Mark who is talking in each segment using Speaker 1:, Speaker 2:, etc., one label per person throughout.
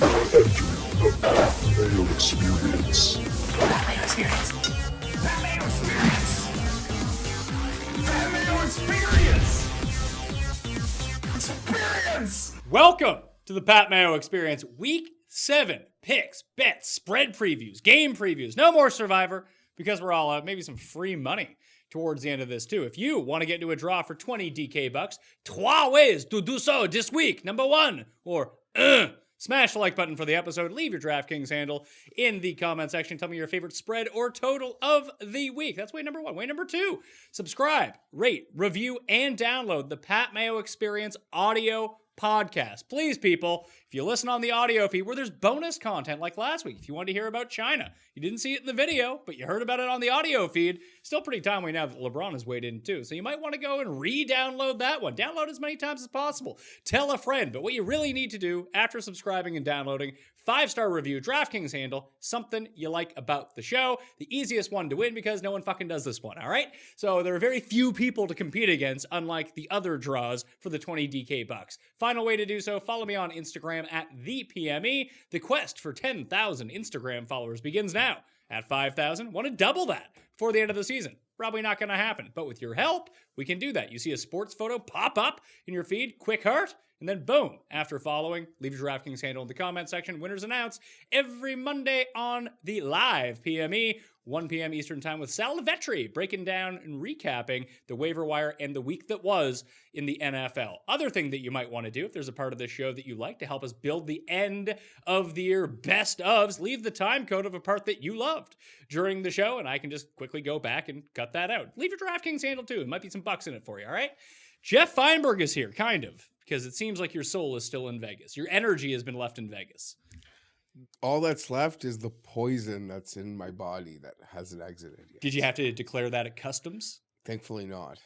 Speaker 1: The Mayo Experience.
Speaker 2: Mayo Experience. Mayo Experience. Mayo Experience. Experience.
Speaker 3: Welcome to the Pat Mayo Experience. Week 7 picks, bets, spread previews, game previews. No more Survivor because we're all out. Maybe some free money towards the end of this too. If you want to get into a draw for 20 DK bucks, 3 ways to do so this week. Number 1, or smash the like button for the episode. Leave your DraftKings handle in the comment section. Tell me your favorite spread or total of the week. That's way number 1. Way number 2, subscribe, rate, review, and download the Pat Mayo Experience audio podcast. Please, people, if you listen on the audio feed where there's bonus content like last week, if you wanted to hear about China, you didn't see it in the video, but you heard about it on the audio feed, still pretty timely now that LeBron has weighed in too. So you might want to go and re-download that one. Download as many times as possible. Tell a friend. But what you really need to do after subscribing and downloading, 5-star review, DraftKings handle, something you like about the show. The easiest one to win because no one fucking does this one, all right? So there are very few people to compete against, unlike the other draws for the 20 DK bucks. Final way to do so, follow me on Instagram at ThePME. The quest for 10,000 Instagram followers begins now. At 5,000, want to double that before the end of the season. Probably not going to happen, but with your help, we can do that. You see a sports photo pop up in your feed, quick heart, and then boom, after following, leave your DraftKings handle in the comment section. Winners announced every Monday on the live PME, 1 p.m. Eastern Time with Sal Vetri, breaking down and recapping the waiver wire and the week that was in the NFL. Other thing that you might want to do, if there's a part of this show that you like to help us build the end of the year best ofs, leave the time code of a part that you loved during the show, and I can just quickly go back and cut that out. Leave your DraftKings handle too. There might be some bucks in it for you, all right? Geoff Fienberg is here, kind of, because it seems like your soul is still in Vegas. Your energy has been left in Vegas.
Speaker 4: All that's left is the poison that's in my body that hasn't exited yet.
Speaker 3: Did you have to declare that at customs?
Speaker 4: Thankfully not.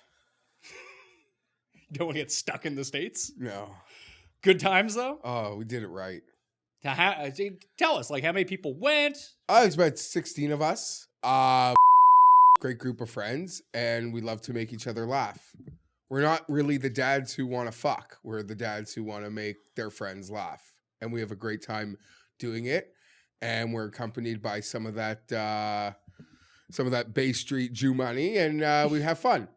Speaker 3: Don't want to get stuck in the States?
Speaker 4: No.
Speaker 3: Good times, though?
Speaker 4: Oh, we did it right.
Speaker 3: Tell us, like, how many people went?
Speaker 4: It's about 16 of us. Great group of friends, and we love to make each other laugh. We're not really the dads who want to fuck. We're the dads who want to make their friends laugh. And we have a great time doing it. And we're accompanied by some of that Bay Street Jew money, and we have fun.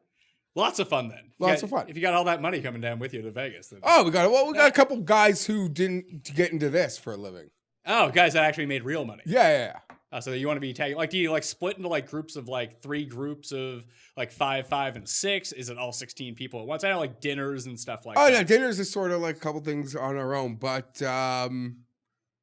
Speaker 3: Lots of fun then.
Speaker 4: Lots of fun.
Speaker 3: If you got all that money coming down with you to Vegas. Then...
Speaker 4: Oh, we got a couple guys who didn't get into this for a living.
Speaker 3: Oh, guys that actually made real money.
Speaker 4: Yeah.
Speaker 3: So you want to be tagging, like, do you like split into like groups of like 3 groups of like 5, 5, and 6? Is it all 16 people at once? I know like dinners and stuff like that.
Speaker 4: Oh, no, dinners is sort of like a couple things on our own, but well,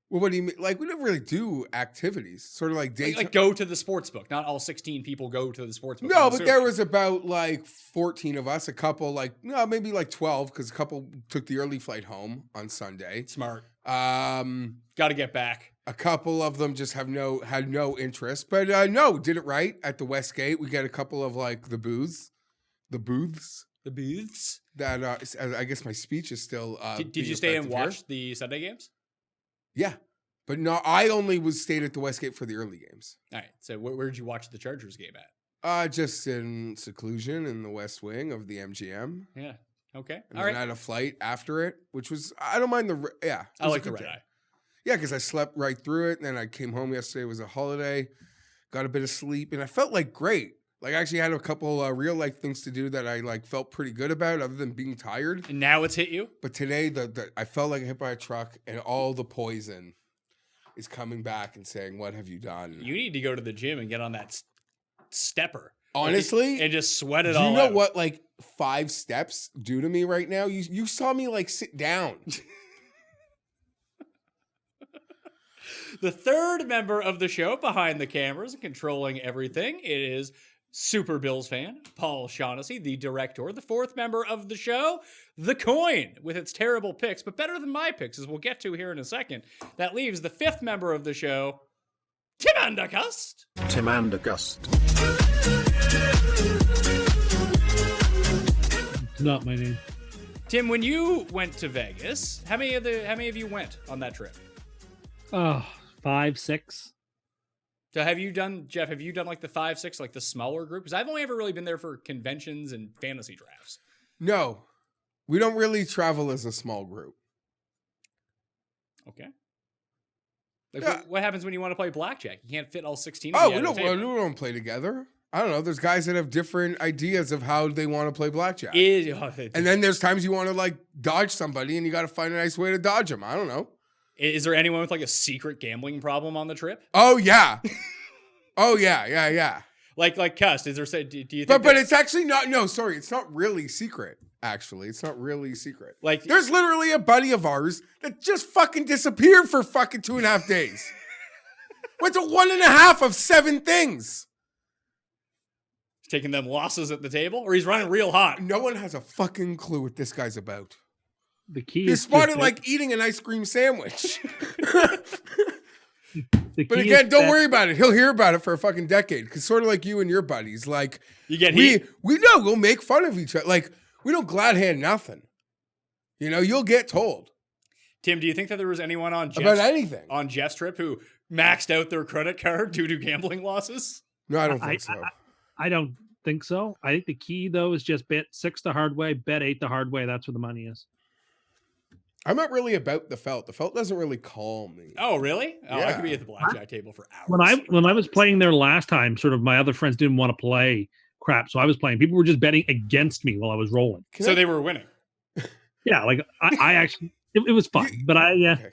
Speaker 4: what do you mean? Like, we don't really do activities. Sort of like dates.
Speaker 3: Like go to the sports book. Not all 16 people go to the sports book.
Speaker 4: No, but there was about like 14 of us. A couple maybe like 12 because a couple took the early flight home on Sunday.
Speaker 3: Smart. Got to get back.
Speaker 4: A couple of them just had no interest, but no, did it right at the Westgate. We got a couple of like the booths. That I guess my speech is still.
Speaker 3: Did you stay and watch the Sunday games?
Speaker 4: Yeah, but no, I only stayed at the Westgate for the early games.
Speaker 3: All right. So where did you watch the Chargers game at?
Speaker 4: Just in seclusion in the West Wing of the MGM.
Speaker 3: Yeah. Okay.
Speaker 4: And then I had a flight after it, which was I don't mind
Speaker 3: I like the red eye.
Speaker 4: Yeah, because I slept right through it, and then I came home yesterday. It was a holiday, got a bit of sleep, and I felt like great. Like I actually had a couple real life things to do that I like felt pretty good about, other than being tired.
Speaker 3: And now it's hit you.
Speaker 4: But today, I felt like hit by a truck, and all the poison is coming back and saying, "What have you done?"
Speaker 3: You need to go to the gym and get on that stepper.
Speaker 4: Honestly,
Speaker 3: and just sweat it all out.
Speaker 4: Do you know what like 5 steps do to me right now? You saw me like sit down.
Speaker 3: The third member of the show behind the cameras and controlling everything, it is Super Bills fan, Paul Shaughnessy, the director. The fourth member of the show, The Coin, with its terrible picks, but better than my picks, as we'll get to here in a second. That leaves the fifth member of the show, Tim CUST.
Speaker 5: Not my name.
Speaker 3: Tim, when you went to Vegas, how many of you went on that trip?
Speaker 5: 5, 6.
Speaker 3: So have you done, Geoff, like the 5, 6, like the smaller group? Because I've only ever really been there for conventions and fantasy drafts.
Speaker 4: No, we don't really travel as a small group.
Speaker 3: Okay. Like,
Speaker 4: Yeah.
Speaker 3: what happens when you want to play blackjack? You can't fit all 16
Speaker 4: Oh,
Speaker 3: of you
Speaker 4: we
Speaker 3: at a
Speaker 4: don't,
Speaker 3: table.
Speaker 4: we don't play together. I don't know. There's guys that have different ideas of how they want to play blackjack. And then there's times you want to like dodge somebody and you got to find a nice way to dodge them. I don't know.
Speaker 3: Is there anyone with like a secret gambling problem on the trip?
Speaker 4: Oh, yeah. Oh, yeah.
Speaker 3: Like CUST, is there, do you think
Speaker 4: But it's actually not, no, sorry. It's not really secret, actually. It's not really secret.
Speaker 3: like,
Speaker 4: There's literally a buddy of ours that just fucking disappeared for fucking 2.5 days. Went to 1.5 of 7 things.
Speaker 3: taking them losses at the table, or he's running real hot?
Speaker 4: No one has a fucking clue what this guy's about.
Speaker 5: The key
Speaker 4: He's
Speaker 5: is
Speaker 4: spotted like eating an ice cream sandwich.
Speaker 5: the
Speaker 4: But
Speaker 5: key
Speaker 4: again,
Speaker 5: is
Speaker 4: don't
Speaker 5: that-
Speaker 4: worry about it. He'll hear about it for a fucking decade. Because sort of like you and your buddies, like
Speaker 3: You get heat.
Speaker 4: we know we'll make fun of each other. Like we don't glad hand nothing. You know, you'll get told
Speaker 3: Tim, do you think that there was anyone on
Speaker 4: about anything.
Speaker 3: Jeff's trip who maxed out their credit card due to gambling losses?
Speaker 4: No, I don't think so.
Speaker 5: I don't think so. I think the key though is just bet 6 the hard way, bet 8 the hard way. That's where the money is.
Speaker 4: I'm not really about the felt. The felt doesn't really calm me.
Speaker 3: Oh, really? Oh, I
Speaker 4: Yeah.
Speaker 3: could be at the blackjack table for hours.
Speaker 5: When I was playing there last time, sort of my other friends didn't want to play crap, so I was playing. People were just betting against me while I was rolling.
Speaker 3: So they were winning.
Speaker 5: Yeah, like I actually it was fun, but
Speaker 4: Okay.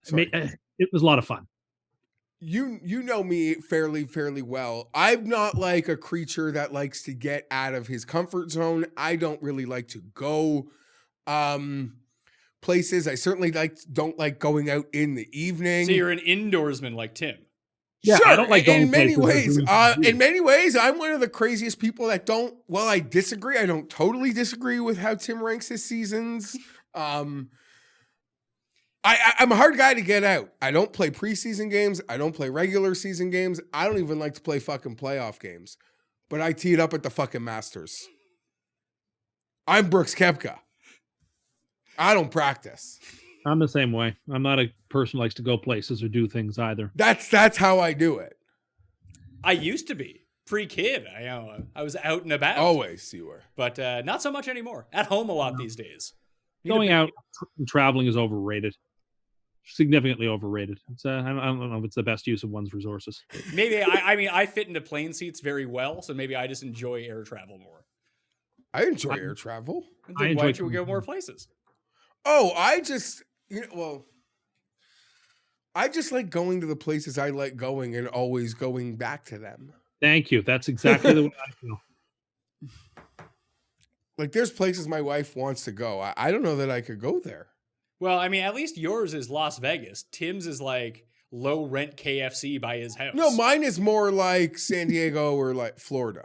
Speaker 4: Sorry.
Speaker 5: it was a lot of fun.
Speaker 4: You know me fairly well. I'm not like a creature that likes to get out of his comfort zone. I don't really like to go places. I certainly don't like going out in the evening.
Speaker 3: So you're an indoorsman like Tim.
Speaker 5: Yeah,
Speaker 4: sure,
Speaker 5: I don't like going
Speaker 4: in many
Speaker 5: places that
Speaker 4: ways. In many ways, I'm one of the craziest people that don't. Well, I disagree. I don't totally disagree with how Tim ranks his seasons. I'm a hard guy to get out. I don't play preseason games. I don't play regular season games. I don't even like to play fucking playoff games. But I tee it up at the fucking Masters. I'm Brooks Koepka. I don't practice.
Speaker 5: I'm the same way. I'm not a person who likes to go places or do things either.
Speaker 4: That's how I do it.
Speaker 3: I used to be pre-kid. I was out and about.
Speaker 4: Always you were.
Speaker 3: But not so much anymore. At home a lot these days.
Speaker 5: Going out and traveling is overrated. Significantly overrated. It's I don't know if it's the best use of one's resources.
Speaker 3: Maybe I fit into plane seats very well, so maybe I just enjoy air travel more.
Speaker 4: I enjoy air travel.
Speaker 3: Then why don't you go more places?
Speaker 4: Oh, I just like going to the places I like going and always going back to them.
Speaker 5: Thank you. That's exactly the way I feel.
Speaker 4: Like there's places my wife wants to go. I don't know that I could go there.
Speaker 3: Well, I mean, at least yours is Las Vegas. Tim's is like low rent KFC by his house.
Speaker 4: No, mine is more like San Diego or like Florida.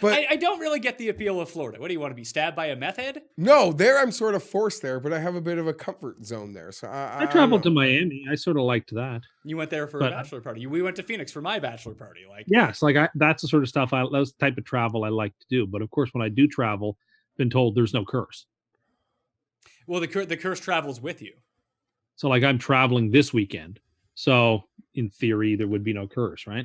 Speaker 4: But
Speaker 3: I don't really get the appeal of Florida. What do you want to be stabbed by a meth head?
Speaker 4: no, there I'm sort of forced there, but I have a bit of a comfort zone there. So
Speaker 5: I traveled to Miami. I sort of liked that.
Speaker 3: You went there for a bachelor party. We went to Phoenix for my bachelor party. Like,
Speaker 5: Yes, like that's the sort of stuff that's the type of travel I like to do. But of course, when I do travel, I've been told there's no curse.
Speaker 3: well, the curse travels with you.
Speaker 5: So like I'm traveling this weekend. So in theory, there would be no curse, right?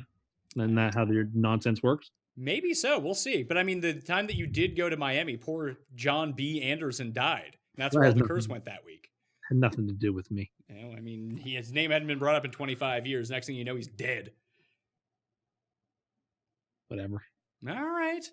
Speaker 5: Isn't that how your nonsense works?
Speaker 3: Maybe so. We'll see. But I mean, the time that you did go to Miami, poor John B. Anderson died. And that's where all the curse went that week.
Speaker 5: Had nothing to do with me.
Speaker 3: You know, I mean, his name hadn't been brought up in 25 years. Next thing you know, he's dead.
Speaker 5: Whatever.
Speaker 3: All right.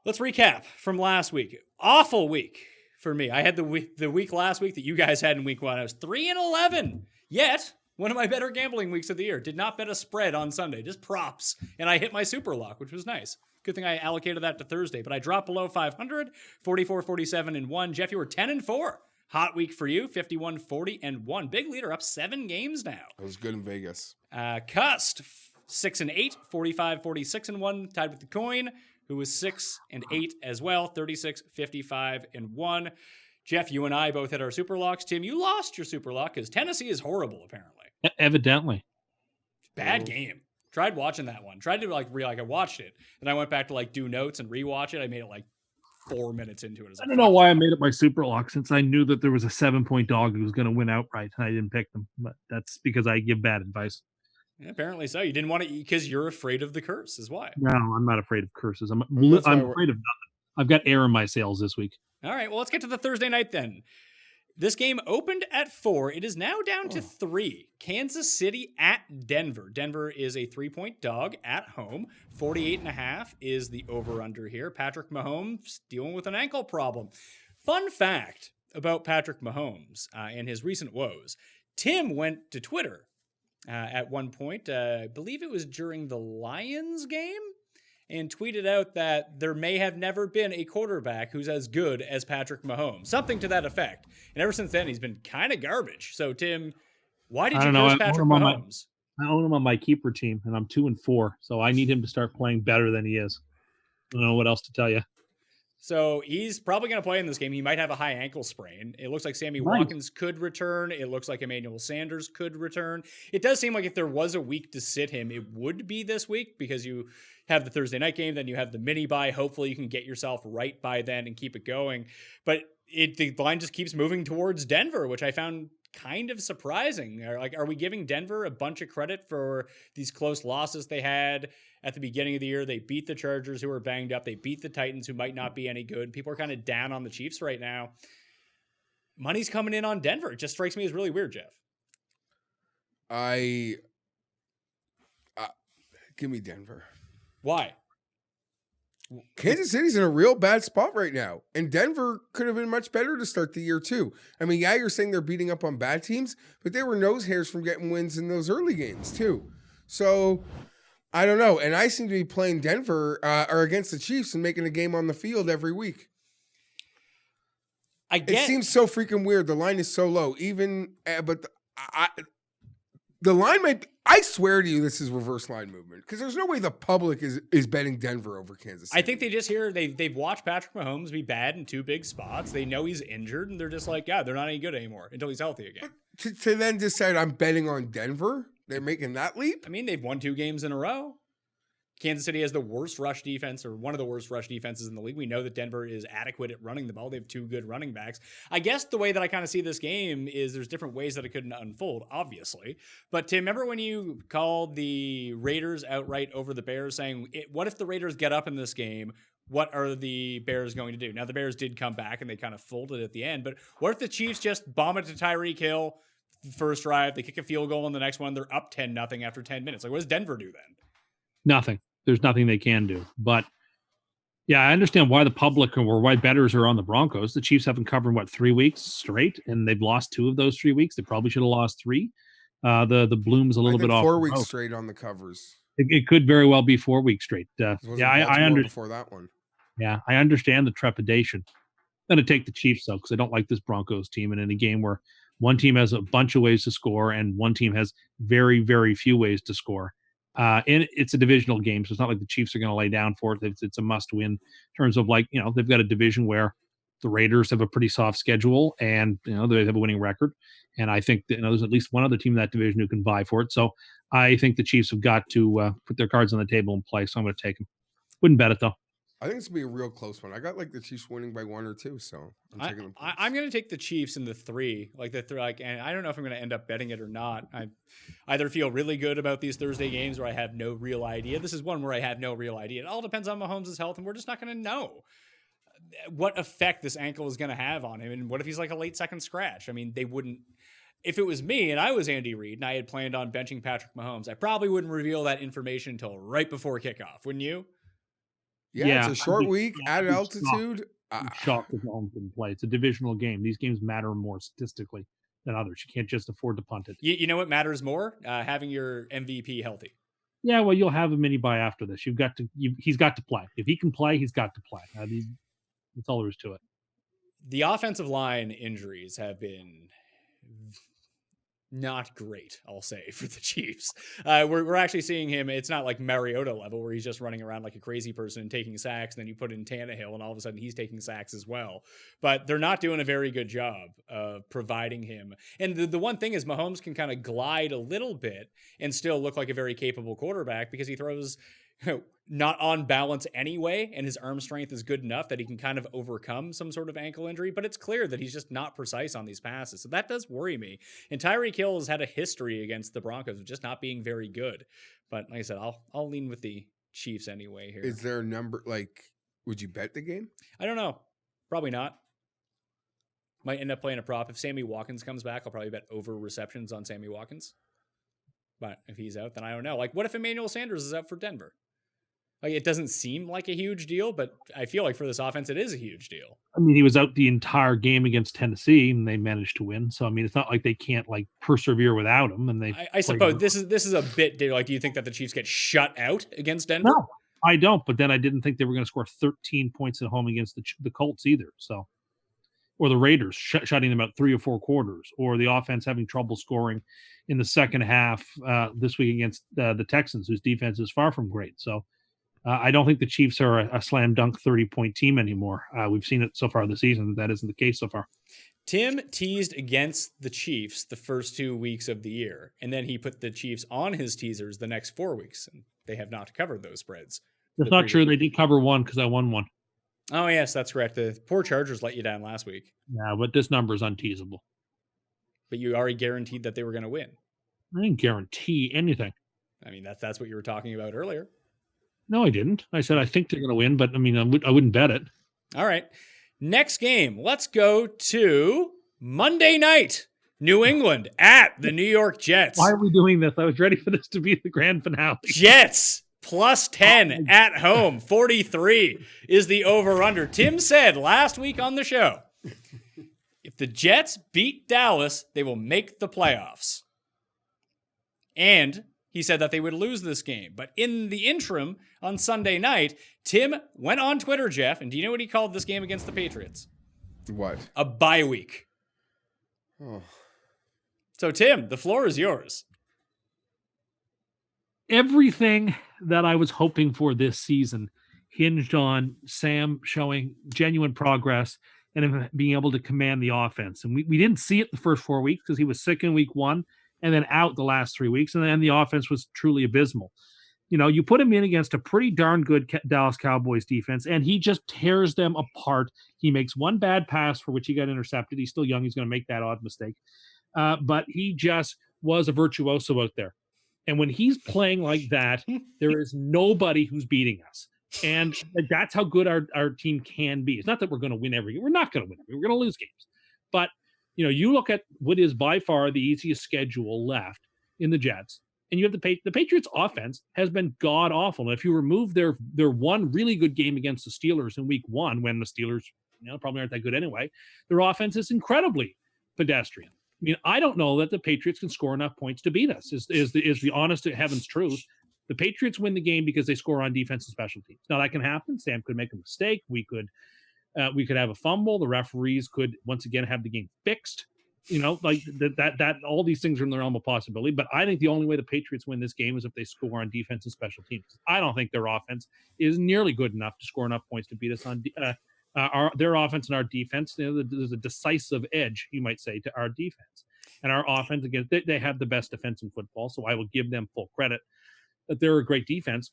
Speaker 3: Let's recap from last week. Awful week for me. I had the week last week that you guys had in week 1. I was 3-11. Yet, one of my better gambling weeks of the year. Did not bet a spread on Sunday, just props. And I hit my super lock, which was nice. Good thing I allocated that to Thursday. But I dropped below 500, 44, 47, and 1. Jeff, you were 10-4. Hot week for you, 51, 40, and 1. Big leader, up 7 games now.
Speaker 4: I was good in Vegas.
Speaker 3: CUST, 6-8, 45, 46, and 1. Tied with the coin, who was 6-8 as well, 36, 55, and 1. Jeff, you and I both hit our super locks. Tim, you lost your super lock because Tennessee is horrible, apparently.
Speaker 5: Evidently.
Speaker 3: Bad game. Tried watching that one. Tried to I watched it. Then I went back to do notes and rewatch it. I made it 4 minutes into it.
Speaker 5: I don't know why I made it my super lock since I knew that there was a 7-point dog who was going to win outright and I didn't pick them. But that's because I give bad advice.
Speaker 3: Yeah, apparently so. You didn't want to because you're afraid of the curse is why.
Speaker 5: No, I'm not afraid of curses. I'm
Speaker 4: That's why
Speaker 5: afraid of nothing. I've got air in my sails this week.
Speaker 3: All right, well, let's get to the Thursday night then. This game opened at 4. It is now down to 3. Kansas City at Denver. Denver is a 3-point dog at home. 48.5 is the over-under here. Patrick Mahomes dealing with an ankle problem. Fun fact about Patrick Mahomes and his recent woes. Tim went to Twitter at one point, I believe it was during the Lions game, and tweeted out that there may have never been a quarterback who's as good as Patrick Mahomes. Something to that effect. And ever since then, he's been kind of garbage. So, Tim, why did you curse Patrick Mahomes?
Speaker 5: I own him on my keeper team, and I'm 2-4, so I need him to start playing better than he is. I don't know what else to tell you.
Speaker 3: So he's probably going to play in this game. He might have a high ankle sprain. It looks like Sammy Watkins could return. It looks like Emmanuel Sanders could return. It does seem like if there was a week to sit him, it would be this week because you have the Thursday night game, then you have the mini bye. Hopefully you can get yourself right by then and keep it going. But the line just keeps moving towards Denver, which I found kind of surprising. Are we giving Denver a bunch of credit for these close losses they had at the beginning of the year? They beat the Chargers, who were banged up. They beat the Titans, who might not be any good. People are kind of down on the Chiefs right now. Money's coming in on Denver. It just strikes me as really weird, Geoff.
Speaker 4: Give me Denver.
Speaker 3: Why?
Speaker 4: Kansas City's in a real bad spot right now, and Denver could have been much better to start the year too. I mean, yeah, you're saying they're beating up on bad teams, but they were nose hairs from getting wins in those early games too. So I don't know. And I seem to be playing Denver or against the Chiefs and making a game on the field every week. It seems so freaking weird. The line is so low, the line might. I swear to you, this is reverse line movement because there's no way the public is betting Denver over Kansas City.
Speaker 3: I think they just hear they've watched Patrick Mahomes be bad in 2 big spots. They know he's injured, and they're just like, yeah, they're not any good anymore until he's healthy again.
Speaker 4: To then decide I'm betting on Denver, they're making that leap.
Speaker 3: I mean, they've won 2 games in a row. Kansas City has the worst rush defense, or one of the worst rush defenses in the league. We know that Denver is adequate at running the ball. They have 2 good running backs. I guess the way that I kind of see this game is there's different ways that it could unfold, obviously. But Tim, remember when you called the Raiders outright over the Bears, saying, what if the Raiders get up in this game? What are the Bears going to do? Now, the Bears did come back, and they kind of folded at the end. But what if the Chiefs just bomb it to Tyreek Hill first drive, they kick a field goal, and the next one they're up 10-0 after 10 minutes? Like, what does Denver do then?
Speaker 5: Nothing. There's nothing they can do. But yeah, I understand why the public or why bettors are on the Broncos. The Chiefs haven't covered 3 weeks straight, and they've lost 2 of those 3 weeks. They probably should have lost 3. The bloom's a little bit off.
Speaker 4: 4 weeks straight on the covers.
Speaker 5: It could very well be 4 weeks straight. I understand
Speaker 4: before that one.
Speaker 5: Yeah, I understand the trepidation. I'm going to take the Chiefs though because I don't like this Broncos team, and in a game where one team has a bunch of ways to score and one team has very, very few ways to score. And it's a divisional game, so it's not like the Chiefs are going to lay down for it. It's a must-win in terms of they've got a division where the Raiders have a pretty soft schedule, and they have a winning record. And I think that, there's at least one other team in that division who can vie for it. So I think the Chiefs have got to put their cards on the table and play. So I'm going to take them. Wouldn't bet it though.
Speaker 4: I think it's going to be a real close one. I got the Chiefs winning by 1 or 2, so I'm taking them.
Speaker 3: I'm going to take the Chiefs in the 3. And I don't know if I'm going to end up betting it or not. I either feel really good about these Thursday games, or I have no real idea. This is one where I have no real idea. It all depends on Mahomes' health, and we're just not going to know what effect this ankle is going to have on him. And what if he's like a late second scratch? I mean, they wouldn't. If it was me and I was Andy Reid and I had planned on benching Patrick Mahomes, I probably wouldn't reveal that information until right before kickoff, wouldn't you?
Speaker 4: Yeah, it's a short week at altitude.
Speaker 5: I'm shocked if Mahomes didn't play. It's a divisional game. These games matter more statistically than others. You can't just afford to punt it.
Speaker 3: You know what matters more? Having your MVP healthy.
Speaker 5: Yeah, well, you'll have a mini bye after this. He's got to play. If he can play, he's got to play. That's all there is to it.
Speaker 3: The offensive line injuries have been not great, I'll say, for the Chiefs. We're actually seeing him. It's not like Mariota level where he's just running around like a crazy person and taking sacks. And then you put in Tannehill and all of a sudden he's taking sacks as well. But they're not doing a very good job of providing him. And the one thing is Mahomes can kind of glide a little bit and still look like a very capable quarterback because he throws not on balance anyway, and his arm strength is good enough that he can kind of overcome some sort of ankle injury, but it's clear that he's just not precise on these passes. So that does worry me. And Tyreek Hill has had a history against the Broncos of just not being very good. But like I said, I'll lean with the Chiefs anyway here.
Speaker 4: Is there a number, would you bet the game?
Speaker 3: I don't know. Probably not. might end up playing a prop. If Sammy Watkins comes back, I'll probably bet over receptions on Sammy Watkins. But if he's out, then I don't know. Like, what if Emmanuel Sanders is out for Denver? Like, it doesn't seem like a huge deal, but I feel like for this offense, it is a huge deal.
Speaker 5: I mean, he was out the entire game against Tennessee, and they managed to win. So, I mean, it's not like they can't like persevere without him. And
Speaker 3: I suppose this is a bit like. Do you think that the Chiefs get shut out against Denver?
Speaker 5: No, I don't. But then I didn't think they were going to score 13 points at home against the Colts either. So, or the Raiders shutting them out 3 or 4 quarters, or the offense having trouble scoring in the second half this week against the Texans, whose defense is far from great. So. I don't think the Chiefs are a slam dunk 30-point team anymore. We've seen it so far this season. That isn't the case so far.
Speaker 3: Tim teased against the Chiefs the first 2 weeks of the year, and then he put the Chiefs on his teasers the next 4 weeks, and they have not covered those spreads.
Speaker 5: That's not true. They did cover one because I won one.
Speaker 3: Oh, yes, that's correct. The poor Chargers let you down last week.
Speaker 5: Yeah, but this number is unteasable.
Speaker 3: But you already guaranteed that they were going to win.
Speaker 5: I didn't guarantee anything.
Speaker 3: I mean, that's what you were talking about earlier.
Speaker 5: No, I didn't. I said I think they're going to win, but I mean, I wouldn't bet it.
Speaker 3: All right. Next game. Let's go to Monday night. New England at the New York Jets.
Speaker 5: Why are we doing this? I was ready for this to be the grand finale.
Speaker 3: Jets plus 10 at home. 43 is the over-under. Tim said last week on the show, if the Jets beat Dallas, they will make the playoffs. And he said that they would lose this game. But in the interim, on Sunday night, Tim went on Twitter, Geoff, and do you know what he called this game against the Patriots?
Speaker 4: What?
Speaker 3: A bye week.
Speaker 4: Oh.
Speaker 3: So, Tim, the floor is yours.
Speaker 5: Everything that I was hoping for this season hinged on Sam showing genuine progress and him being able to command the offense. And we didn't see it the first 4 weeks because he was sick in week 1 and then out the last 3 weeks. And then the offense was truly abysmal. You know, you put him in against a pretty darn good Dallas Cowboys defense, and he just tears them apart. He makes one bad pass for which he got intercepted. He's still young. He's going to make that odd mistake. But he just was a virtuoso out there. And when he's playing like that, there is nobody who's beating us. And that's how good our team can be. It's not that we're going to win every game. We're not going to win every game. We're going to lose games. But, you know, you look at what is by far the easiest schedule left in the Jets, and you have the Patriots offense has been god awful. And if you remove their one really good game against the Steelers in week 1, when the Steelers, you know, probably aren't that good anyway, their offense is incredibly pedestrian. I mean, I don't know that the Patriots can score enough points to beat us. Is the honest to heaven's truth. The Patriots win the game because they score on defense and special teams. Now that can happen. Sam could make a mistake. We could have a fumble. The referees could once again have the game fixed. You know, like that all these things are in the realm of possibility. But I think the only way the Patriots win this game is if they score on defense and special teams. I don't think their offense is nearly good enough to score enough points to beat us on their offense and our defense. You know, there's a decisive edge, you might say, to our defense. And our offense, again, they have the best defense in football, so I will give them full credit that they're a great defense.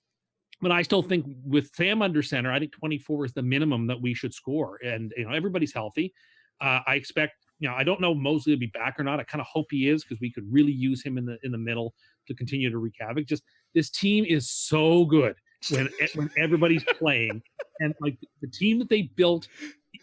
Speaker 5: But I still think with Sam under center, I think 24 is the minimum that we should score. And, you know, everybody's healthy. I expect, you know, I don't know if Mosley will be back or not. I kind of hope he is because we could really use him in the middle to continue to wreak havoc. Just this team is so good when everybody's playing. And like the team that they built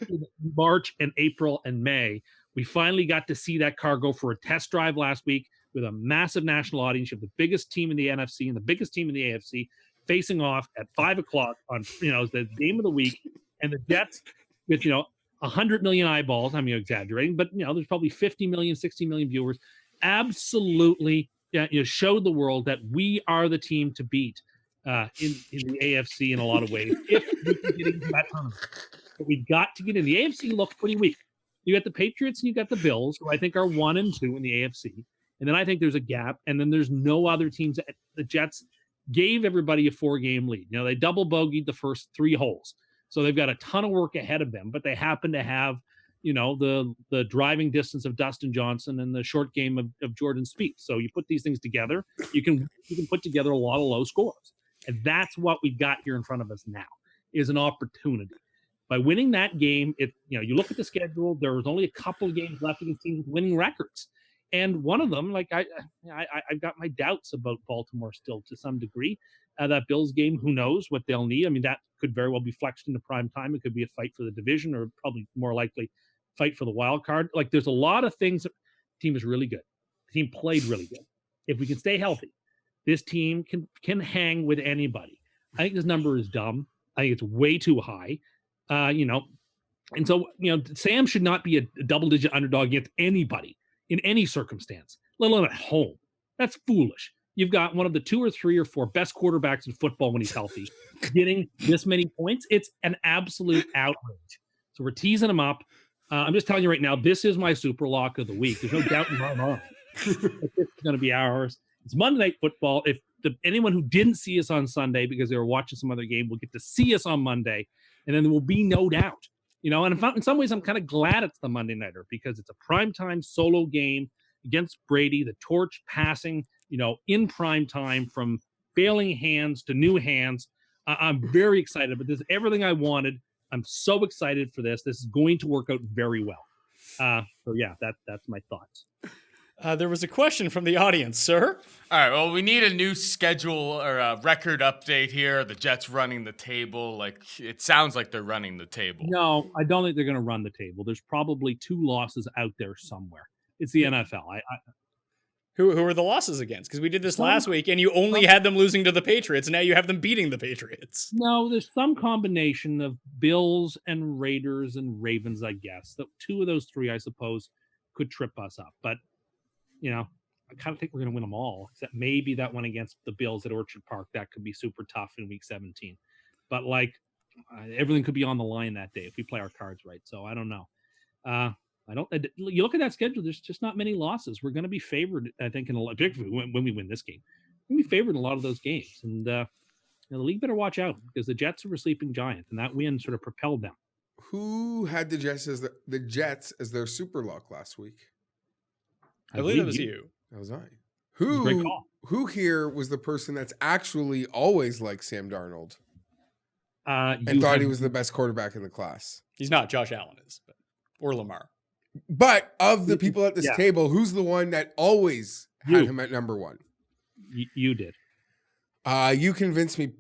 Speaker 5: in March and April and May, we finally got to see that car go for a test drive last week with a massive national audience. You have the biggest team in the NFC and the biggest team in the AFC facing off at 5:00 on, you know, the game of the week. And the Jets with, you know, 100 million eyeballs. I'm exaggerating, but, you know, there's probably 50 million, 60 million viewers. Absolutely, you know, showed the world that we are the team to beat in the AFC in a lot of ways. If we can get into that tournament. But we got to get in. The AFC looked pretty weak. You got the Patriots and you got the Bills, who I think are 1 and 2 in the AFC. And then I think there's a gap. And then there's no other teams. The Jets gave everybody a 4-game lead. You know, they double bogeyed the first 3 holes. So they've got a ton of work ahead of them, but they happen to have, you know, the driving distance of Dustin Johnson and the short game of Jordan Spieth. So you put these things together, you can put together a lot of low scores. And that's what we've got here in front of us now, is an opportunity. By winning that game, you look at the schedule, there was only a couple of games left against teams with winning records. And one of them, like I've got my doubts about Baltimore still to some degree. That Bills game, who knows what they'll need. I mean, that could very well be flexed into prime time. It could be a fight for the division, or probably more likely fight for the wild card. Like there's a lot of things. The team is really good. The team played really good. If we can stay healthy, this team can hang with anybody. I think this number is dumb. I think it's way too high. And so, Sam should not be a double-digit underdog against anybody in any circumstance, let alone at home. That's foolish. You've got one of the 2 or 3 or 4 best quarterbacks in football when he's healthy, getting this many points. It's an absolute outrage. So we're teasing him up. I'm just telling you right now, this is my super lock of the week. There's no doubt in my mind. It's going to be ours. It's Monday Night Football. If anyone who didn't see us on Sunday because they were watching some other game will get to see us on Monday, and then there will be no doubt. And in some ways, I'm kind of glad it's the Monday Nighter because it's a primetime solo game against Brady, the torch passing, in prime time from failing hands to new hands. I'm very excited, but this is everything I wanted. I'm so excited for this. This is going to work out very well. So yeah, that's my thoughts.
Speaker 3: There was a question from the audience, sir.
Speaker 6: All right, well, we need a new schedule or a record update here. The Jets running the table. It sounds like they're running the table.
Speaker 5: No, I don't think they're going to run the table. There's probably 2 losses out there somewhere. It's the NFL.
Speaker 3: Who are the losses against? Because we did this last week, and you only had them losing to the Patriots, and now you have them beating the Patriots.
Speaker 5: No, there's some combination of Bills and Raiders and Ravens, I guess. 2 of those 3, I suppose, could trip us up. But I kind of think we're going to win them all, except maybe that one against the Bills at Orchard Park. That could be super tough in week 17. But everything could be on the line that day if we play our cards right. So I don't know. You look at that schedule, there's just not many losses. We're going to be favored, I think, particularly when we win this game. We're going to be favored in a lot of those games. And the league better watch out because the Jets are a sleeping giant, and that win sort of propelled them.
Speaker 4: Who had the Jets as their super lock last week?
Speaker 3: I believe it was you.
Speaker 4: That was I.
Speaker 5: Great call.
Speaker 4: Who here was the person that's actually always like Sam Darnold and thought he was the best quarterback in the class?
Speaker 3: He's not. Josh Allen is, or Lamar.
Speaker 4: But of the people at this table, who's the one that always had him at number 1?
Speaker 5: You did.
Speaker 4: You convinced me,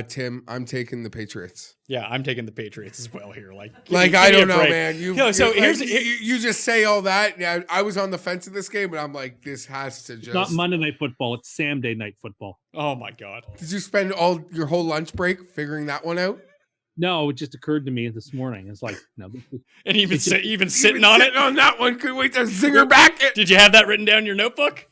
Speaker 4: Tim. I'm taking the Patriots.
Speaker 3: Yeah, I'm taking the Patriots as well here.
Speaker 4: I don't know, man.
Speaker 3: You
Speaker 4: just say all that. Yeah, I was on the fence of this game, but I'm like, this has to just.
Speaker 5: It's not Monday Night Football. It's Sam Day Night Football.
Speaker 3: Oh my God!
Speaker 4: Did you spend your whole lunch break figuring that one out?
Speaker 5: No, it just occurred to me this morning. It's no.
Speaker 3: And even sitting on it
Speaker 4: on that one. Could wait to zinger back it.
Speaker 3: Did you have that written down in your notebook?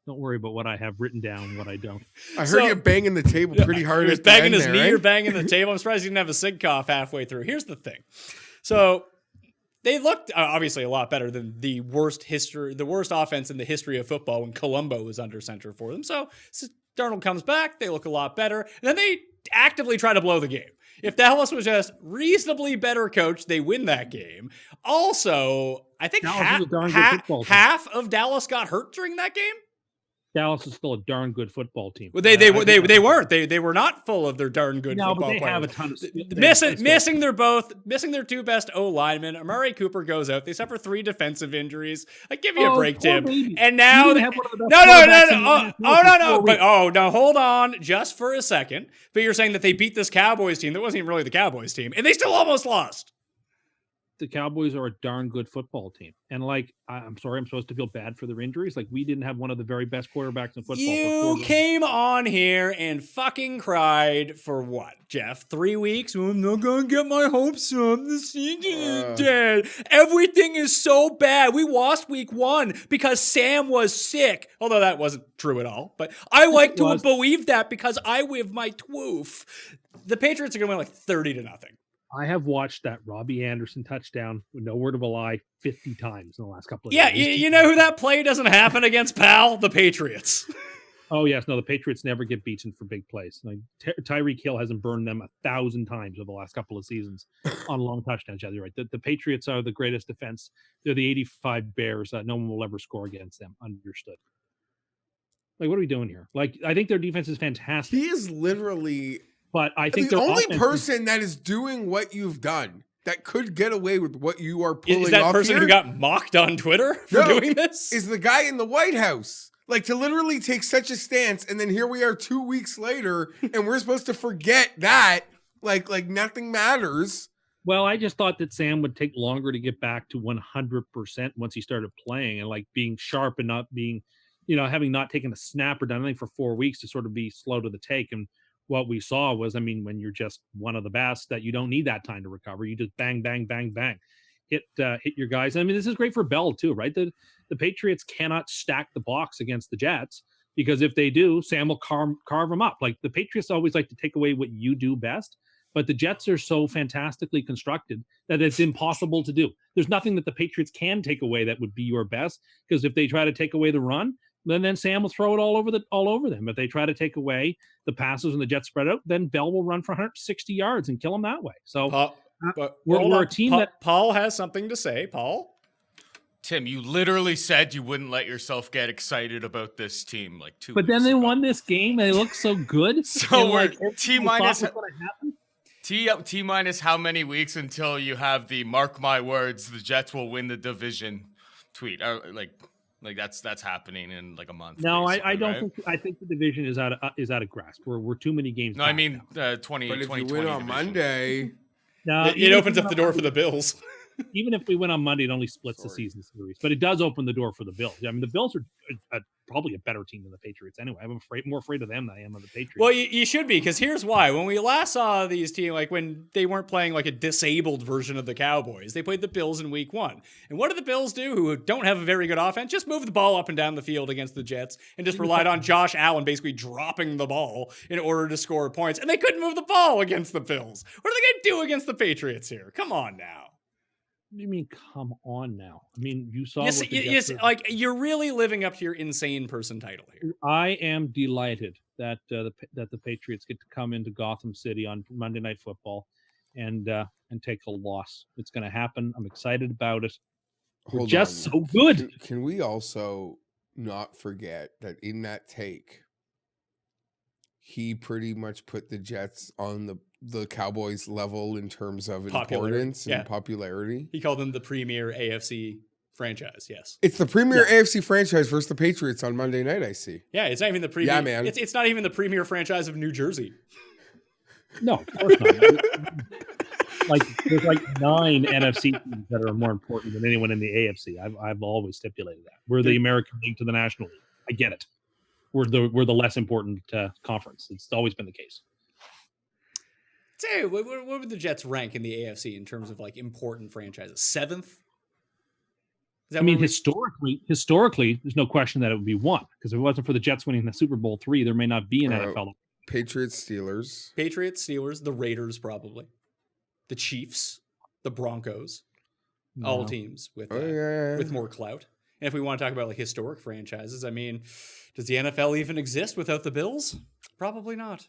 Speaker 5: Don't worry about what I have written down, what I don't.
Speaker 4: I heard you banging the table pretty hard.
Speaker 3: He was banging his knee or banging the table. I'm surprised he didn't have a sig cough halfway through. Here's the thing. So they looked obviously a lot better than the worst offense in the history of football when Colombo was under center for them. So Darnold comes back. They look a lot better. And then they actively try to blow the game. If Dallas was just reasonably better coached, they win that game. Also, I think half of Dallas got hurt during that game.
Speaker 5: Dallas is still a darn good football team.
Speaker 3: Well, they weren't. They were not full of their darn good football players.
Speaker 5: Have a ton of
Speaker 3: missing their 2 best O linemen. Amari Cooper goes out. They suffer 3 defensive injuries. Give me a break, Tim.
Speaker 5: Baby.
Speaker 3: And now
Speaker 5: no.
Speaker 3: But now hold on just for a second. But you're saying that they beat this Cowboys team that wasn't even really the Cowboys team, and they still almost lost.
Speaker 5: The Cowboys are a darn good football team. And I'm sorry, I'm supposed to feel bad for their injuries. We didn't have one of the very best quarterbacks in football.
Speaker 3: You came on here and fucking cried for what, Geoff? 3 weeks? Well, I'm not going to get my hopes up. The season is dead. Everything is so bad. We lost week 1 because Sam was sick. Although that wasn't true at all. But I like to believe that because I with my twoof. The Patriots are going to win 30-0.
Speaker 5: I have watched that Robbie Anderson touchdown with no word of a lie 50 times in the last couple of
Speaker 3: years.
Speaker 5: years.
Speaker 3: You know who that play doesn't happen against, pal? The Patriots.
Speaker 5: Oh, yes. No, the Patriots never get beaten for big plays. Tyreek Hill hasn't burned them 1,000 times over the last couple of seasons on long touchdowns. Yeah, you're right. The Patriots are the greatest defense. They're the 85 Bears. No one will ever score against them. Understood. What are we doing here? I think their defense is fantastic.
Speaker 4: He is literally...
Speaker 5: But I think
Speaker 4: the only person that is doing what you've done that could get away with what you are pulling off. Is that
Speaker 3: person who got mocked on Twitter for doing this?
Speaker 4: Is the guy in the White House. To literally take such a stance, and then here we are 2 weeks later, and we're supposed to forget that, like nothing matters.
Speaker 5: Well, I just thought that Sam would take longer to get back to 100% once he started playing and like being sharp and not being, having not taken a snap or done anything for 4 weeks to sort of be slow to the take. And what we saw was, when you're just one of the best, that you don't need that time to recover. You just bang, bang, bang, bang, hit your guys. This is great for Bell too, right? The Patriots cannot stack the box against the Jets because if they do, Sam will carve them up. Like the Patriots always like to take away what you do best. But the Jets are so fantastically constructed that it's impossible to do. There's nothing that the Patriots can take away that would be your best, because if they try to take away the run, then Sam will throw it all over them. If they try to take away the passes and the Jets spread out, then Bell will run for 160 yards and kill them that way. So we're a team that
Speaker 3: Paul has something to say. Paul?
Speaker 6: Tim, you literally said you wouldn't let yourself get excited about this team like 2 weeks
Speaker 5: But then they
Speaker 6: ago.
Speaker 5: won this game. They look so good.
Speaker 6: So we're
Speaker 5: T-minus.
Speaker 6: T-minus how many weeks until you have the mark my words, the Jets will win the division tweet? Like that's happening in like a month.
Speaker 5: No, I don't think. I think the division is out of grasp. We're too many games.
Speaker 6: No, I mean 20.
Speaker 4: But if you
Speaker 6: 2020
Speaker 4: win on
Speaker 6: division.
Speaker 4: Monday,
Speaker 5: No,
Speaker 3: It opens up the door for the Bills.
Speaker 5: even if we win on Monday, it only splits the season series, but it does open the door for the Bills. The Bills are probably a better team than the Patriots anyway. I'm more afraid of them than I am of the Patriots.
Speaker 3: Well, you should be, because here's why. When we last saw these teams, like when they weren't playing like a disabled version of the Cowboys, they played the Bills in week 1. And what did the Bills do, who don't have a very good offense? Just move the ball up and down the field against the Jets and just relied on Josh Allen basically dropping the ball in order to score points. And they couldn't move the ball against the Bills. What are they going to do against the Patriots here? Come on now.
Speaker 5: What do you mean, come on now? You saw.
Speaker 3: Yes, like you're really living up to your insane person title here.
Speaker 5: I am delighted that the Patriots get to come into Gotham City on Monday Night Football and take a loss. It's going to happen. I'm excited about it. We're just so good.
Speaker 4: Can we also not forget that in that take, he pretty much put the Jets on the Cowboys level in terms of importance and popularity.
Speaker 3: He called them the premier AFC franchise. Yes,
Speaker 4: it's the premier AFC franchise versus the Patriots on Monday night. I see.
Speaker 3: Yeah, it's not even the premier.
Speaker 4: Yeah, man.
Speaker 3: It's not even the premier franchise of New Jersey.
Speaker 5: No, of course not. There's 9 NFC teams that are more important than anyone in the AFC. I've always stipulated that we're the American League to the National League. I get it. We're the less important conference. It's always been the case.
Speaker 3: Say, what would the Jets rank in the AFC in terms of like important franchises? 7th?
Speaker 5: Historically, there's no question that it would be 1, because if it wasn't for the Jets winning the Super Bowl 3, there may not be an NFL.
Speaker 4: Patriots, Steelers,
Speaker 3: the Raiders, probably, the Chiefs, the Broncos, all teams with more clout. And if we want to talk about like historic franchises, does the NFL even exist without the Bills? Probably not.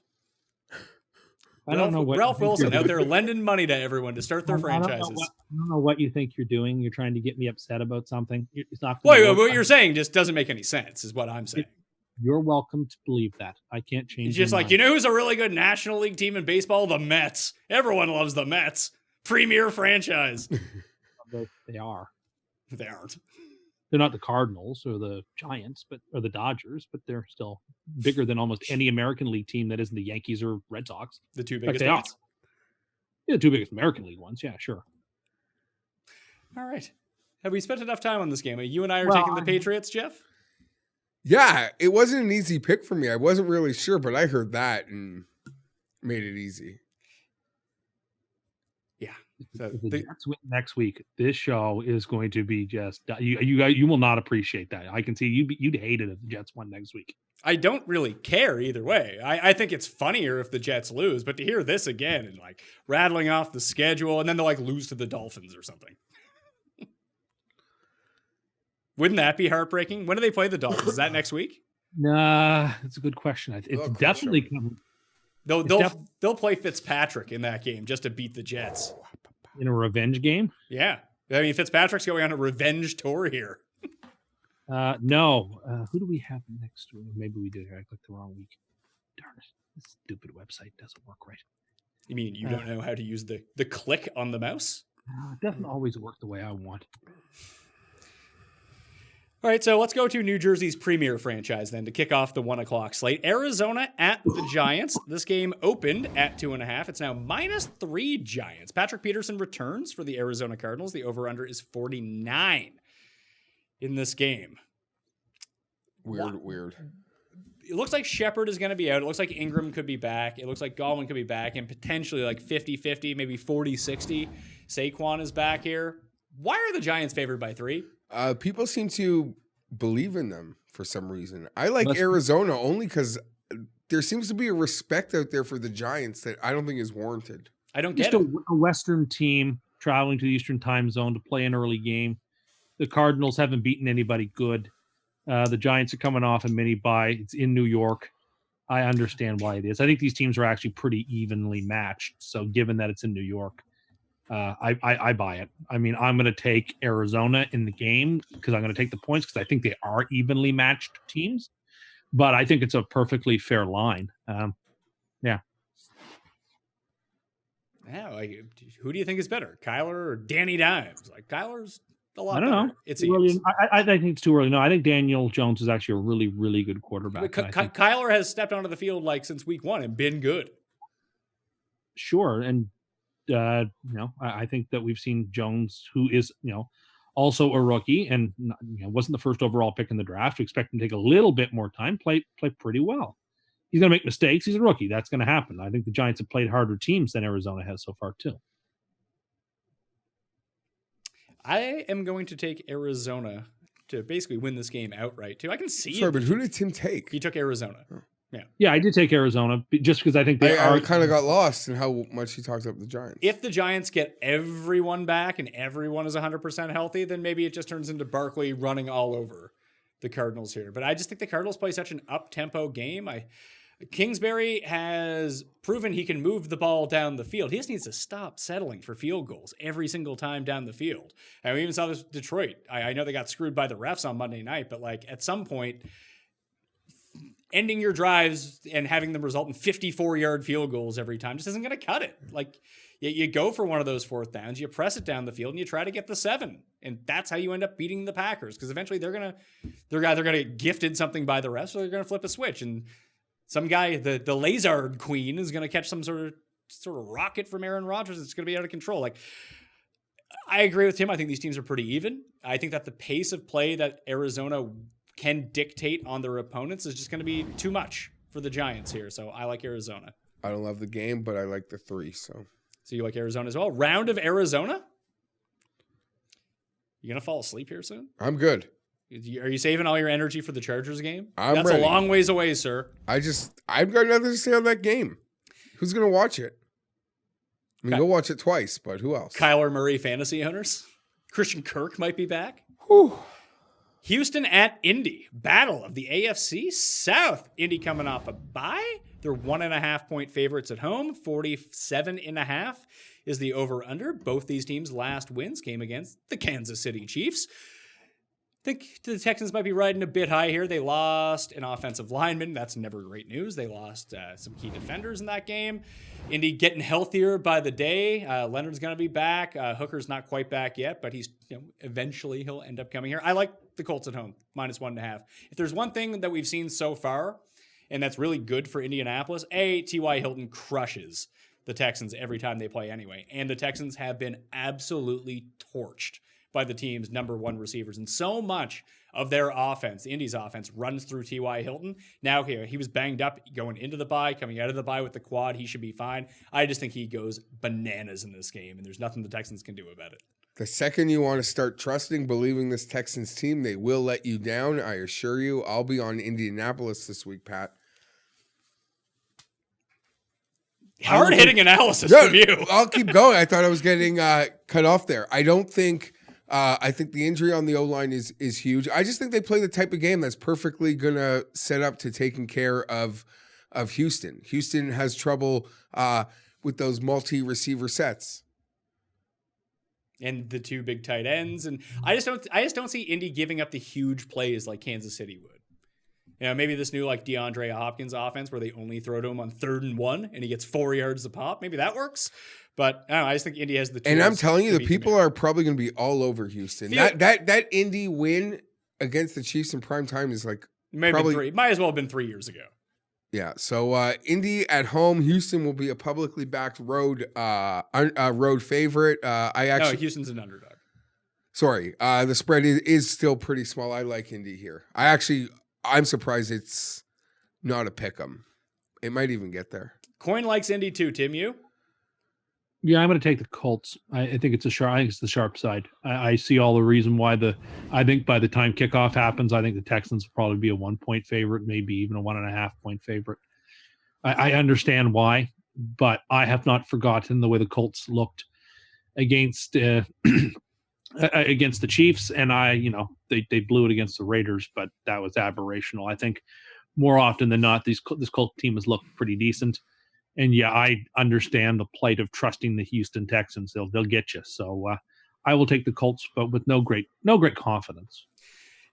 Speaker 5: I don't know what
Speaker 3: Ralph Wilson out there lending money to everyone to start their franchises.
Speaker 5: I don't know what you think you're doing. You're trying to get me upset about something. It's not.
Speaker 3: What you're saying just doesn't make any sense, is what I'm saying.
Speaker 5: You're welcome to believe that. I can't change.
Speaker 3: It's just like, who's a really good National League team in baseball? The Mets. Everyone loves the Mets. Premier franchise.
Speaker 5: They are.
Speaker 3: They aren't.
Speaker 5: They're not the Cardinals or the Giants, or the Dodgers, but they're still bigger than almost any American League team that isn't the Yankees or Red Sox.
Speaker 3: The 2 biggest
Speaker 5: ones.
Speaker 3: ones.
Speaker 5: Yeah, the 2 biggest American League ones. Yeah, sure.
Speaker 3: All right. Have we spent enough time on this game? You and I are taking the Patriots, Geoff?
Speaker 4: Yeah, it wasn't an easy pick for me. I wasn't really sure, but I heard that and made it easy.
Speaker 5: Yeah. So the Jets win next week. This show is going to be just you will not appreciate that. I can see you'd hate it if the Jets won next week.
Speaker 3: I don't really care either way. I think it's funnier if the Jets lose, but to hear this again and like rattling off the schedule and then they'll like lose to the Dolphins or something. Wouldn't that be heartbreaking? When do they play the Dolphins? Is that next week?
Speaker 5: Nah, that's a good question. It's definitely coming.
Speaker 3: They'll play Fitzpatrick in that game just to beat the Jets.
Speaker 5: In a revenge game?
Speaker 3: Yeah. Fitzpatrick's going on a revenge tour here.
Speaker 5: No. Who do we have next week? Maybe we did. I clicked the wrong week. Darn it. This stupid website doesn't work right.
Speaker 3: You mean you don't know how to use the click on the mouse?
Speaker 5: It doesn't always work the way I want.
Speaker 3: All right, so let's go to New Jersey's premier franchise then to kick off the 1 o'clock slate. Arizona at the Giants. This game opened at 2.5. It's now -3 Giants. Patrick Peterson returns for the Arizona Cardinals. The over-under is 49 in this game.
Speaker 4: Weird.
Speaker 3: It looks like Shepard is going to be out. It looks like Ingram could be back. It looks like Godwin could be back, and potentially like 50-50, maybe 40-60. Saquon is back here. Why are the Giants favored by 3?
Speaker 4: People seem to believe in them for some reason. I like Arizona only because there seems to be a respect out there for the Giants that I don't think is warranted.
Speaker 3: I don't get
Speaker 5: Just
Speaker 3: it.
Speaker 5: a Western team traveling to the Eastern time zone to play an early game. The Cardinals haven't beaten anybody good. The Giants are coming off a mini bye. It's in New York. I understand why it is. I think these teams are actually pretty evenly matched. So given that it's in New York, I buy it. I mean, I'm going to take Arizona in the game because I'm going to take the points because I think they are evenly matched teams. But I think it's a perfectly fair line. Yeah.
Speaker 3: Yeah, like, who do you think is better, Kyler or Danny Dimes? Like, Kyler's a lot
Speaker 5: I don't
Speaker 3: better.
Speaker 5: know.
Speaker 3: It's
Speaker 5: I think it's too early. No, I think Daniel Jones is actually a really, really good quarterback.
Speaker 3: Kyler has stepped onto the field like since week 1 and been good.
Speaker 5: Sure. And, I think that we've seen Jones, who is, also a rookie and wasn't the first overall pick in the draft. We expect him to take a little bit more time, play pretty well. He's going to make mistakes. He's a rookie. That's going to happen. I think the Giants have played harder teams than Arizona has so far, too.
Speaker 3: I am going to take Arizona to basically win this game outright, too. I can see
Speaker 4: Sorry,
Speaker 3: it.
Speaker 4: but who did Tim take?
Speaker 3: He took Arizona.
Speaker 5: Yeah, I did take Arizona just because I think
Speaker 4: I kind of got lost in how much he talked about the Giants.
Speaker 3: If the Giants get everyone back and everyone is 100% healthy, then maybe it just turns into Barkley running all over the Cardinals here. But I just think the Cardinals play such an up-tempo game. Kingsbury has proven he can move the ball down the field. He just needs to stop settling for field goals every single time down the field. And we even saw this with Detroit. I know they got screwed by the refs on Monday night, but like at some point, ending your drives and having them result in 54-yard field goals every time just isn't going to cut it. Like you go for one of those 4th downs, you press it down the field, and you try to get the 7, and that's how you end up beating the Packers because eventually they're either gonna get gifted something by the refs or they're gonna flip a switch, and some guy, the Lazard Queen, is gonna catch some sort of rocket from Aaron Rodgers. It's gonna be out of control. Like I agree with Tim. I think these teams are pretty even. I think that the pace of play that Arizona can dictate on their opponents is just going to be too much for the Giants here. So I like Arizona.
Speaker 4: I don't love the game, but I like the 3. So
Speaker 3: you like Arizona as well? Round of Arizona? You going to fall asleep here soon?
Speaker 4: I'm good.
Speaker 3: Are you saving all your energy for the Chargers game?
Speaker 4: That's
Speaker 3: ready. A long ways away, sir.
Speaker 4: I've got nothing to say on that game. Who's going to watch it? I mean, go watch it twice, but who else?
Speaker 3: Kyler Murray fantasy owners. Christian Kirk might be back.
Speaker 4: Whew. Houston
Speaker 3: at Indy. Battle of the AFC South. Indy coming off a bye. They're 1.5-point favorites at home. 47.5 is the over-under. Both these teams' last wins came against the Kansas City Chiefs. I think the Texans might be riding a bit high here. They lost an offensive lineman. That's never great news. They lost some key defenders in that game. Indy getting healthier by the day. Leonard's going to be back. Hooker's not quite back yet, but he's eventually he'll end up coming here. I like the Colts at home, -1.5. If there's one thing that we've seen so far, and that's really good for Indianapolis, T.Y. Hilton crushes the Texans every time they play anyway. And the Texans have been absolutely torched by the team's number 1 receivers. And so much of their offense, the Indy's offense, runs through T.Y. Hilton. Now, he was banged up going into the bye, coming out of the bye with the quad. He should be fine. I just think he goes bananas in this game, and there's nothing the Texans can do about it.
Speaker 4: The second you want to start believing this Texans team, they will let you down. I assure you. I'll be on Indianapolis this week, Pat.
Speaker 3: Hard-hitting analysis from you.
Speaker 4: I'll keep going. I thought I was getting cut off there. I don't think... I think the injury on the O-line is huge. I just think they play the type of game that's perfectly going to set up to taking care of Houston. Houston has trouble with those multi-receiver sets.
Speaker 3: And the 2 big tight ends. And I just don't see Indy giving up the huge plays like Kansas City would. Maybe this new like DeAndre Hopkins offense where they only throw to him on 3rd and 1 and he gets 4 yards a pop. Maybe that works. But I don't know, I just think Indy has the tools.
Speaker 4: And I'm telling you, the people are probably going to be all over Houston. That Indy win against the Chiefs in prime time is like
Speaker 3: Maybe
Speaker 4: probably
Speaker 3: 3. Might as well have been 3 years ago.
Speaker 4: yeah. So Indy at home, Houston will be a publicly backed road favorite.
Speaker 3: No, Houston's an underdog.
Speaker 4: Sorry, the spread is still pretty small. I like Indy here. I'm surprised it's not a pick 'em. It might even get there.
Speaker 3: Coin likes Indy too. Tim, you?
Speaker 5: Yeah, I'm going to take the Colts. I think it's the sharp side. I see all the reason why I think by the time kickoff happens, I think the Texans will probably be a 1-point favorite, maybe even a 1.5-point favorite. I understand why, but I have not forgotten the way the Colts looked against against the Chiefs, and they blew it against the Raiders, but that was aberrational. I think more often than not, this Colts team has looked pretty decent. And yeah, I understand the plight of trusting the Houston Texans. They'll get you. So I will take the Colts, but with no great confidence.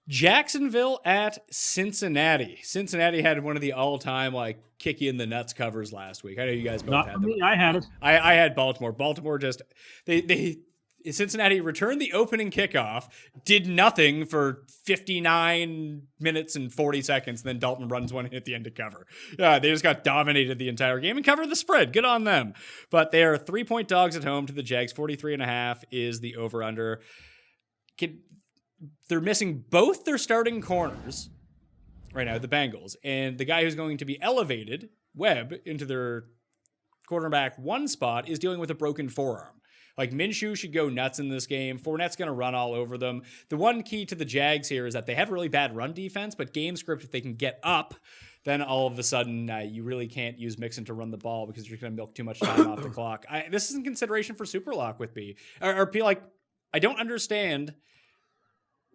Speaker 3: Jacksonville at Cincinnati. Cincinnati had one of the all-time kick you in the nuts covers last week. I know you guys both
Speaker 5: Not
Speaker 3: had
Speaker 5: for
Speaker 3: them.
Speaker 5: me. I had it.
Speaker 3: I had Baltimore. Baltimore just Cincinnati returned the opening kickoff, did nothing for 59 minutes and 40 seconds, and then Dalton runs one in at the end to cover. They just got dominated the entire game and covered the spread. Good on them. But they are 3-point dogs at home to the Jags. 43.5 is the over-under. They're missing both their starting corners right now, the Bengals, and the guy who's going to be elevated, Webb, into their quarterback 1 spot is dealing with a broken forearm. Minshew should go nuts in this game. Fournette's going to run all over them. The one key to the Jags here is that they have really bad run defense, but game script, if they can get up, then all of a sudden you really can't use Mixon to run the ball because you're going to milk too much time off the clock. This is in consideration for Superlock with me. I don't understand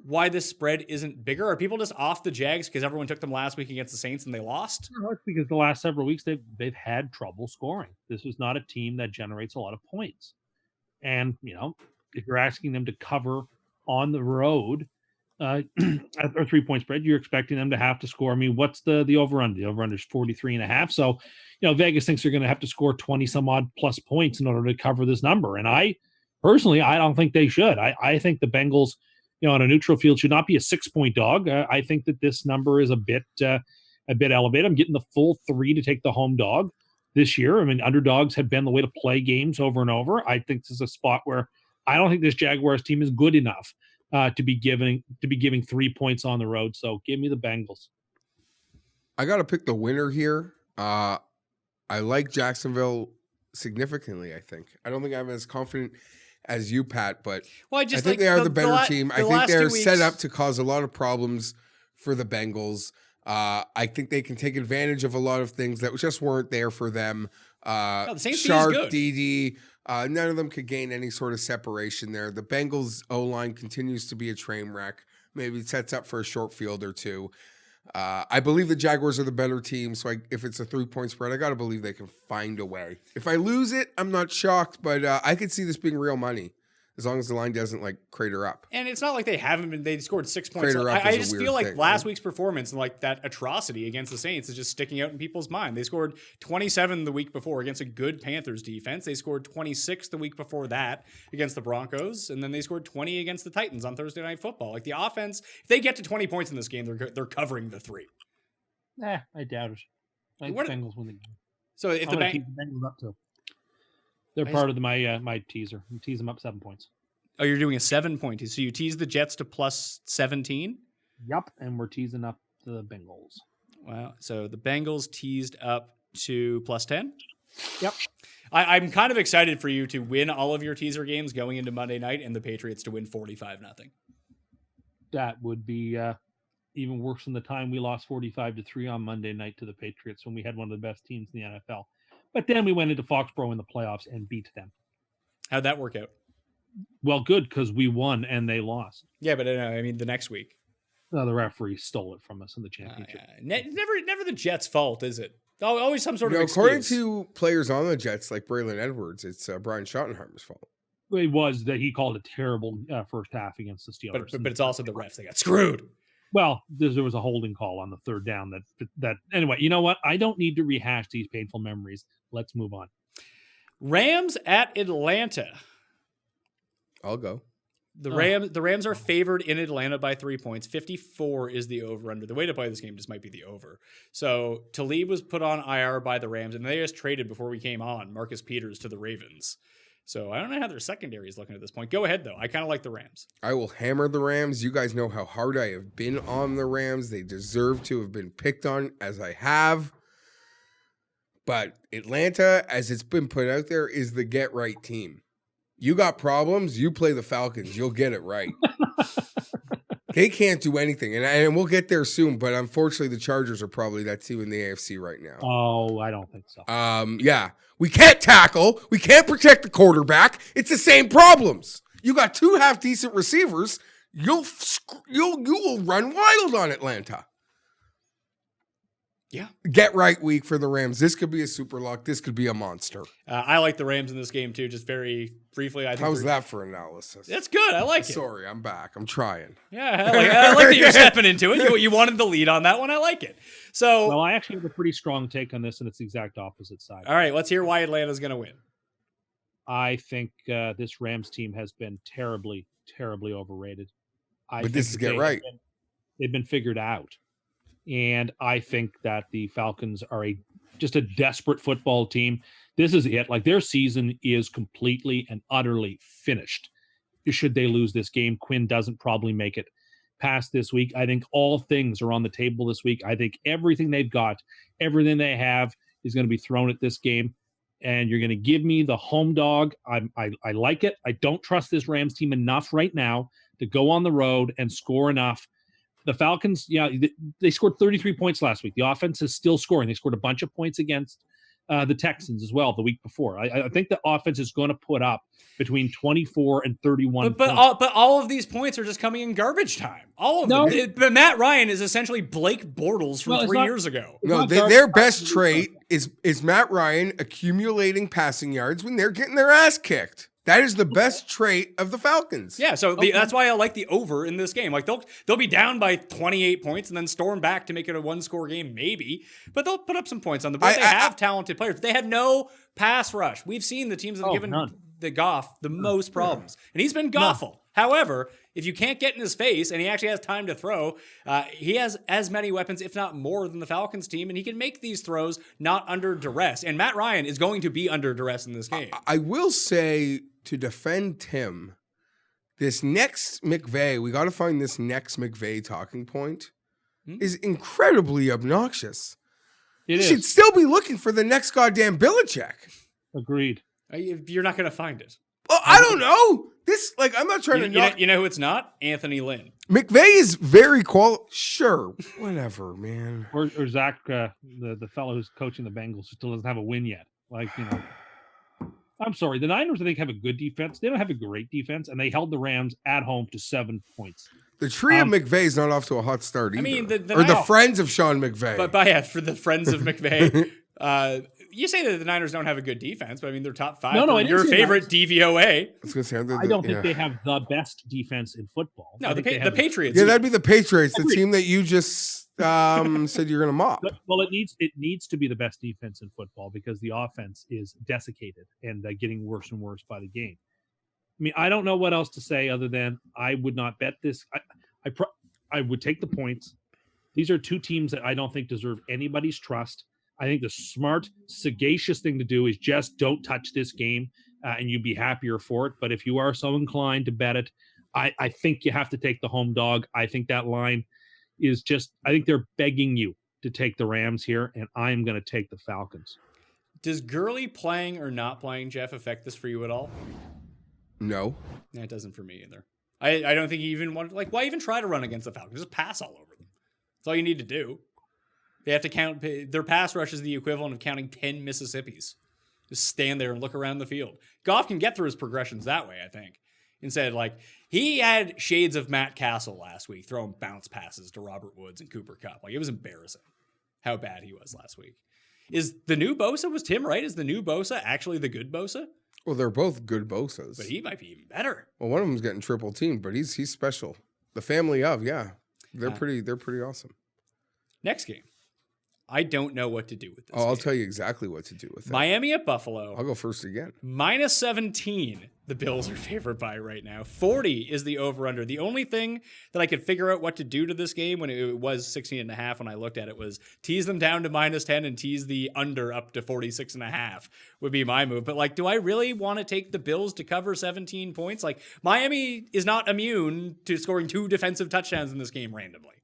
Speaker 3: why this spread isn't bigger. Are people just off the Jags because everyone took them last week against the Saints and they lost?
Speaker 5: No, it's because the last several weeks they've had trouble scoring. This is not a team that generates a lot of points. And, if you're asking them to cover on the road at their 3-point spread, you're expecting them to have to score. I mean, what's the over-under? The over-under is 43.5. So, Vegas thinks they're going to have to score 20 some odd plus points in order to cover this number. And I don't think they should. I think the Bengals, on a neutral field should not be a 6-point dog. I think that this number is a bit elevated. I'm getting the full 3 to take the home dog this year. I mean, underdogs have been the way to play games over and over. I think this is a spot where I don't think this Jaguars team is good enough to be giving 3 points on the road. So give me the Bengals.
Speaker 4: I got to pick the winner here. I like Jacksonville significantly, I think. I don't think I'm as confident as you, Pat, but I think they are the better team. I think they're set up to cause a lot of problems for the Bengals. I think they can take advantage of a lot of things that just weren't there for them.
Speaker 3: The Saints
Speaker 4: Sharp,
Speaker 3: is good.
Speaker 4: DD, none of them could gain any sort of separation there. The Bengals O-line continues to be a train wreck. Maybe it sets up for a short field or two. I believe the Jaguars are the better team, so if it's a 3-point spread, I got to believe they can find a way. If I lose it, I'm not shocked, but I could see this being real money. As long as the line doesn't crater up.
Speaker 3: And it's not like they scored 6 points.
Speaker 4: Crater up
Speaker 3: I
Speaker 4: is a
Speaker 3: just
Speaker 4: weird
Speaker 3: feel like
Speaker 4: thing,
Speaker 3: last
Speaker 4: right?
Speaker 3: week's performance and that atrocity against the Saints is just sticking out in people's mind. They scored 27 the week before against a good Panthers defense. They scored 26 the week before that against the Broncos. And then they scored 20 against the Titans on Thursday Night Football. The offense, if they get to 20 points in this game, they're covering the 3.
Speaker 5: I doubt it. I think the Bengals win the game.
Speaker 3: So if the
Speaker 5: Bengals up to, they're part of my teaser. You tease them up 7 points.
Speaker 3: Oh, you're doing a 7-point tease. So you tease the Jets to plus 17?
Speaker 5: Yep, and we're teasing up the Bengals.
Speaker 3: Wow. So the Bengals teased up to plus 10?
Speaker 5: Yep.
Speaker 3: I'm kind of excited for you to win all of your teaser games going into Monday night and the Patriots to win 45-0.
Speaker 5: That would be even worse than the time we lost 45-3 on Monday night to the Patriots when we had one of the best teams in the NFL. But then we went into Foxborough in the playoffs and beat them.
Speaker 3: How'd that work out?
Speaker 5: Well, good, because we won and they lost.
Speaker 3: Yeah, but I mean, the next week.
Speaker 5: No, the referee stole it from us in the championship.
Speaker 3: Never the Jets' fault, is it? Always some sort of excuse.
Speaker 4: According to players on the Jets, like Braylon Edwards, it's Brian Schottenheimer's fault.
Speaker 5: It was that he called a terrible first half against the Steelers.
Speaker 3: But it's also the refs. They got screwed.
Speaker 5: Well, there was a holding call on the third down that anyway, you know what? I don't need to rehash these painful memories. Let's move on.
Speaker 3: Rams at Atlanta.
Speaker 4: I'll go.
Speaker 3: The Rams are favored in Atlanta by 3 points. 54 is the over-under. The way to play this game just might be the over. So Talib was put on IR by the Rams, and they just traded before we came on Marcus Peters to the Ravens. So I don't know how their secondary is looking at this point. Go ahead, though. I kind of like the Rams.
Speaker 4: I will hammer the Rams. You guys know how hard I have been on the Rams. They deserve to have been picked on as I have. But Atlanta, as it's been put out there, is the get-right team. You got problems, you play the Falcons. You'll get it right. They can't do anything. And we'll get there soon, but unfortunately, the Chargers are probably that team in the AFC right now.
Speaker 5: Oh, I don't think so.
Speaker 4: Yeah. We can't tackle. We can't protect the quarterback. It's the same problems. You got two half-decent receivers. You will run wild on Atlanta.
Speaker 3: Yeah.
Speaker 4: Get right week for the Rams. This could be a super lock. This could be a monster.
Speaker 3: I like the Rams in this game, too. Just very briefly. I think
Speaker 4: How's that for analysis?
Speaker 3: That's good. I like it.
Speaker 4: Sorry, I'm back. I'm trying.
Speaker 3: Yeah, I like that you're stepping into it. You wanted the lead on that one. I like it. So,
Speaker 5: Well, I actually have a pretty strong take on this, and it's the exact opposite side.
Speaker 3: all right, let's hear why Atlanta's going to win.
Speaker 5: I think this Rams team has been terribly, terribly overrated.
Speaker 4: But this is get right.
Speaker 5: They've been figured out. And I think that the Falcons are just a desperate football team. This is it. Like, their season is completely and utterly finished. Should they lose this game, Quinn doesn't probably make it past this week. I think all things are on the table this week. I think everything they've got, everything they have is going to be thrown at this game. And you're going to give me the home dog. I like it. I don't trust this Rams team enough right now to go on the road and score enough. The Falcons, they scored 33 points last week. The offense is still scoring. They scored a bunch of points against the Texans as well the week before. I think the offense is going to put up between 24 and 31
Speaker 3: but all of these points are just coming in garbage time. All of them. But Matt Ryan is essentially Blake Bortles from 3 years ago.
Speaker 4: No, their best trait is Matt Ryan accumulating passing yards when they're getting their ass kicked. That is the best trait of the Falcons.
Speaker 3: Yeah, so that's why I like the over in this game. Like they'll be down by 28 points and then storm back to make it a one-score game, maybe. But they'll put up some points on the board. They have talented players. They have no pass rush. We've seen the teams that have given the Geoff the most problems, and he's been Goffle. However, if you can't get in his face and he actually has time to throw, he has as many weapons, if not more, than the Falcons team, and he can make these throws not under duress. And Matt Ryan is going to be under duress in this game.
Speaker 4: I will say, to defend Tim, this next McVay, we got to find this next McVay talking point, is incredibly obnoxious. You should still be looking for the next goddamn Belichick.
Speaker 5: Agreed.
Speaker 3: You're not going to find it.
Speaker 4: Well, I don't know. I'm not trying to.
Speaker 3: You know who it's not? Anthony Lynn.
Speaker 4: McVay is very Sure, whatever, man.
Speaker 5: Or Zach, the fellow who's coaching the Bengals, who still doesn't have a win yet. I'm sorry. The Niners, I think, have a good defense. They don't have a great defense, and they held the Rams at home to 7 points.
Speaker 4: The tree of McVay is not off to a hot start either.
Speaker 3: I mean,
Speaker 4: the friends of Sean McVay.
Speaker 3: But for the friends of McVay, you say that the Niners don't have a good defense, but I mean, they're top 5.
Speaker 5: No,
Speaker 3: your favorite DVOA.
Speaker 5: I don't think they have the best defense in football.
Speaker 3: No, the Patriots.
Speaker 4: Yeah, that'd be the Patriots, the team that you just said you're going to mop.
Speaker 5: Well, it needs to be the best defense in football because the offense is desiccated and getting worse and worse by the game. I mean, I don't know what else to say other than I would not bet this. I would take the points. These are two teams that I don't think deserve anybody's trust. I think the smart, sagacious thing to do is just don't touch this game, and you'd be happier for it. But if you are so inclined to bet it, I think you have to take the home dog. I think that line is I think they're begging you to take the Rams here, and I'm going to take the Falcons.
Speaker 3: Does Gurley playing or not playing, Geoff, affect this for you at all?
Speaker 4: No.
Speaker 3: Yeah, it doesn't for me either. I don't think you even want why even try to run against the Falcons? Just pass all over them. That's all you need to do. They have to count. Their pass rush is the equivalent of counting 10 Mississippis. Just stand there and look around the field. Goff can get through his progressions that way, I think. Instead, he had shades of Matt Castle last week, throwing bounce passes to Robert Woods and Cooper Kupp. It was embarrassing how bad he was last week. Is the new Bosa, was Tim right? Is the new Bosa actually the good Bosa?
Speaker 4: Well, they're both good Bosas.
Speaker 3: But he might be even better.
Speaker 4: Well, one of them's getting triple teamed, but he's special. The family of, yeah. They're pretty awesome.
Speaker 3: Next game. I don't know what to do with this.
Speaker 4: Oh, I'll
Speaker 3: game.
Speaker 4: tell you exactly what to do with it.
Speaker 3: Miami at Buffalo.
Speaker 4: I'll go first again.
Speaker 3: Minus 17, the Bills are favored by right now. 40 is the over-under. The only thing that I could figure out what to do to this game when it was 16.5 when I looked at it was tease them down to minus 10 and tease the under up to 46.5 would be my move. But, like, do I really want to take the Bills to cover 17 points? Like, Miami is not immune to scoring 2 defensive touchdowns in this game randomly.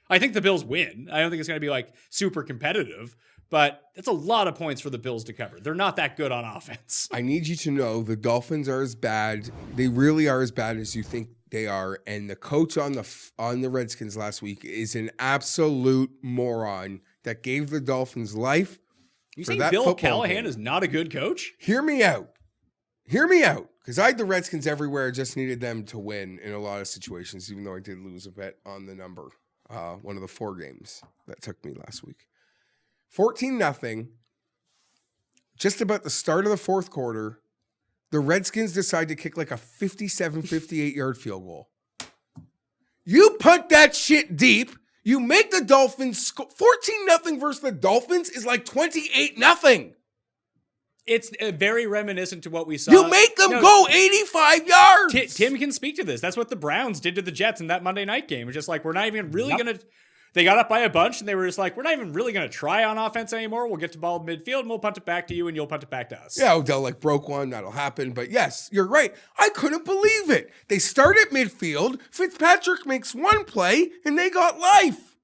Speaker 3: I think the Bills win. I don't think it's going to be, like, super competitive. But it's a lot of points for the Bills to cover. They're not that good on offense.
Speaker 4: I need you to know the Dolphins are as bad. They really are as bad as you think they are. And the coach on the Redskins last week is an absolute moron that gave the Dolphins life.
Speaker 3: You
Speaker 4: for
Speaker 3: saying
Speaker 4: that
Speaker 3: Bill
Speaker 4: football
Speaker 3: Callahan
Speaker 4: game.
Speaker 3: is not a good coach?
Speaker 4: Hear me out. Hear me out. Because I had the Redskins everywhere. I just needed them to win in a lot of situations, even though I did lose a bet on the number. One of the 4 games that took me last week. 14-0, just about the start of the 4th quarter, the Redskins decide to kick like a 57, 58-yard field goal. You punt that shit deep, you make the Dolphins score. 14-0 versus the Dolphins is like 28-0.
Speaker 3: It's very reminiscent to what we saw.
Speaker 4: You make them go 85 yards.
Speaker 3: Tim can speak to this. That's what the Browns did to the Jets in that Monday night game. It's just like, we're not even really going to... They got up by a bunch, and they were just like, we're not even really going to try on offense anymore. We'll get to ball midfield, and we'll punt it back to you, and you'll punt it back to us.
Speaker 4: Yeah, Odell like broke one. That'll happen. But yes, you're right. I couldn't believe it. They start at midfield. Fitzpatrick makes one play, and they got life.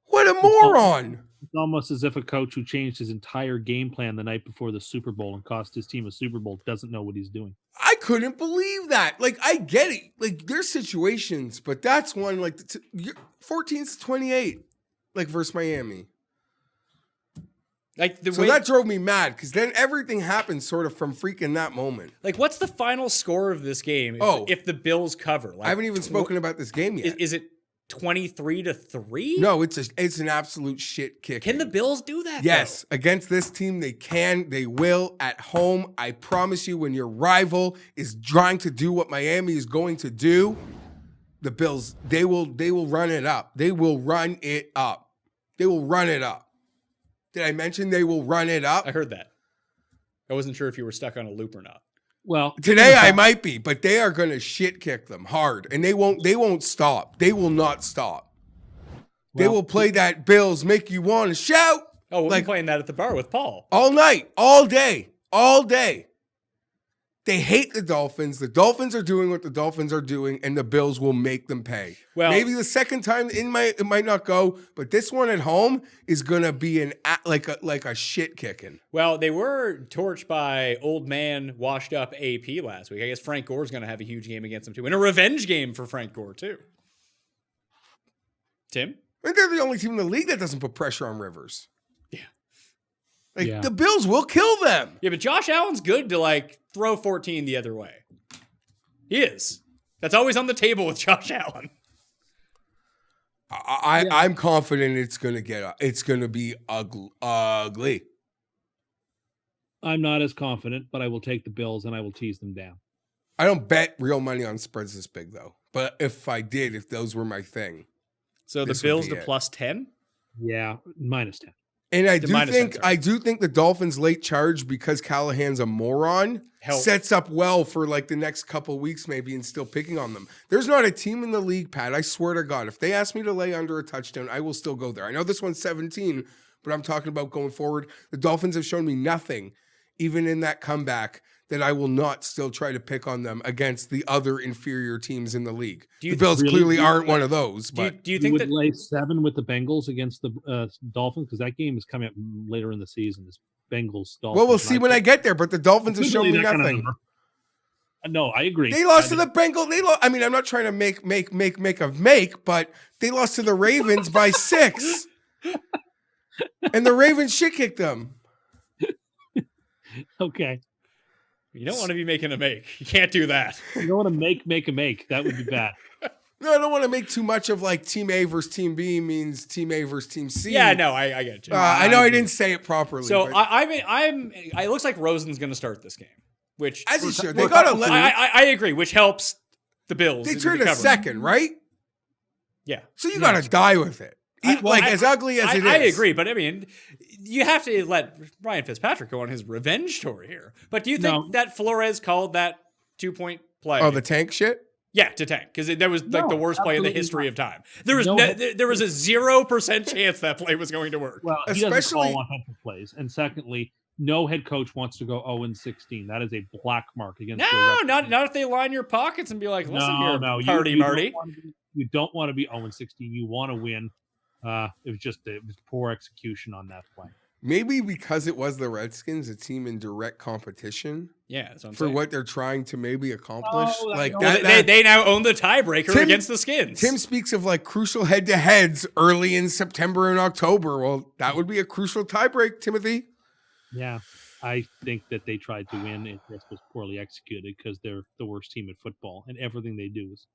Speaker 4: What a moron.
Speaker 5: It's almost as if a coach who changed his entire game plan the night before the Super Bowl and cost his team a Super Bowl doesn't know what he's doing.
Speaker 4: I couldn't believe that. Like, I get it. Like, there's situations, but that's one, like, 14-28, like, versus Miami.
Speaker 3: Like
Speaker 4: So that drove me mad, because then everything happened sort of from freaking that moment.
Speaker 3: Like, what's the final score of this game if the Bills cover? Like,
Speaker 4: I haven't even spoken about this game yet.
Speaker 3: Is it 23-3?
Speaker 4: No, it's an absolute shit kick.
Speaker 3: Can the Bills do that?
Speaker 4: Yes, against this team, they can, they will. At home, I promise you, when your rival is trying to do what Miami is going to do, the Bills, they will run it up. They will run it up. They will run it up. Did I mention they will run it up?
Speaker 3: I heard that. I wasn't sure if you were stuck on a loop or not.
Speaker 5: Well,
Speaker 4: Today I might be, but they are going to shit kick them hard, and they won't stop. They will not stop. They will play that Bills make you want to shout.
Speaker 3: Oh, we'll
Speaker 4: like
Speaker 3: be playing that at the bar with Paul.
Speaker 4: all night, all day, all day. They hate the Dolphins. The Dolphins are doing what the Dolphins are doing, and the Bills will make them pay.
Speaker 3: Well,
Speaker 4: maybe the second time it might not go, but this one at home is gonna be like a shit kicking.
Speaker 3: Well, they were torched by old man washed up AP last week. I guess Frank Gore's going to have a huge game against them too, and a revenge game for Frank Gore too. Tim?
Speaker 4: I think they're the only team in the league that doesn't put pressure on Rivers.
Speaker 3: Yeah.
Speaker 4: Like the Bills will kill them.
Speaker 3: Yeah, but Josh Allen's good to like throw 14 the other way. He is. That's always on the table with Josh Allen.
Speaker 4: I'm confident it's gonna be ugly.
Speaker 5: I'm not as confident, but I will take the Bills and I will tease them down.
Speaker 4: I don't bet real money on spreads this big though. But if I did, if those were my thing.
Speaker 3: So the Bills to plus 10?
Speaker 5: Yeah, minus 10.
Speaker 4: And I do think the Dolphins late charge, because Callahan's a moron, sets up well for like the next couple weeks maybe, and still picking on them. There's not a team in the league, Pat, I swear to God, if they ask me to lay under a touchdown, I will still go there. I know this one's 17, but I'm talking about going forward. The Dolphins have shown me nothing, even in that comeback, that I will not still try to pick on them against the other inferior teams in the league. The Bills clearly aren't one of those. But
Speaker 3: do you think
Speaker 5: would lay 7 with the Bengals against the Dolphins? Because that game is coming up later in the season. This Bengals Dolphins.
Speaker 4: Well, we'll see when I get there. But the Dolphins have shown me nothing.
Speaker 5: No, I agree.
Speaker 4: They lost to the Bengals. I mean, I'm not trying to make, but they lost to the Ravens by 6, and the Ravens shit kicked them.
Speaker 5: Okay.
Speaker 3: You don't want to be making a make. You can't do that.
Speaker 5: You don't want to make a make. That would be bad.
Speaker 4: No, I don't want to make too much of like Team A versus Team B means Team A versus Team C.
Speaker 3: Yeah, no, I get you.
Speaker 4: I know I didn't say it properly.
Speaker 3: So
Speaker 4: but
Speaker 3: it looks like Rosen's going to start this game, which
Speaker 4: as he should. They got to let.
Speaker 3: I agree, which helps the Bills.
Speaker 4: They turned a second, right?
Speaker 3: Yeah.
Speaker 4: So you got to die with it. as ugly as it is.
Speaker 3: I agree, but I mean, you have to let Ryan Fitzpatrick go on his revenge tour here. But do you think that Flores called that 2-point play?
Speaker 4: Oh, the tank shit?
Speaker 3: Yeah, to tank, because that was like the worst play in the history of time. There was there was a 0% chance that play was going to work.
Speaker 5: Well, he doesn't call offensive plays, and secondly, no head coach wants to go 0-16. That is a black mark against.
Speaker 3: No, not if they line your pockets and be like, listen here, Marty.
Speaker 5: You don't want to be 0-16. You want to win. It was poor execution on that play.
Speaker 4: Maybe because it was the Redskins, a team in direct competition.
Speaker 3: Yeah, that's what I'm
Speaker 4: for
Speaker 3: saying.
Speaker 4: what they're trying to maybe accomplish.
Speaker 3: They now own the tiebreaker against the Skins.
Speaker 4: Tim speaks of like crucial head-to-heads early in September and October. Well, that would be a crucial tiebreak, Timothy.
Speaker 5: Yeah, I think that they tried to win. It just was poorly executed because they're the worst team in football, and everything they do is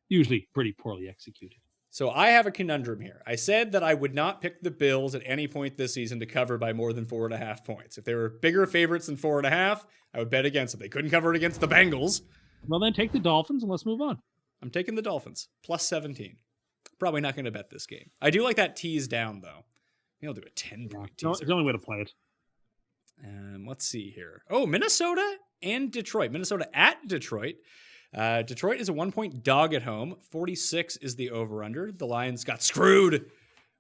Speaker 5: usually pretty poorly executed.
Speaker 3: So I have a conundrum here. I said that I would not pick the Bills at any point this season to cover by more than 4.5 points. If they were bigger favorites than 4.5, I would bet against them. They couldn't cover it against the Bengals.
Speaker 5: Well, then take the Dolphins and let's move on.
Speaker 3: I'm taking the Dolphins, plus 17. Probably not going to bet this game. I do like that tease down, though. Maybe I'll do a 10-point teaser.
Speaker 5: It's the only way to play it.
Speaker 3: Let's see here. Oh, Minnesota and Detroit. Minnesota at Detroit. Detroit is a 1-point dog at home. 46 is the over-under. The Lions got screwed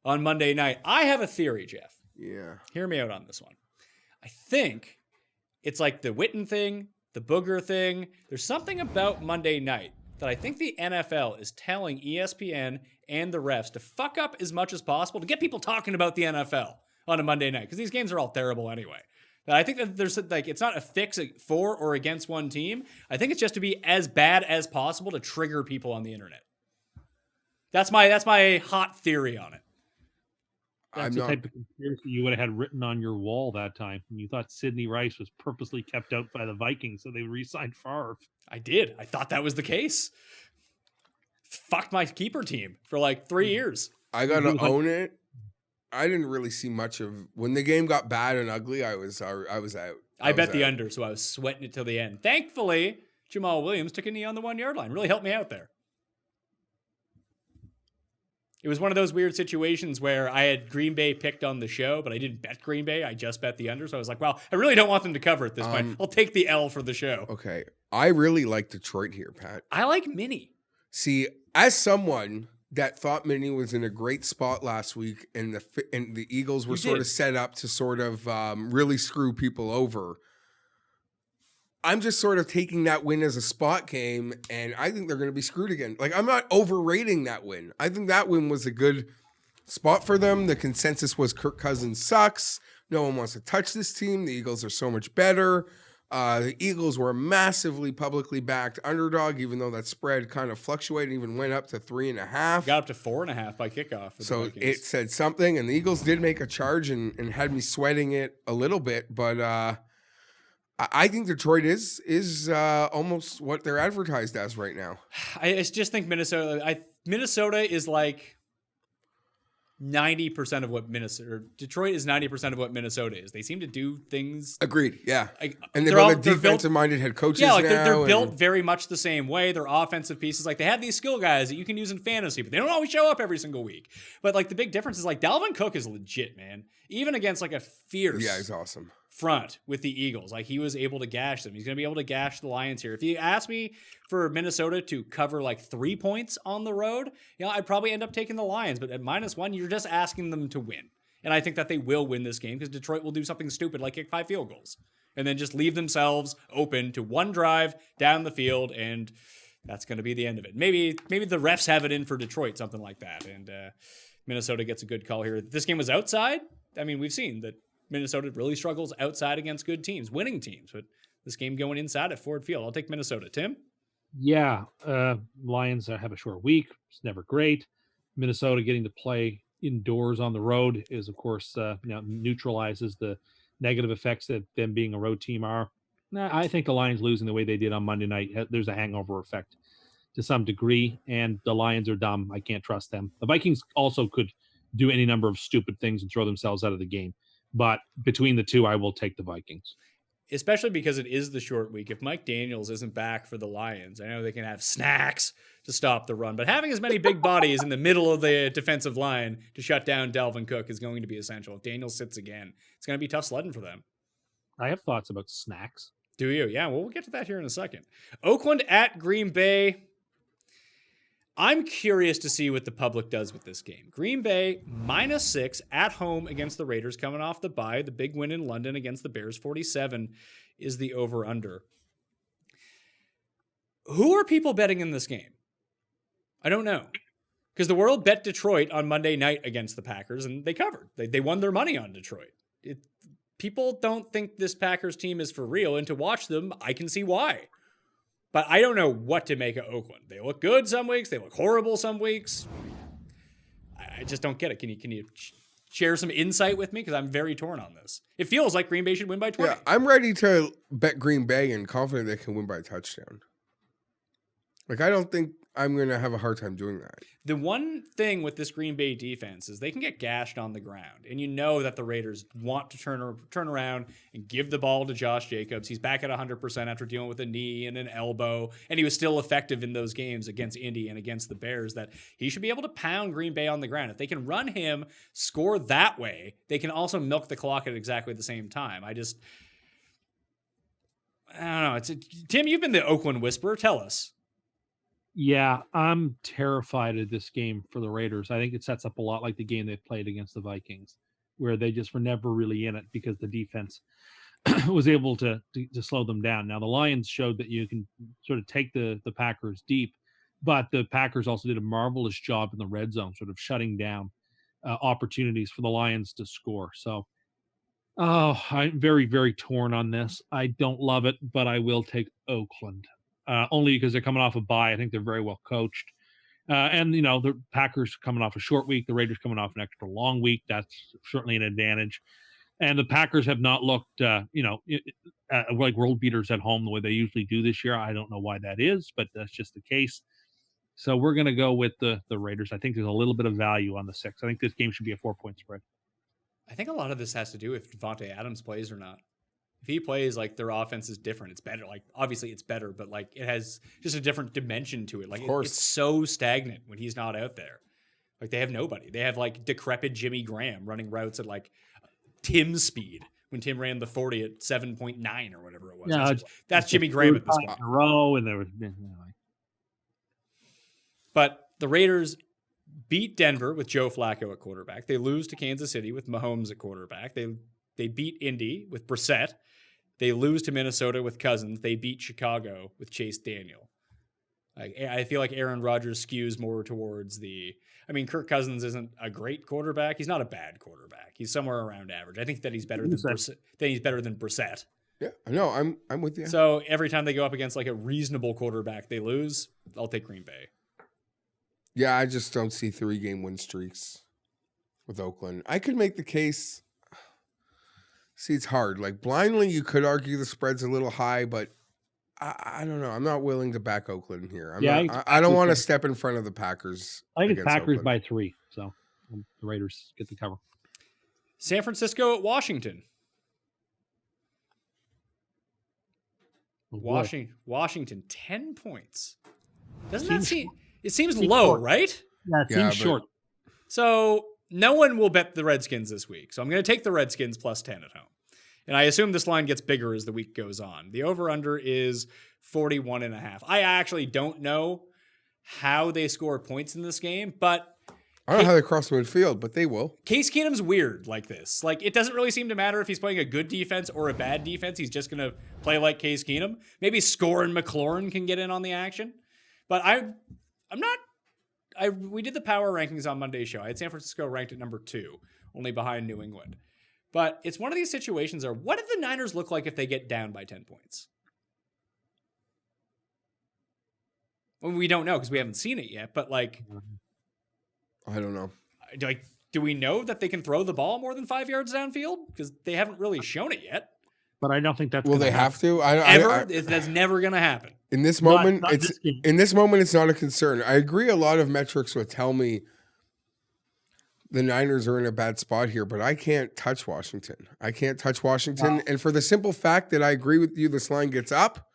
Speaker 3: on Monday night. I have a theory, Geoff.
Speaker 4: Yeah.
Speaker 3: Hear me out on this one. I think it's like the Witten thing, the Booger thing. There's something about Monday night that I think the NFL is telling ESPN and the refs to fuck up as much as possible to get people talking about the NFL on a Monday night, because these games are all terrible anyway. I think that there's like, it's not a fix for or against one team. I think it's just to be as bad as possible to trigger people on the internet. That's my hot theory on it.
Speaker 5: That's the type of conspiracy you would have had written on your wall that time. And you thought Sidney Rice was purposely kept out by the Vikings, so they re-signed Favre.
Speaker 3: I did. I thought that was the case. Fucked my keeper team for like 3 years.
Speaker 4: I gotta own it. I didn't really see much of when the game got bad and ugly. I was out.
Speaker 3: I bet the under, so I was sweating it till the end. Thankfully, Jamal Williams took a knee on the 1-yard line. Really helped me out there. It was one of those weird situations where I had Green Bay picked on the show, but I didn't bet Green Bay. I just bet the under. So I was like, well, I really don't want them to cover at this point. I'll take the L for the show.
Speaker 4: Okay. I really like Detroit here, Pat.
Speaker 3: I like Minnie.
Speaker 4: See, as someone that thought Minnie was in a great spot last week, and the Eagles were sort of set up to sort of really screw people over, I'm just sort of taking that win as a spot game, and I think they're going to be screwed again. Like, I'm not overrating that win. I think that win was a good spot for them. The consensus was Kirk Cousins sucks. No one wants to touch this team. The Eagles are so much better. The Eagles were a massively publicly backed underdog, even though that spread kind of fluctuated, even went up to 3.5.
Speaker 3: Got up to 4.5 by kickoff.
Speaker 4: So it said something, and the Eagles did make a charge and had me sweating it a little bit. But I think Detroit is almost what they're advertised as right now.
Speaker 3: I just think Minnesota is like 90% of what Detroit is 90% of what Minnesota is. They seem to do things.
Speaker 4: Agreed. Yeah. And
Speaker 3: they're
Speaker 4: got defensive-minded head coaches.
Speaker 3: Yeah, like they're built very much the same way. They're offensive pieces. Like they have these skill guys that you can use in fantasy, but they don't always show up every single week. But like the big difference is like Dalvin Cook is legit, man. Even against like a fierce.
Speaker 4: Yeah, he's awesome.
Speaker 3: Front with the Eagles. Like he was able to gash them. He's going to be able to gash the Lions here. If you ask me for Minnesota to cover like 3 points on the road, I'd probably end up taking the Lions, but at -1, you're just asking them to win. And I think that they will win this game because Detroit will do something stupid like kick 5 field goals and then just leave themselves open to one drive down the field, and that's going to be the end of it. Maybe the refs have it in for Detroit, something like that, and Minnesota gets a good call here. If this game was outside, I mean, we've seen that Minnesota really struggles outside against good teams, winning teams, but this game going inside at Ford Field. I'll take Minnesota. Tim?
Speaker 5: Yeah, Lions have a short week. It's never great. Minnesota getting to play indoors on the road is, of course, neutralizes the negative effects that them being a road team are. I think the Lions losing the way they did on Monday night, there's a hangover effect to some degree, and the Lions are dumb. I can't trust them. The Vikings also could do any number of stupid things and throw themselves out of the game. But between the two, I will take the Vikings.
Speaker 3: especially because it is the short week. If Mike Daniels isn't back for the Lions, I know they can have snacks to stop the run, but having as many big bodies in the middle of the defensive line to shut down Dalvin Cook is going to be essential. If Daniels sits again, it's going to be tough sledding for them.
Speaker 5: I have thoughts about snacks.
Speaker 3: Do you? Yeah, well, we'll get to that here in a second. Oakland at Green Bay. I'm curious to see what the public does with this game. Green Bay -6 at home against the Raiders, coming off the bye. The big win in London against the Bears, 47 is the over-under. Who are people betting in this game? I don't know. Because the world bet Detroit on Monday night against the Packers, and they covered. They won their money on Detroit. People don't think this Packers team is for real, and to watch them, I can see why. But I don't know what to make of Oakland. They look good some weeks. They look horrible some weeks. I just don't get it. Can you share some insight with me? Because I'm very torn on this. It feels like Green Bay should win by 20.
Speaker 4: Yeah, I'm ready to bet Green Bay and confident they can win by a touchdown. Like, I don't think I'm going to have a hard time doing that.
Speaker 3: The one thing with this Green Bay defense is they can get gashed on the ground. And you know that the Raiders want to turn around and give the ball to Josh Jacobs. He's back at 100% after dealing with a knee and an elbow. And he was still effective in those games against Indy and against the Bears, that he should be able to pound Green Bay on the ground. If they can run him, score that way, they can also milk the clock at exactly the same time. I don't know. Tim, you've been the Oakland Whisperer. Tell us.
Speaker 5: Yeah, I'm terrified of this game for the Raiders. I think it sets up a lot like the game they played against the Vikings, where they just were never really in it because the defense was able to slow them down. Now, the Lions showed that you can sort of take the Packers deep, but the Packers also did a marvelous job in the red zone, sort of shutting down opportunities for the Lions to score. So, I'm very, very torn on this. I don't love it, but I will take Oakland. Only because they're coming off a bye. I think they're very well coached. And, the Packers coming off a short week, the Raiders coming off an extra long week. That's certainly an advantage. And the Packers have not looked, like world beaters at home the way they usually do this year. I don't know why that is, but that's just the case. So we're going to go with the Raiders. I think there's a little bit of value on the 6. I think this game should be a 4-point spread.
Speaker 3: I think a lot of this has to do with if Devontae Adams plays or not. If he plays, like, their offense is different. It's better. Like, obviously it's better, but like it has just a different dimension to it. Like, it's so stagnant when he's not out there. Like, they have nobody. They have like decrepit Jimmy Graham running routes at like Tim's speed when Tim ran the 40 at 7.9 or whatever it was.
Speaker 5: Yeah,
Speaker 3: that's Jimmy Graham at this point.
Speaker 5: In a row, and there was.
Speaker 3: But the Raiders beat Denver with Joe Flacco at quarterback. They lose to Kansas City with Mahomes at quarterback. They beat Indy with Brissett. They lose to Minnesota with Cousins. They beat Chicago with Chase Daniel. I feel like Aaron Rodgers skews more towards Kirk Cousins isn't a great quarterback. He's not a bad quarterback. He's somewhere around average. I think that he's better than Brissett.
Speaker 4: Yeah, no, I'm with you.
Speaker 3: So every time they go up against like a reasonable quarterback, they lose. I'll take Green Bay.
Speaker 4: Yeah, I just don't see 3-game win streaks with Oakland. I could make the case. See, it's hard. Like, blindly, you could argue the spread's a little high, but I don't know. I'm not willing to back Oakland here. I don't want to step in front of the Packers.
Speaker 5: I think it's Packers by 3, so the Raiders get the cover.
Speaker 3: San Francisco at Washington. Washington, 10 points. Doesn't that seem... It seems low,
Speaker 5: short.
Speaker 3: Right?
Speaker 5: Yeah, it seems short.
Speaker 3: So no one will bet the Redskins this week. So I'm going to take the Redskins plus 10 at home. And I assume this line gets bigger as the week goes on. The over-under is 41.5. I actually don't know how they score points in this game, but...
Speaker 4: I don't know how they cross the midfield, but they will.
Speaker 3: Case Keenum's weird like this. Like, it doesn't really seem to matter if he's playing a good defense or a bad defense. He's just going to play like Case Keenum. Maybe Score and McLaurin can get in on the action. But we did the power rankings on Monday's show. I had San Francisco ranked at number 2, only behind New England. But it's one of these situations where what do the Niners look like if they get down by 10 points? Well, we don't know because we haven't seen it yet, but like...
Speaker 4: I don't know.
Speaker 3: Do we know that they can throw the ball more than 5 yards downfield? Because they haven't really shown it yet.
Speaker 5: But I don't think that's
Speaker 4: will they have to?
Speaker 3: That's never going to happen.
Speaker 4: In this moment, it's not a concern. I agree. A lot of metrics would tell me the Niners are in a bad spot here, but I can't touch Washington. I can't touch Washington. And for the simple fact that I agree with you, this line gets up,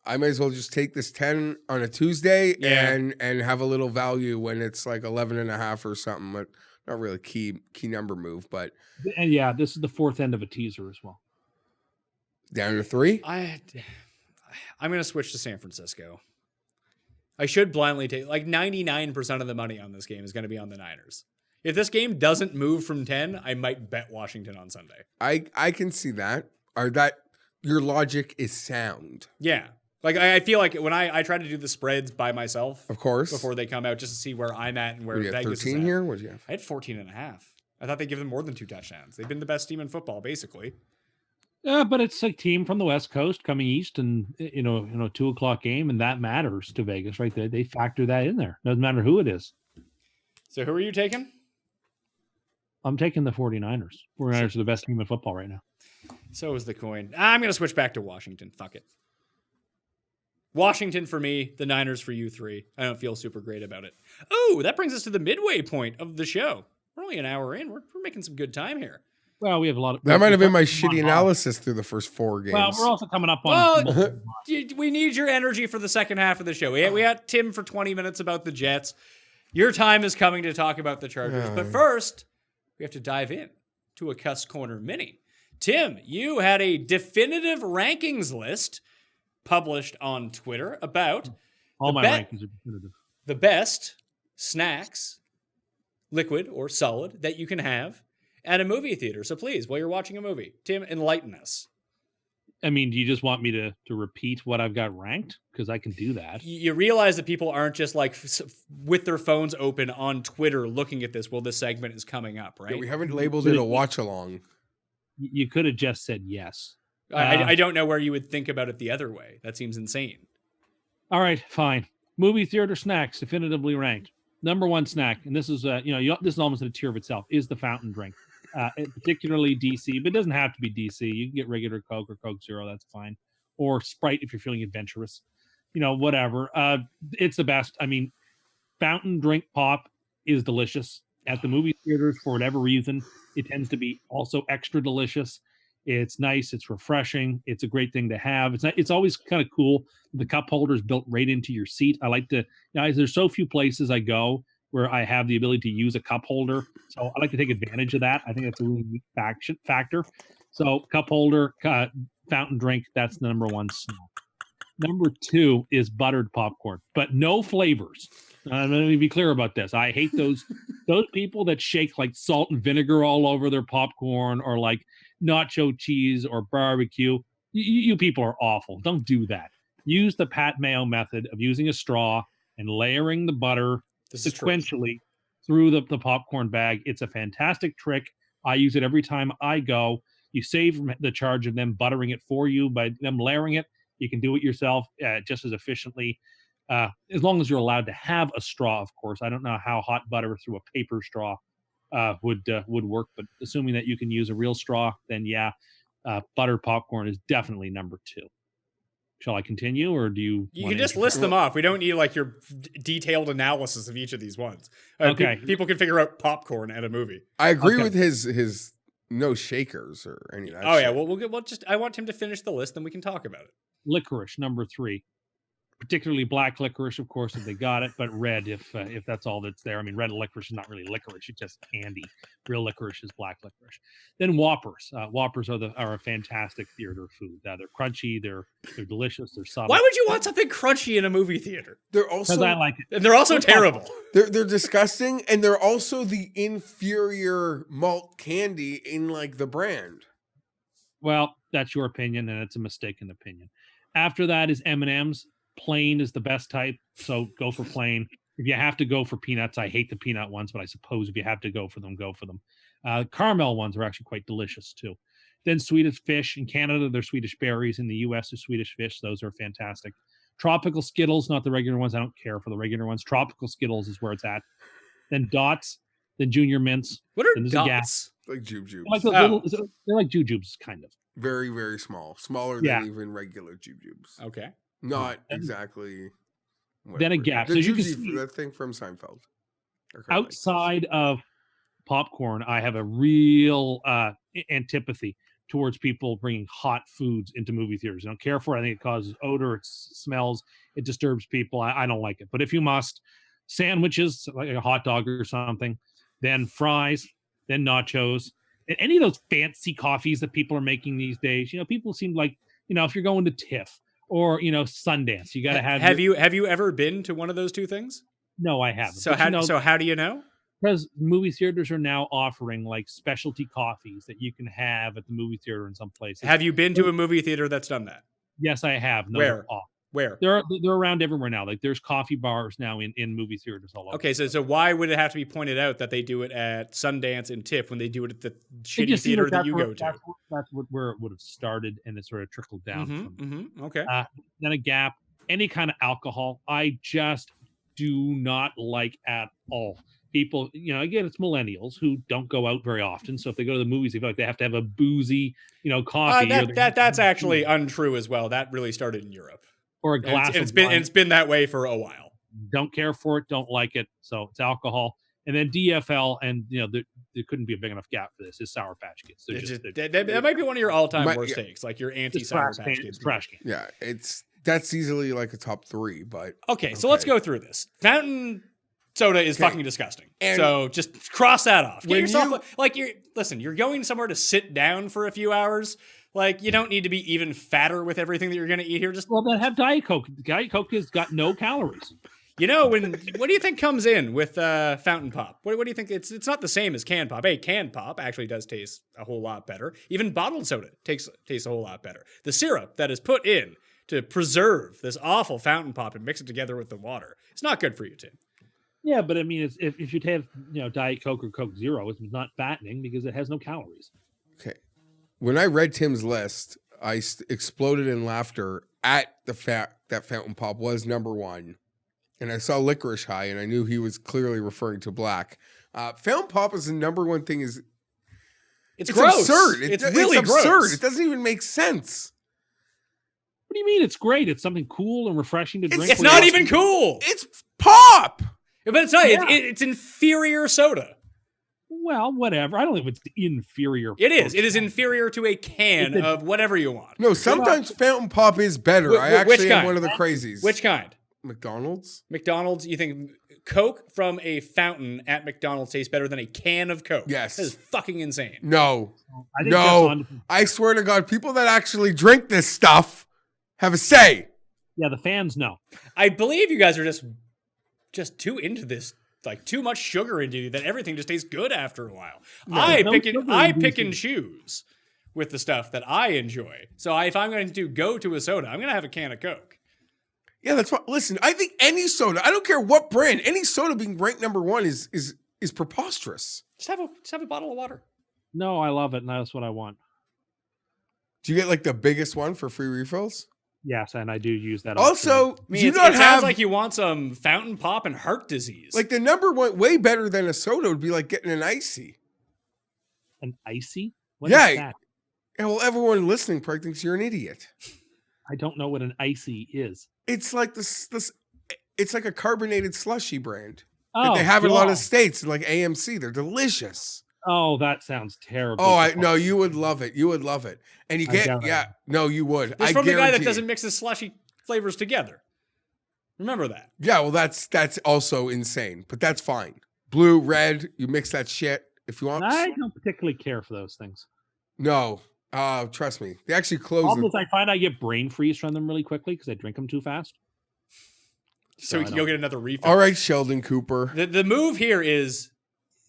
Speaker 4: I might as well just take this 10 on a Tuesday and have a little value when it's like 11.5 or something. But not really key number move, but.
Speaker 5: And yeah, this is the fourth end of a teaser as well.
Speaker 4: Down to 3?
Speaker 3: I'm going to switch to San Francisco. I should blindly take, like 99% of the money on this game is going to be on the Niners. If this game doesn't move from 10, I might bet Washington on Sunday.
Speaker 4: I can see that. Or that your logic is sound.
Speaker 3: Yeah. Like I feel like when I try to do the spreads by myself,
Speaker 4: Of course.
Speaker 3: before they come out, just to see where I'm at and where
Speaker 4: What do you have,
Speaker 3: Vegas
Speaker 4: 13
Speaker 3: is at.
Speaker 4: here? What do you have?
Speaker 3: I had 14.5. I thought they'd give them more than 2 touchdowns. They've been the best team in football, basically.
Speaker 5: Yeah, but it's a team from the West Coast coming east, and 2:00 game, and that matters to Vegas, right? They factor that in there. Doesn't matter who it is.
Speaker 3: So who are you taking?
Speaker 5: I'm taking the 49ers. 49ers are the best team in football right now.
Speaker 3: So is the coin. I'm going to switch back to Washington. Fuck it. Washington for me, the Niners for you 3. I don't feel super great about it. Oh, that brings us to the midway point of the show. We're only an hour in. We're making some good time here.
Speaker 5: Well, we have a lot of.
Speaker 4: That might have been my shitty analysis through the first 4 games.
Speaker 5: Well, we're also coming up on.
Speaker 3: Well, we need your energy for the second half of the show. We had Tim for 20 minutes about the Jets. Your time is coming to talk about the Chargers. But first, we have to dive in to a CUST Corner Mini. Tim, you had a definitive rankings list published on Twitter about
Speaker 5: all my rankings are definitive.
Speaker 3: The best snacks, liquid or solid, that you can have at a movie theater. So please, while you're watching a movie, Tim, enlighten us.
Speaker 5: I mean, do you just want me to repeat what I've got ranked? Because I can do that.
Speaker 3: You realize that people aren't just like with their phones open on Twitter looking at this while this segment is coming up, right?
Speaker 4: Yeah, we haven't labeled it a watch along.
Speaker 5: You could have just said yes.
Speaker 3: I don't know where you would think about it the other way. That seems insane.
Speaker 5: All right, fine. Movie theater snacks definitively ranked. Number 1 snack, and this is this is almost in a tier of itself, is the fountain drink. Particularly DC, but it doesn't have to be DC. You can get regular Coke or Coke Zero, that's fine. Or Sprite if you're feeling adventurous. Whatever. It's the best. I mean, fountain drink pop is delicious. At the movie theaters, for whatever reason, it tends to be also extra delicious. It's nice. It's refreshing. It's a great thing to have. It's always kind of cool. The cup holder is built right into your seat. I like to, guys, there's so few places I go where I have the ability to use a cup holder. So I like to take advantage of that. I think that's a really neat factor. So cup holder, fountain drink, that's the number 1 snack. Number 2 is buttered popcorn, but no flavors. Let me be clear about this. I hate those people that shake like salt and vinegar all over their popcorn, or like nacho cheese or barbecue. You people are awful. Don't do that. Use the Pat Mayo method of using a straw and layering the butter sequentially through the popcorn bag. It's a fantastic trick. I use it every time I go. You save the charge of them buttering it for you by them layering it. You can do it yourself just as efficiently, as long as you're allowed to have a straw, of course. I don't know how hot butter through a paper straw would work, but assuming that you can use a real straw, then buttered popcorn is definitely number 2. Shall I continue, or do you?
Speaker 3: You can just list them off. We don't need like your detailed analysis of each of these ones.
Speaker 5: Okay,
Speaker 3: people can figure out popcorn at a movie.
Speaker 4: I agree with his no shakers or any of that.
Speaker 3: Oh yeah, we'll just. I want him to finish the list, then we can talk about it.
Speaker 5: Licorice, number 3. Particularly black licorice, of course, if they got it, but red if that's all that's there. I mean, red licorice is not really licorice; it's just candy. Real licorice is black licorice. Then Whoppers. Whoppers are a fantastic theater food. They're crunchy. They're delicious. They're solid.
Speaker 3: Why would you want something crunchy in a movie theater?
Speaker 4: They're also,
Speaker 5: because I like it.
Speaker 3: And they're also terrible.
Speaker 4: They're disgusting, and they're also the inferior malt candy in like the brand.
Speaker 5: Well, that's your opinion, and it's a mistaken opinion. After that is M&M's. Plain is the best type, so go for plain. If you have to go for peanuts, I hate the peanut ones, but I suppose if you have to go for them, go for them. Caramel ones are actually quite delicious too. Then Swedish fish. In Canada, they're Swedish berries. In the US, they're Swedish fish. Those are fantastic. Tropical Skittles, not the regular ones. I don't care for the regular ones. Tropical Skittles is where it's at. Then Dots. Then Junior Mints.
Speaker 3: What are Dots?
Speaker 4: Like Jujubes.
Speaker 5: They're like Jujubes, kind of.
Speaker 4: Very, very small. Smaller than even regular Jujubes.
Speaker 3: Okay.
Speaker 4: Not exactly.
Speaker 5: Then a Gap.
Speaker 4: The
Speaker 5: So you can
Speaker 4: Juji,
Speaker 5: see
Speaker 4: that thing from Seinfeld.
Speaker 5: outside of popcorn, I have a real antipathy towards people bringing hot foods into movie theaters. I don't care for it. I think it causes odor, it smells, it disturbs people. I don't like it. But if you must, sandwiches, like a hot dog or something, then fries, then nachos, and any of those fancy coffees that people are making these days. People seem like, if you're going to TIFF or, Sundance, you got to have.
Speaker 3: Have you ever been to one of those two things?
Speaker 5: No, I haven't.
Speaker 3: So how do you know?
Speaker 5: Because movie theaters are now offering like specialty coffees that you can have at the movie theater in some places.
Speaker 3: Have you been to a movie theater that's done that?
Speaker 5: Yes, I have. No,
Speaker 3: Where? Where?
Speaker 5: They're around everywhere now. Like there's coffee bars now in movie theaters all over.
Speaker 3: Okay, so why would it have to be pointed out that they do it at Sundance and TIFF when they do it at the shitty theater that you go to?
Speaker 5: That's where it would have started, and it sort of trickled down.
Speaker 3: Okay.
Speaker 5: Then a Gap, any kind of alcohol, I just do not like at all. People, again, it's millennials who don't go out very often. So if they go to the movies, they feel like they have to have a boozy, coffee.
Speaker 3: That's actually untrue as well. That really started in Europe.
Speaker 5: Or a glass
Speaker 3: and it's been that way for a while.
Speaker 5: Don't care for it, don't like it. So it's alcohol. And then DFL, and there couldn't be a big enough gap for this, is Sour Patch Kids.
Speaker 3: That might be one of your all-time worst takes, like your anti-Sour Patch Kids.
Speaker 5: Trash can.
Speaker 4: Yeah, that's easily like a top 3, but
Speaker 3: okay, so let's go through this. Fountain soda is fucking disgusting. And so just cross that off. Get yourself you're going somewhere to sit down for a few hours. Like, you don't need to be even fatter with everything that you're going to eat here.
Speaker 5: Then have Diet Coke. Diet Coke has got no calories.
Speaker 3: What do you think comes in with fountain pop? What do you think? It's not the same as canned pop. Hey, canned pop actually does taste a whole lot better. Even bottled soda tastes a whole lot better. The syrup that is put in to preserve this awful fountain pop and mix it together with the water, it's not good for you, Tim.
Speaker 5: Yeah, but I mean, if you have Diet Coke or Coke Zero, it's not fattening because it has no calories.
Speaker 4: Okay. When I read Tim's list, I exploded in laughter at the fact that fountain pop was number 1. And I saw Licorice High, and I knew he was clearly referring to black. Fountain pop is the number 1 thing. It's
Speaker 3: gross.
Speaker 4: Absurd.
Speaker 3: It's really
Speaker 4: absurd.
Speaker 3: Gross.
Speaker 4: It doesn't even make sense.
Speaker 5: What do you mean? It's great. It's something cool and refreshing to drink.
Speaker 3: It's not even cool.
Speaker 4: It's pop.
Speaker 3: But it's not.
Speaker 5: Yeah.
Speaker 3: It's inferior soda.
Speaker 5: Well, whatever. I don't think it's inferior.
Speaker 3: It is. It is inferior to a can of whatever you want.
Speaker 4: No, sometimes fountain pop is better. I actually am one of the crazies.
Speaker 3: Which kind?
Speaker 4: McDonald's?
Speaker 3: McDonald's, you think Coke from a fountain at McDonald's tastes better than a can of Coke?
Speaker 4: Yes.
Speaker 3: That is fucking insane.
Speaker 4: No.
Speaker 5: I think
Speaker 4: No. I swear to God, people that actually drink this stuff have a say.
Speaker 5: Yeah, the fans know.
Speaker 3: I believe you guys are just too into this, like too much sugar into you that everything just tastes good after a while.
Speaker 5: No,
Speaker 3: I pick and choose with the stuff that I enjoy. So if I'm going to go to a soda, I'm going to have a can of Coke.
Speaker 4: Yeah, that's what. Listen, I think any soda, I don't care what brand, any soda being ranked number 1 is preposterous.
Speaker 3: Just have a bottle of water.
Speaker 5: No, I love it, and that's what I want.
Speaker 4: Do you get like the biggest one for free refills?
Speaker 5: Yes, and I do use that.
Speaker 4: Also,
Speaker 3: I mean, it sounds like you want some fountain pop and heart disease.
Speaker 4: Like the number 1, way better than a soda would be like getting an icy.
Speaker 5: An icy? What
Speaker 4: Yeah.
Speaker 5: is that?
Speaker 4: Yeah, well, everyone listening probably thinks you're an idiot.
Speaker 5: I don't know what an icy is.
Speaker 4: It's like this. It's like a carbonated slushy brand
Speaker 5: Oh,
Speaker 4: that they have in a lot of
Speaker 5: God.
Speaker 4: states, like AMC. They're delicious.
Speaker 5: Oh, that sounds terrible.
Speaker 4: Oh, no, you would love it. You would love it. And you get, no, you would.
Speaker 3: It's from the guy that
Speaker 4: guarantee.
Speaker 3: doesn't mix his slushy flavors together. Remember that.
Speaker 4: Yeah, well, that's also insane, but that's fine. Blue, red, you mix that shit if you want.
Speaker 5: I don't particularly care for those things.
Speaker 4: No, trust me. They actually close.
Speaker 5: Almost, I find I get brain freeze from them really quickly because I drink them too fast.
Speaker 3: So we can go get another refill.
Speaker 4: All right, Sheldon Cooper.
Speaker 3: The move here is,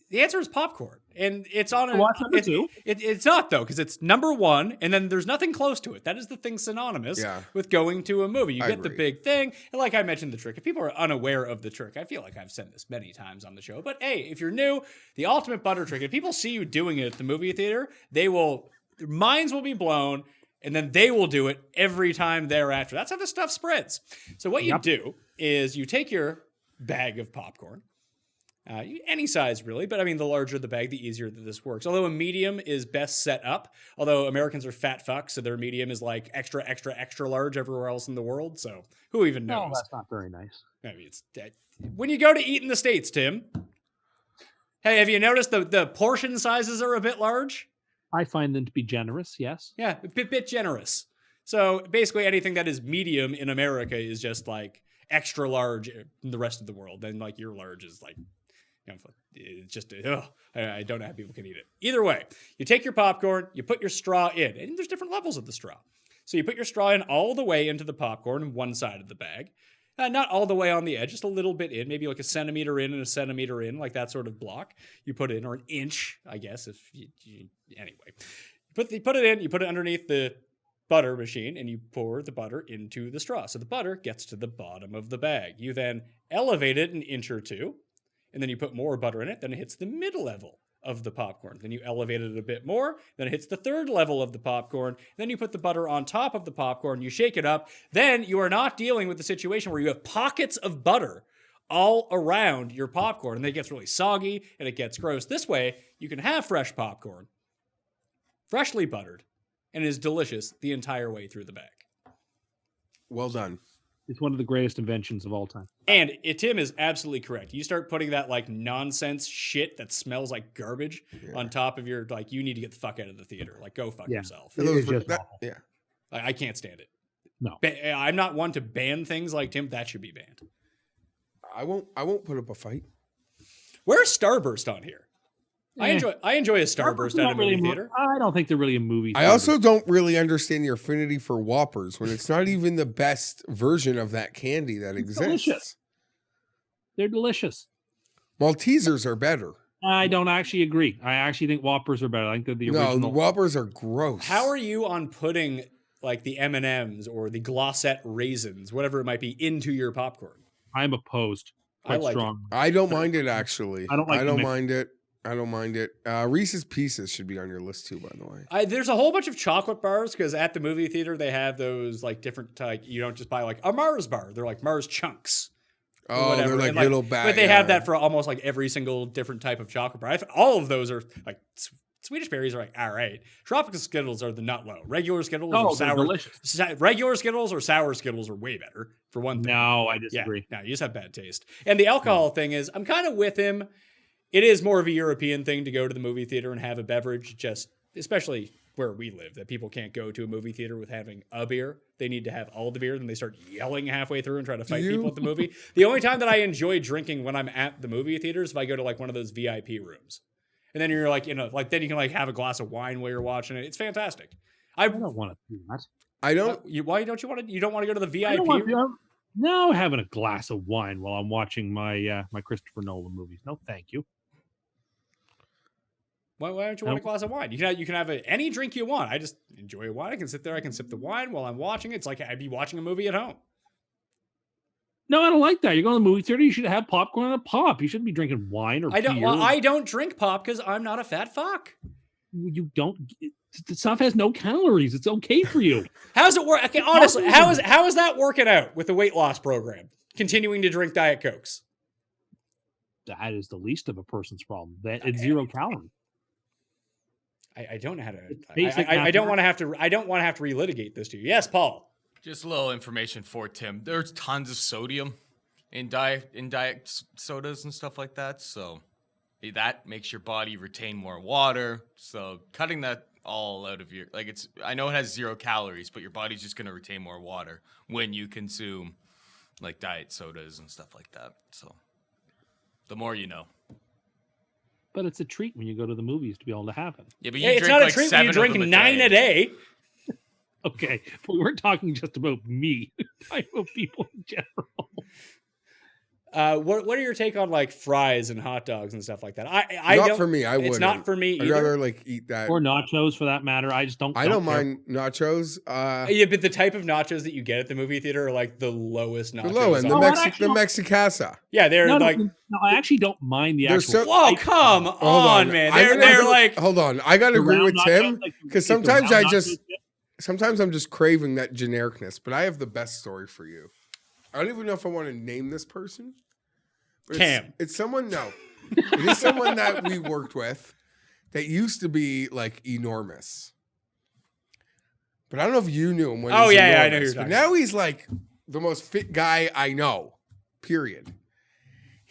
Speaker 3: the answer is popcorn. And it's on a,
Speaker 5: What's number 2?
Speaker 3: It's not though, because it's number 1, and then there's nothing close to it. That is the thing synonymous with going to a movie. You get the big thing, and like I mentioned, the trick. If people are unaware of the trick, I feel like I've said this many times on the show, but hey, if you're new, the ultimate butter trick. If people see you doing it at the movie theater, their minds will be blown, and then they will do it every time thereafter. That's how this stuff spreads. So what you do is you take your bag of popcorn. Any size really, but I mean, the larger the bag, the easier that this works. Although a medium is best set up, although Americans are fat fucks, so their medium is like extra, extra, extra large everywhere else in the world. So who even knows?
Speaker 5: No, that's not very nice.
Speaker 3: Maybe it's when you go to eat in the States, Tim. Hey, have you noticed the portion sizes are a bit large?
Speaker 5: I find them to be generous. Yes.
Speaker 3: Yeah, a bit generous. So basically, anything that is medium in America is just like extra large in the rest of the world. Then like your large is like, it's just I don't know how people can eat it. Either way, you take your popcorn, you put your straw in, and there's different levels of the straw. So you put your straw in all the way into the popcorn on one side of the bag. Not all the way on the edge, just a little bit in, maybe like a centimeter in and a centimeter in, like that sort of block. You put it in, or an inch, I guess. Anyway, you put it in, you put it underneath the butter machine, and you pour the butter into the straw. So the butter gets to the bottom of the bag. You then elevate it an inch or two, and then you put more butter in it. Then it hits the middle level of the popcorn. Then you elevate it a bit more. Then it hits the third level of the popcorn. Then you put the butter on top of the popcorn. You shake it up. Then you are not dealing with the situation where you have pockets of butter all around your popcorn, and it gets really soggy and it gets gross. This way, you can have fresh popcorn, freshly buttered, and it is delicious the entire way through the bag.
Speaker 4: Well done.
Speaker 5: It's one of the greatest inventions of all time.
Speaker 3: And Tim is absolutely correct. You start putting that like nonsense shit that smells like garbage on top of your, like, you need to get the fuck out of the theater. Like, go fuck yourself.
Speaker 5: It's just awful.
Speaker 4: Yeah.
Speaker 3: I can't stand it.
Speaker 5: No.
Speaker 3: I'm not one to ban things like Tim. That should be banned.
Speaker 4: I won't put up a fight.
Speaker 3: Where's Starburst on here? I enjoy a Starburst at a movie theater.
Speaker 5: I don't think they're really a movie theater.
Speaker 4: I also don't really understand your affinity for Whoppers when it's not even the best version of that candy that exists.
Speaker 5: Delicious. They're delicious.
Speaker 4: Maltesers are better.
Speaker 5: I don't actually agree. I actually think Whoppers are better. I think they're the original.
Speaker 4: No, Whoppers are gross.
Speaker 3: How are you on putting like the M&Ms or the Glossette raisins, whatever it might be, into your popcorn?
Speaker 5: I'm opposed.
Speaker 3: I like
Speaker 5: strong.
Speaker 4: I don't mind it, actually.
Speaker 5: I don't
Speaker 4: mind it. I don't mind it. Reese's Pieces should be on your list too, by the way.
Speaker 3: There's a whole bunch of chocolate bars because at the movie theater they have those like different you don't just buy like a Mars bar. They're like Mars chunks.
Speaker 4: Oh, they're like little bags.
Speaker 3: But they have that for almost like every single different type of chocolate bar. All of those are like Swedish berries are like all right. Tropical Skittles are the nut low. Regular Skittles are sour.
Speaker 5: Delicious.
Speaker 3: Regular Skittles or sour Skittles are way better for one thing.
Speaker 5: No, I disagree.
Speaker 3: Yeah, no, you just have bad taste. And the alcohol thing is, I'm kind of with him. It is more of a European thing to go to the movie theater and have a beverage, just especially where we live, that people can't go to a movie theater with having a beer. They need to have all the beer, then they start yelling halfway through and try to fight people at the movie. The only time that I enjoy drinking when I'm at the movie theater is if I go to like one of those VIP rooms. And then you're like, then you can like have a glass of wine while you're watching it. It's fantastic.
Speaker 5: I don't want to do that.
Speaker 4: I don't.
Speaker 3: Why don't you want to? You don't want to go to the VIP room?
Speaker 5: No, having a glass of wine while I'm watching my my Christopher Nolan movies. No, thank you.
Speaker 3: Why don't you want a glass of wine? You can have any drink you want. I just enjoy a wine. I can sit there. I can sip the wine while I'm watching it. It's like I'd be watching a movie at home.
Speaker 5: No, I don't like that. You're going to the movie theater. You should have popcorn and a pop. You shouldn't be drinking wine or beer.
Speaker 3: Well, I don't drink pop because I'm not a fat fuck.
Speaker 5: You don't. The stuff has no calories. It's okay for you.
Speaker 3: How's it work? Okay, honestly, how is that working out with the weight loss program? Continuing to drink Diet Cokes.
Speaker 5: That is the least of a person's problem. That it's 0 calories.
Speaker 3: I don't know how to. I don't want to have to. I don't want to have to relitigate this to you. Yes, Paul.
Speaker 6: Just a little information for Tim. There's tons of sodium in diet sodas and stuff like that. So that makes your body retain more water. So cutting that all out of your I know it has 0 calories, but your body's just gonna retain more water when you consume like diet sodas and stuff like that. So the more you know.
Speaker 5: But it's a treat when you go to the movies to be able to have it.
Speaker 6: Yeah, but you
Speaker 3: it's
Speaker 6: drink
Speaker 3: not
Speaker 6: like
Speaker 3: a treat
Speaker 6: 7
Speaker 3: when you drink
Speaker 6: of them
Speaker 3: 9 a day.
Speaker 5: Okay, but we're talking just about me. I know people in general.
Speaker 3: What are your take on like fries and hot dogs and stuff like that?
Speaker 4: Not for me. I wouldn't.
Speaker 3: It's not for me
Speaker 4: I'd
Speaker 3: either.
Speaker 4: rather like eat that.
Speaker 5: Or nachos for that matter. I just don't.
Speaker 4: I don't mind nachos.
Speaker 3: Yeah, but the type of nachos that you get at the movie theater are like the lowest nachos.
Speaker 4: The low end, the Mexicasa.
Speaker 3: Yeah, they're
Speaker 5: no,
Speaker 3: like.
Speaker 5: No, I actually don't mind the actual.
Speaker 3: Whoa, come on, man! They're like.
Speaker 4: Hold on, I gotta agree with Tim because sometimes sometimes I'm just craving that genericness. But I have the best story for you. I don't even know if I want to name this person. But
Speaker 3: Cam.
Speaker 4: It's someone, no. It is someone that we worked with that used to be like enormous. But I don't know if you knew him when he was enormous,
Speaker 3: I know who you're talking
Speaker 4: now he's like the most fit guy I know, period.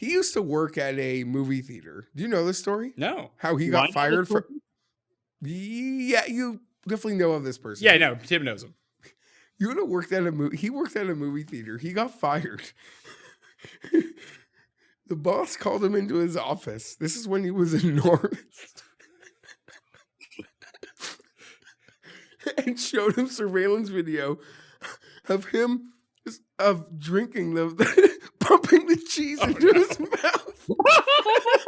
Speaker 4: He used to work at a movie theater. Do you know this story?
Speaker 3: No.
Speaker 4: How he
Speaker 5: Do I
Speaker 4: got
Speaker 5: know
Speaker 4: fired
Speaker 5: this
Speaker 4: for?
Speaker 5: person?
Speaker 4: Yeah, you definitely know of this person.
Speaker 3: Yeah, no, Tim knows him.
Speaker 4: You would have worked at a movie. He worked at a movie theater. He got fired. The boss called him into his office. This is when he was enormous. And showed him surveillance video of him drinking pumping the cheese into his mouth.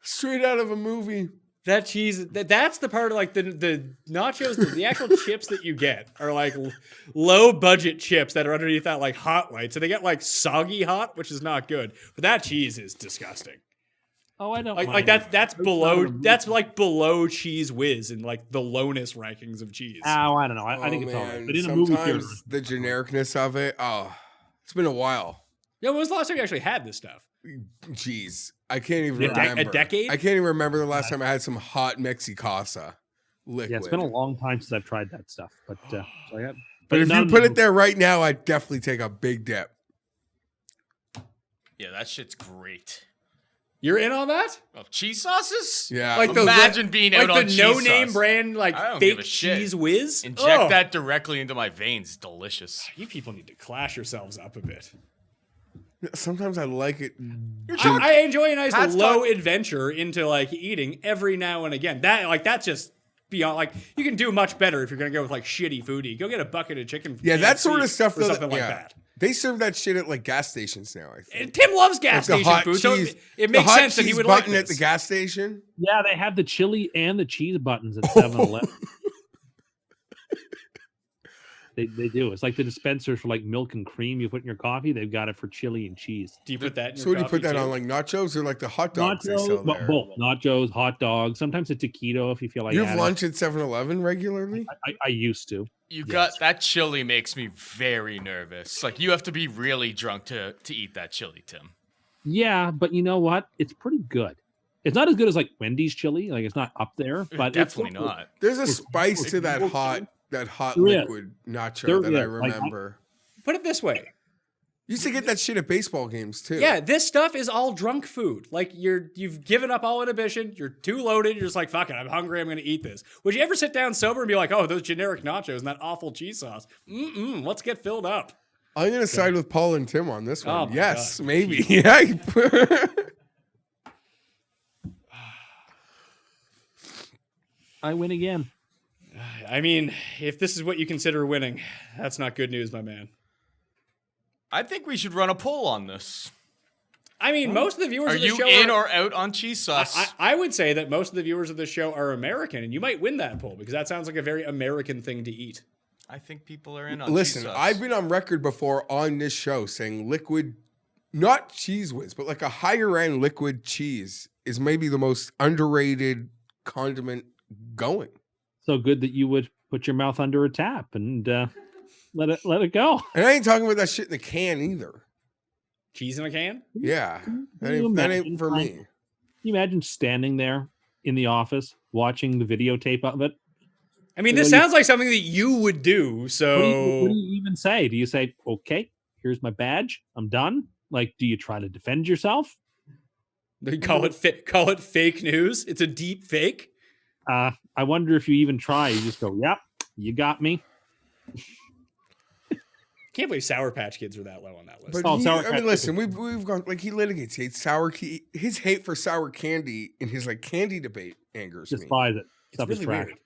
Speaker 4: Straight out of a movie.
Speaker 3: That cheese, that's the part of like the nachos, the actual chips that you get are like low budget chips that are underneath that like hot light. So they get like soggy hot, which is not good. But that cheese is disgusting.
Speaker 5: Oh, I don't
Speaker 3: Like
Speaker 5: mind
Speaker 3: that's
Speaker 5: it.
Speaker 3: below,
Speaker 5: It's not a
Speaker 3: that's like below Cheese Whiz in like the lowness rankings of cheese.
Speaker 5: Oh, I don't know. I think it's all right.
Speaker 4: Man,
Speaker 5: But in a movie theater,
Speaker 4: sometimes the genericness of it. Oh, it's been a while.
Speaker 3: Yeah, when was the last time you actually had this stuff?
Speaker 4: Jeez, I can't even
Speaker 3: A
Speaker 4: remember.
Speaker 3: decade?
Speaker 4: I can't even remember the last time I had some hot Mexicasa liquid.
Speaker 5: yeah, it's been a long time since I've tried that stuff. But so
Speaker 4: But if
Speaker 5: not
Speaker 4: you
Speaker 5: in
Speaker 4: put
Speaker 5: the
Speaker 4: it there right now, I'd definitely take a big dip.
Speaker 6: Yeah, that shit's great.
Speaker 3: You're in on that?
Speaker 6: Oh, cheese sauces?
Speaker 4: Yeah,
Speaker 3: Like the-
Speaker 6: Imagine being
Speaker 3: Like
Speaker 6: out on
Speaker 3: the
Speaker 6: cheese
Speaker 3: no-name
Speaker 6: sauce.
Speaker 3: brand, like
Speaker 6: I don't give
Speaker 3: fake
Speaker 6: a shit.
Speaker 3: Cheese Whiz?
Speaker 6: Inject
Speaker 3: Oh.
Speaker 6: that directly into my veins. It's delicious.
Speaker 3: You people need to clash yourselves up a bit.
Speaker 4: Sometimes I like it.
Speaker 3: I enjoy a nice
Speaker 6: Pat's
Speaker 3: low adventure into like eating every now and again. That's just beyond, like, you can do much better if you're gonna go with like shitty foodie. Go get a bucket of chicken.
Speaker 4: Yeah, that sort
Speaker 3: KFC
Speaker 4: of stuff.
Speaker 3: or
Speaker 4: Though,
Speaker 3: something like
Speaker 4: yeah.
Speaker 3: that.
Speaker 4: They serve that shit at like gas stations now. I think.
Speaker 3: And Tim loves gas
Speaker 4: Like the
Speaker 3: station
Speaker 4: hot
Speaker 3: food, so
Speaker 4: cheese-
Speaker 3: it
Speaker 4: the
Speaker 3: makes
Speaker 4: hot
Speaker 3: sense that he
Speaker 4: cheese
Speaker 3: would like
Speaker 4: button at the
Speaker 3: this.
Speaker 4: gas station.
Speaker 5: Yeah, they have the chili and the cheese buttons at 7-Eleven. They do. It's like the dispensers for like milk and cream you put in your coffee. They've got it for chili and cheese.
Speaker 3: Do you put that in your
Speaker 4: So what do you put
Speaker 3: coffee
Speaker 4: that
Speaker 3: too?
Speaker 4: on? Like nachos or like the hot dogs they sell there?
Speaker 5: Both nachos, hot dogs. Sometimes a taquito if you feel like
Speaker 4: You have
Speaker 5: adding.
Speaker 4: lunch at 7-Eleven regularly?
Speaker 5: I used to.
Speaker 6: You got that chili makes me very nervous. Like you have to be really drunk to eat that chili, Tim.
Speaker 5: Yeah, but you know what? It's pretty good. It's not as good as like Wendy's chili. Like it's not up there, but it's
Speaker 6: Definitely
Speaker 5: still-
Speaker 6: not.
Speaker 4: There's a spice to that hot
Speaker 5: There is.
Speaker 4: liquid nacho
Speaker 5: There
Speaker 4: that I
Speaker 5: is. Like,
Speaker 4: remember.
Speaker 3: Put it this way.
Speaker 4: Used to get that shit at baseball games too.
Speaker 3: Yeah, this stuff is all drunk food. Like you've given up all inhibition. You're too loaded. You're just like, fuck it, I'm hungry. I'm going to eat this. Would you ever sit down sober and be like, oh, those generic nachos and that awful cheese sauce? Let's get filled up.
Speaker 4: I'm gonna side with Paul and Tim on this
Speaker 3: Oh
Speaker 4: one.
Speaker 3: my
Speaker 4: Yes,
Speaker 3: God.
Speaker 4: maybe. Yeah.
Speaker 5: I win again.
Speaker 3: I mean, if this is what you consider winning, that's not good news, my man.
Speaker 6: I think we should run a poll on this.
Speaker 3: I mean, most of the viewers
Speaker 6: Are
Speaker 3: of the
Speaker 6: you
Speaker 3: show
Speaker 6: in or out on cheese sauce?
Speaker 3: I would say that most of the viewers of this show are American, and you might win that poll because that sounds like a very American thing to eat.
Speaker 6: I think people are in on
Speaker 4: Listen,
Speaker 6: cheese sauce.
Speaker 4: I've been on record before on this show saying liquid, not Cheese Whiz, but like a higher end liquid cheese is maybe the most underrated condiment going.
Speaker 5: So good that you would put your mouth under a tap and let it go.
Speaker 4: And I ain't talking about that shit in the can either.
Speaker 3: Cheese in a can?
Speaker 4: Yeah, that
Speaker 5: you
Speaker 4: ain't
Speaker 5: imagine
Speaker 4: for me.
Speaker 5: Can you imagine standing there in the office watching the videotape of it?
Speaker 3: I mean, this
Speaker 5: Well, you-
Speaker 3: sounds like something that you would do. So
Speaker 5: What do you even say? Do you say, okay, here's my badge, I'm done? Like, do you try to defend yourself?
Speaker 3: they call it fake news. It's a deep fake.
Speaker 5: I wonder if you even try. You just go, yep, you got me.
Speaker 3: Can't believe Sour Patch Kids are that low on that list.
Speaker 4: But
Speaker 5: Oh,
Speaker 4: he,
Speaker 5: Sour
Speaker 4: I
Speaker 5: Patch
Speaker 4: mean, listen,
Speaker 5: Kids.
Speaker 4: we've gone like he litigates, hates sour. His hate for sour candy in his like candy debate angers me.
Speaker 5: Despise it.
Speaker 3: it's
Speaker 5: Stuff is
Speaker 3: really
Speaker 5: trash.
Speaker 3: weird.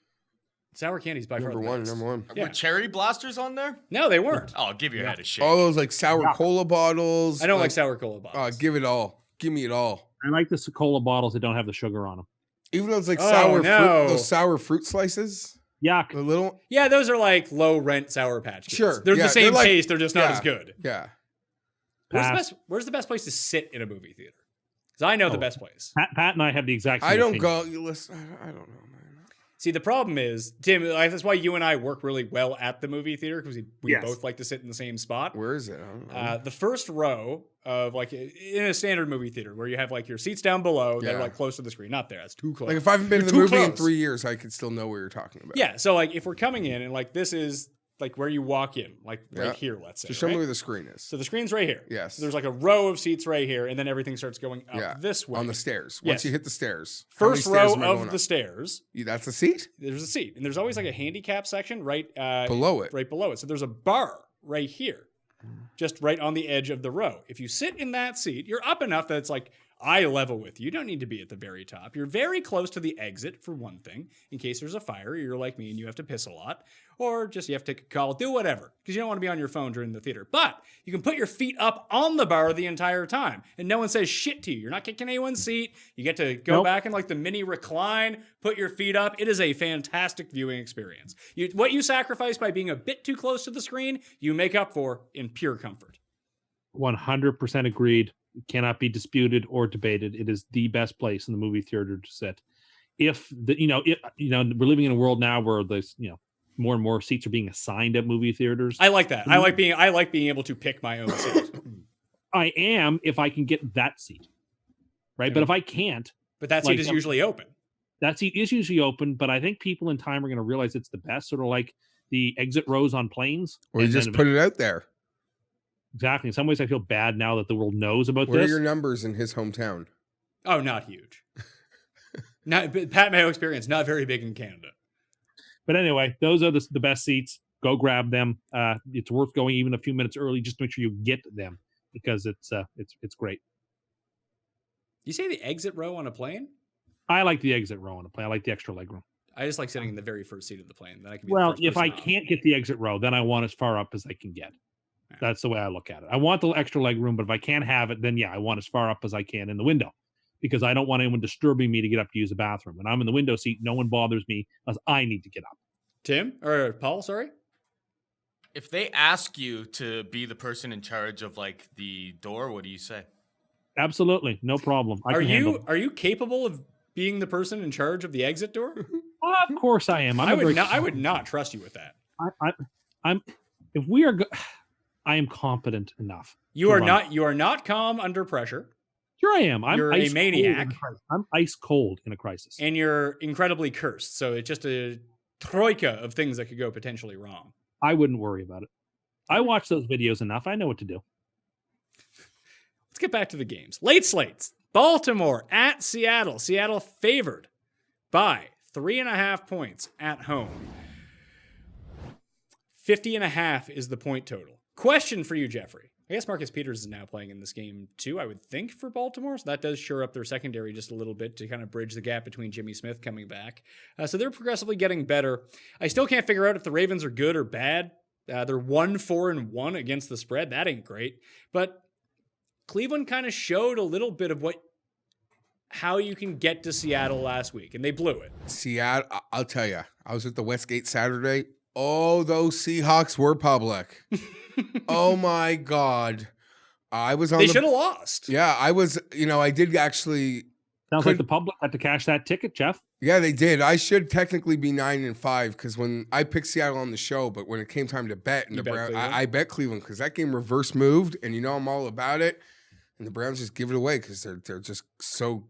Speaker 3: Sour candy's by far
Speaker 4: Number
Speaker 3: the
Speaker 4: one,
Speaker 3: best.
Speaker 4: number one.
Speaker 3: Yeah.
Speaker 6: Were cherry blasters on there?
Speaker 3: No, they weren't.
Speaker 6: Oh, give your head a shake.
Speaker 4: All those like sour
Speaker 5: Yeah.
Speaker 4: cola bottles.
Speaker 3: I don't like sour cola bottles.
Speaker 4: Give it all. Give me it all.
Speaker 5: I like the cola bottles that don't have the sugar on them.
Speaker 4: Even those like
Speaker 3: Oh,
Speaker 4: sour
Speaker 3: no.
Speaker 4: fruit, those sour fruit slices.
Speaker 5: Yuck.
Speaker 4: The little.
Speaker 3: Yeah, those are like low rent Sour Patch Kids.
Speaker 4: Sure,
Speaker 3: They're
Speaker 4: yeah,
Speaker 3: the same
Speaker 4: they're like-
Speaker 3: taste. They're just not
Speaker 4: yeah.
Speaker 3: as good.
Speaker 4: Yeah.
Speaker 5: Pass.
Speaker 3: Where's the best place to sit in a movie theater? Because I know the
Speaker 5: Oh.
Speaker 3: best place.
Speaker 5: Pat and I have the exact same
Speaker 4: I don't
Speaker 5: opinion.
Speaker 4: go. You listen. I don't know, man.
Speaker 3: See, the problem is, Tim, that's why you and I work really well at the movie theater, because we
Speaker 5: Yes.
Speaker 3: both like to sit in the same spot.
Speaker 4: Where is it? I don't know.
Speaker 3: The first row of like in a standard movie theater where you have like your seats down below that are
Speaker 4: Yeah.
Speaker 3: like close to the screen. Not there. That's too close.
Speaker 4: Like if I haven't been to
Speaker 3: You're
Speaker 4: the
Speaker 3: too
Speaker 4: movie in
Speaker 3: close.
Speaker 4: 3 years, I could still know what you're talking about.
Speaker 3: Yeah. So like if we're coming in and like this is like where you walk in, like
Speaker 4: Yeah.
Speaker 3: right here, let's say.
Speaker 4: Just show me
Speaker 3: right?
Speaker 4: where the screen is.
Speaker 3: So the screen's right here.
Speaker 4: Yes.
Speaker 3: So there's like a row of seats right here, and then everything starts going up
Speaker 4: Yeah.
Speaker 3: this way.
Speaker 4: On the stairs.
Speaker 3: Yes.
Speaker 4: Once you hit the stairs. how many
Speaker 3: First
Speaker 4: stairs
Speaker 3: row
Speaker 4: am I
Speaker 3: of
Speaker 4: going
Speaker 3: the
Speaker 4: up?
Speaker 3: stairs,
Speaker 4: That's a seat?
Speaker 3: there's a seat, and there's always like a handicap section right
Speaker 4: Below it.
Speaker 3: right below it. So there's a bar right here, just right on the edge of the row. If you sit in that seat, you're up enough that it's like eye level with you. You don't need to be at the very top. You're very close to the exit, for one thing, in case there's a fire, you're like me and you have to piss a lot, or just you have to take a call, do whatever, because you don't want to be on your phone during the theater. But you can put your feet up on the bar the entire time, and no one says shit to you. You're not kicking anyone's seat. You get to go
Speaker 5: Nope.
Speaker 3: back in like the mini recline, put your feet up. It is a fantastic viewing experience. What you sacrifice by being a bit too close to the screen, you make up for in pure comfort.
Speaker 5: 100% agreed. It cannot be disputed or debated. It is the best place in the movie theater to sit. If the we're living in a world now where there's more and more seats are being assigned at movie theaters.
Speaker 3: I like that. I like being able to pick my own seat.
Speaker 5: I am if I can get that seat, right? But if I can't,
Speaker 3: But that seat
Speaker 5: Like,
Speaker 3: is usually open.
Speaker 5: that seat is usually open. But I think people in time are going to realize it's the best, sort of like the exit rows on planes.
Speaker 4: Or you
Speaker 5: And
Speaker 4: just
Speaker 5: then
Speaker 4: put it out there.
Speaker 5: exactly. In some ways, I feel bad now that the world knows about
Speaker 4: What are
Speaker 5: this.
Speaker 4: your numbers in his hometown?
Speaker 3: Oh, not huge. Pat Mayo experience, not very big in Canada.
Speaker 5: But anyway, those are the best seats. Go grab them. It's worth going even a few minutes early just to make sure you get them because it's great.
Speaker 3: You say the exit row on a plane?
Speaker 5: I like the exit row on a plane. I like the extra leg room.
Speaker 3: I just like sitting in the very first seat of the plane. Then I can be the
Speaker 5: Well,
Speaker 3: first
Speaker 5: if I
Speaker 3: person off.
Speaker 5: can't get the exit row, then I want as far up as I can get.
Speaker 3: Yeah.
Speaker 5: That's the way I look at it. I want the extra leg room, but if I can't have it, then yeah, I want as far up as I can in the window because I don't want anyone disturbing me to get up to use the bathroom. When I'm in the window seat, no one bothers me unless I need to get up.
Speaker 3: Tim or Paul, sorry.
Speaker 6: If they ask you to be the person in charge of like the door, what do you say?
Speaker 5: Absolutely, no problem. I
Speaker 3: Are
Speaker 5: can handle it.
Speaker 3: you capable of being the person in charge of the exit door?
Speaker 5: Of course I am.
Speaker 3: I would not trust you with that.
Speaker 5: I'm. If we are, I am competent enough.
Speaker 3: You
Speaker 5: to
Speaker 3: are
Speaker 5: run.
Speaker 3: not. You are not calm under pressure,
Speaker 5: Sure, I am. I'm
Speaker 3: You're a
Speaker 5: ice cold in
Speaker 3: maniac.
Speaker 5: crisis. I'm ice cold in a crisis.
Speaker 3: and you're incredibly cursed. So it's just a troika of things that could go potentially wrong.
Speaker 5: I wouldn't worry about it. I watch those videos enough. I know what to do.
Speaker 3: Let's get back to the games. Late slates. Baltimore at Seattle. Seattle favored by 3.5 points at home. 50.5 is the point total. Question for you, Jeffrey. I guess Marcus Peters is now playing in this game too, I would think, for Baltimore. So that does shore up their secondary just a little bit to kind of bridge the gap between Jimmy Smith coming back. So they're progressively getting better. I still can't figure out if the Ravens are good or bad. They're 1-4-1 against the spread. That ain't great. But Cleveland kind of showed a little bit of how you can get to Seattle last week, and they blew it.
Speaker 4: Seattle, I'll tell you, I was at the Westgate Saturday. Oh, those Seahawks were public. Oh my God. I was on
Speaker 3: They should have lost.
Speaker 4: Yeah, I was, I did actually.
Speaker 5: Sounds like the public had to cash that ticket, Jeff.
Speaker 4: Yeah, they did. I should technically be 9-5 because when I picked Seattle on the show, but when it came time to bet, and
Speaker 3: You
Speaker 4: the
Speaker 3: bet
Speaker 4: Browns,
Speaker 3: Cleveland?
Speaker 4: I bet Cleveland because that game reverse moved, and I'm all about it. And the Browns just give it away because they're just so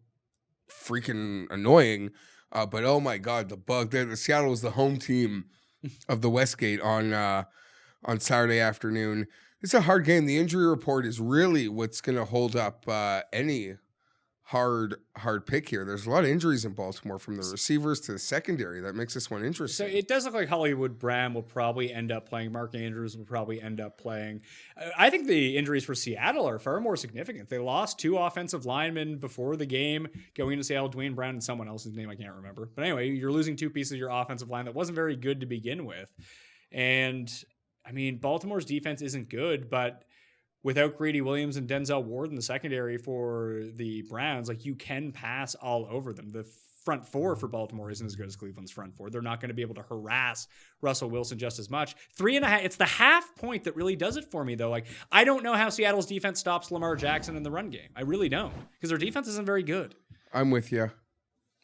Speaker 4: freaking annoying. But oh my God, the bug! The Seattle was the home team of the Westgate on Saturday afternoon. It's a hard game. The injury report is really what's going to hold up any hard pick here. There's a lot of injuries in Baltimore from the receivers to the secondary. That makes this one
Speaker 3: So
Speaker 4: interesting.
Speaker 3: it does look like Hollywood Brown will probably end up playing. Mark Andrews will probably end up playing. I think the injuries for Seattle are far more significant. They lost 2 offensive linemen before the game going into Seattle, Dwayne Brown and someone else's name I can't remember. But anyway, you're losing 2 pieces of your offensive line that wasn't very good to begin with. And I mean, Baltimore's defense isn't good, but without Grady Williams and Denzel Ward in the secondary for the Browns, like you can pass all over them. The front 4 for Baltimore isn't as good as Cleveland's front 4. They're not going to be able to harass Russell Wilson just as much. 3.5. It's the half point that really does it for me, though. Like, I don't know how Seattle's defense stops Lamar Jackson in the run game. I really don't, because their defense isn't very good.
Speaker 4: I'm with you.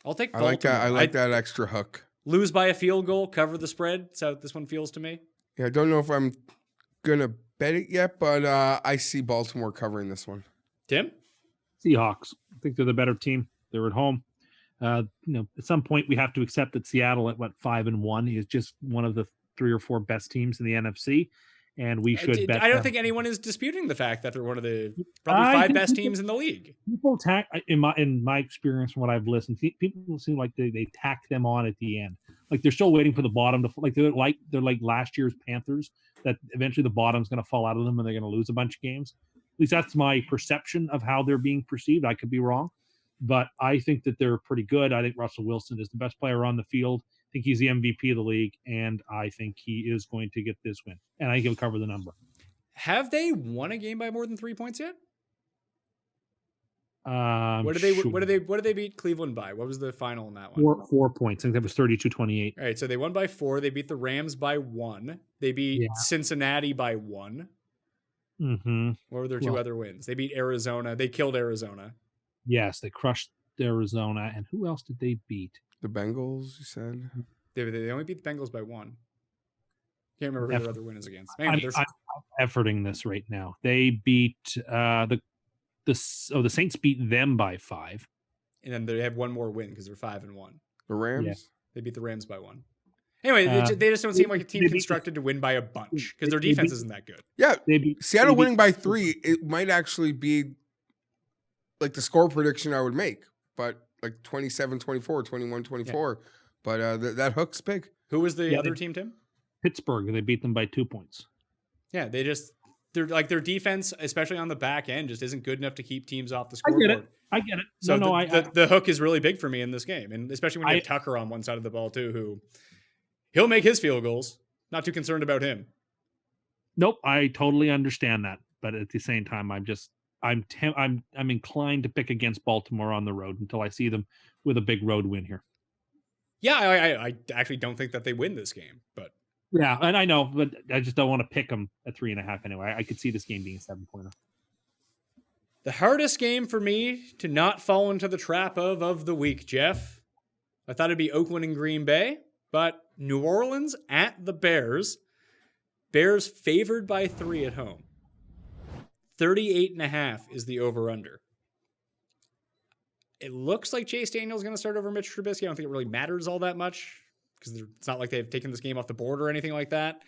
Speaker 3: I'll take
Speaker 4: I
Speaker 3: Baltimore.
Speaker 4: like that. I like that extra hook.
Speaker 3: Lose by a field goal, cover the spread. That's how this one feels to me.
Speaker 4: Yeah, I don't know if I'm gonna bet it yet, but I see Baltimore covering this one.
Speaker 3: Tim?
Speaker 5: Seahawks. I think they're the better team. They're at home. At some point we have to accept that Seattle at 5-1 is just one of the 3 or 4 best teams in the NFC, and we should bet.
Speaker 3: I don't
Speaker 5: them.
Speaker 3: think anyone is disputing the fact that they're one of the probably 5 best teams in the league.
Speaker 5: People in my experience from what I've listened, people seem like they tack them on at the end. Like they're still waiting for the bottom to they're like last year's Panthers, that eventually the bottom's going to fall out of them and they're going to lose a bunch of games. At least that's my perception of how they're being perceived. I could be wrong, but I think that they're pretty good. I think Russell Wilson is the best player on the field. I think he's the MVP of the league, and I think he is going to get this win. And I think he'll cover the number.
Speaker 3: Have they won a game by more than 3 points yet? What did they beat Cleveland by? What was the final in that one?
Speaker 5: 4 points. I think that was 32-28.
Speaker 3: All right, so they won by 4. They beat the Rams by 1. They beat Cincinnati by 1.
Speaker 5: Mm-hmm.
Speaker 3: What were their 2 other wins? They beat Arizona. They killed Arizona.
Speaker 5: Yes, they crushed Arizona. And who else did they beat?
Speaker 4: The Bengals, you said?
Speaker 3: They only beat the Bengals by 1. Can't remember who their other win is against.
Speaker 5: I'm efforting this right now. They beat the Saints beat them by 5.
Speaker 3: And then they have one more win because they're 5-1.
Speaker 4: The Rams?
Speaker 5: Yeah.
Speaker 3: They beat the Rams by 1. Anyway, they just don't seem like a team constructed to win by a bunch because their defense isn't that good.
Speaker 4: Yeah, Seattle winning by 3, it might actually be like the score prediction I would make, but like 27-24, 21-24. Yeah. But that hook's big.
Speaker 3: Who was the other team, Tim?
Speaker 5: Pittsburgh. They beat them by 2 points.
Speaker 3: Yeah, they're like their defense, especially on the back end, just isn't good enough to keep teams off the scoreboard.
Speaker 5: I get it.
Speaker 3: So the hook is really big for me in this game, and especially when you have Tucker on one side of the ball too, who he'll make his field goals. Not too concerned about him.
Speaker 5: Nope, I totally understand that, but at the same time, I'm inclined to pick against Baltimore on the road until I see them with a big road win here.
Speaker 3: Yeah, I actually don't think that they win this game, but
Speaker 5: yeah, and I know, but I just don't want to pick them at 3.5 anyway. I could see this game being a 7-pointer.
Speaker 3: The hardest game for me to not fall into the trap of the week, Geoff. I thought it'd be Oakland and Green Bay, but New Orleans at the Bears. Bears favored by 3 at home. 38.5 is the over-under. It looks like Chase Daniel's going to start over Mitch Trubisky. I don't think it really matters all that much because it's not like they've taken this game off the board or anything like that.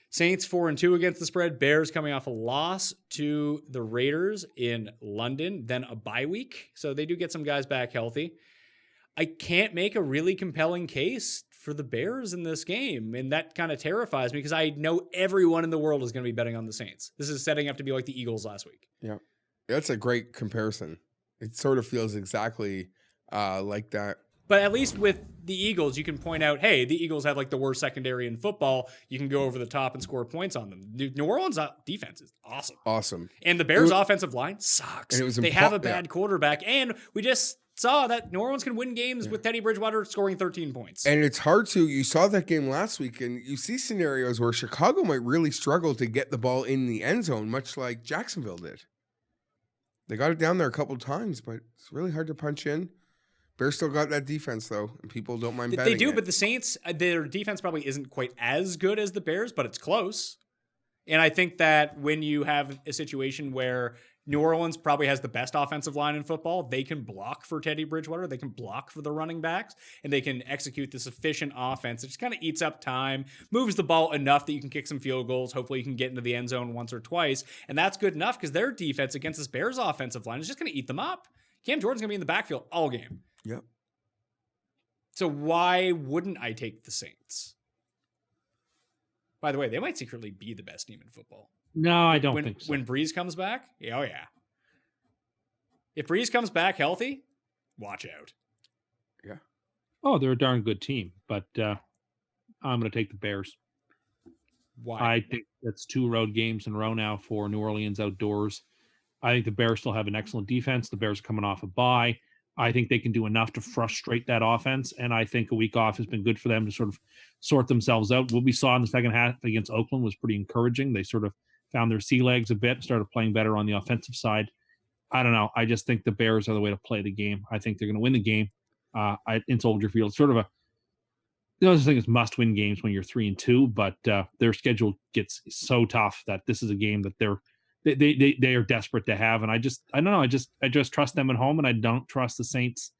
Speaker 3: Saints 4-2 against the spread. Bears coming off a loss to the Raiders in London, then a bye week. So they do get some guys back healthy. I can't make a really compelling case for the Bears in this game, and that kind of terrifies me because I know everyone in the world is going to be betting on the Saints. This is setting up to be like the Eagles last week.
Speaker 4: Yeah, that's a great comparison. It sort of feels exactly like that.
Speaker 3: But at least with the Eagles, you can point out, hey, the Eagles have like the worst secondary in football. You can go over the top and score points on them. New Orleans' defense is awesome.
Speaker 4: Awesome.
Speaker 3: And the Bears' offensive line sucks.
Speaker 4: And
Speaker 3: they have a bad quarterback. And we just saw that New Orleans can win games with Teddy Bridgewater scoring 13 points.
Speaker 4: And it's hard to, you saw that game last week, and you see scenarios where Chicago might really struggle to get the ball in the end zone, much like Jacksonville did. They got it down there a couple of times, but it's really hard to punch in. Bears still got that defense, though, and people don't mind betting
Speaker 3: They do,
Speaker 4: it.
Speaker 3: but the Saints, their defense probably isn't quite as good as the Bears, but it's close. And I think that when you have a situation where New Orleans probably has the best offensive line in football, they can block for Teddy Bridgewater, they can block for the running backs, and they can execute this efficient offense. It just kind of eats up time, moves the ball enough that you can kick some field goals. Hopefully you can get into the end zone once or twice, and that's good enough because their defense against this Bears offensive line is just going to eat them up. Cam Jordan's going to be in the backfield all game.
Speaker 4: Yep.
Speaker 3: So why wouldn't I take the Saints? By the way, they might secretly be the best team in football.
Speaker 5: No, I don't think so.
Speaker 3: When Breeze comes back? Yeah, oh yeah. If Breeze comes back healthy, watch out.
Speaker 4: Yeah.
Speaker 5: Oh, they're a darn good team, but I'm going to take the Bears.
Speaker 3: Why?
Speaker 5: I think that's 2 road games in a row now for New Orleans outdoors. I think the Bears still have an excellent defense. The Bears are coming off a bye. I think they can do enough to frustrate that offense, and I think a week off has been good for them to sort of sort themselves out. What we saw in the second half against Oakland was pretty encouraging. They sort of found their sea legs a bit, started playing better on the offensive side. I don't know. I just think the Bears are the way to play the game. I think they're going to win the game in Soldier Field. Sort of The other thing is must-win games when you're 3-2, but their schedule gets so tough that this is a game that they are desperate to have. And I don't know. I just trust them at home, and I don't trust the Saints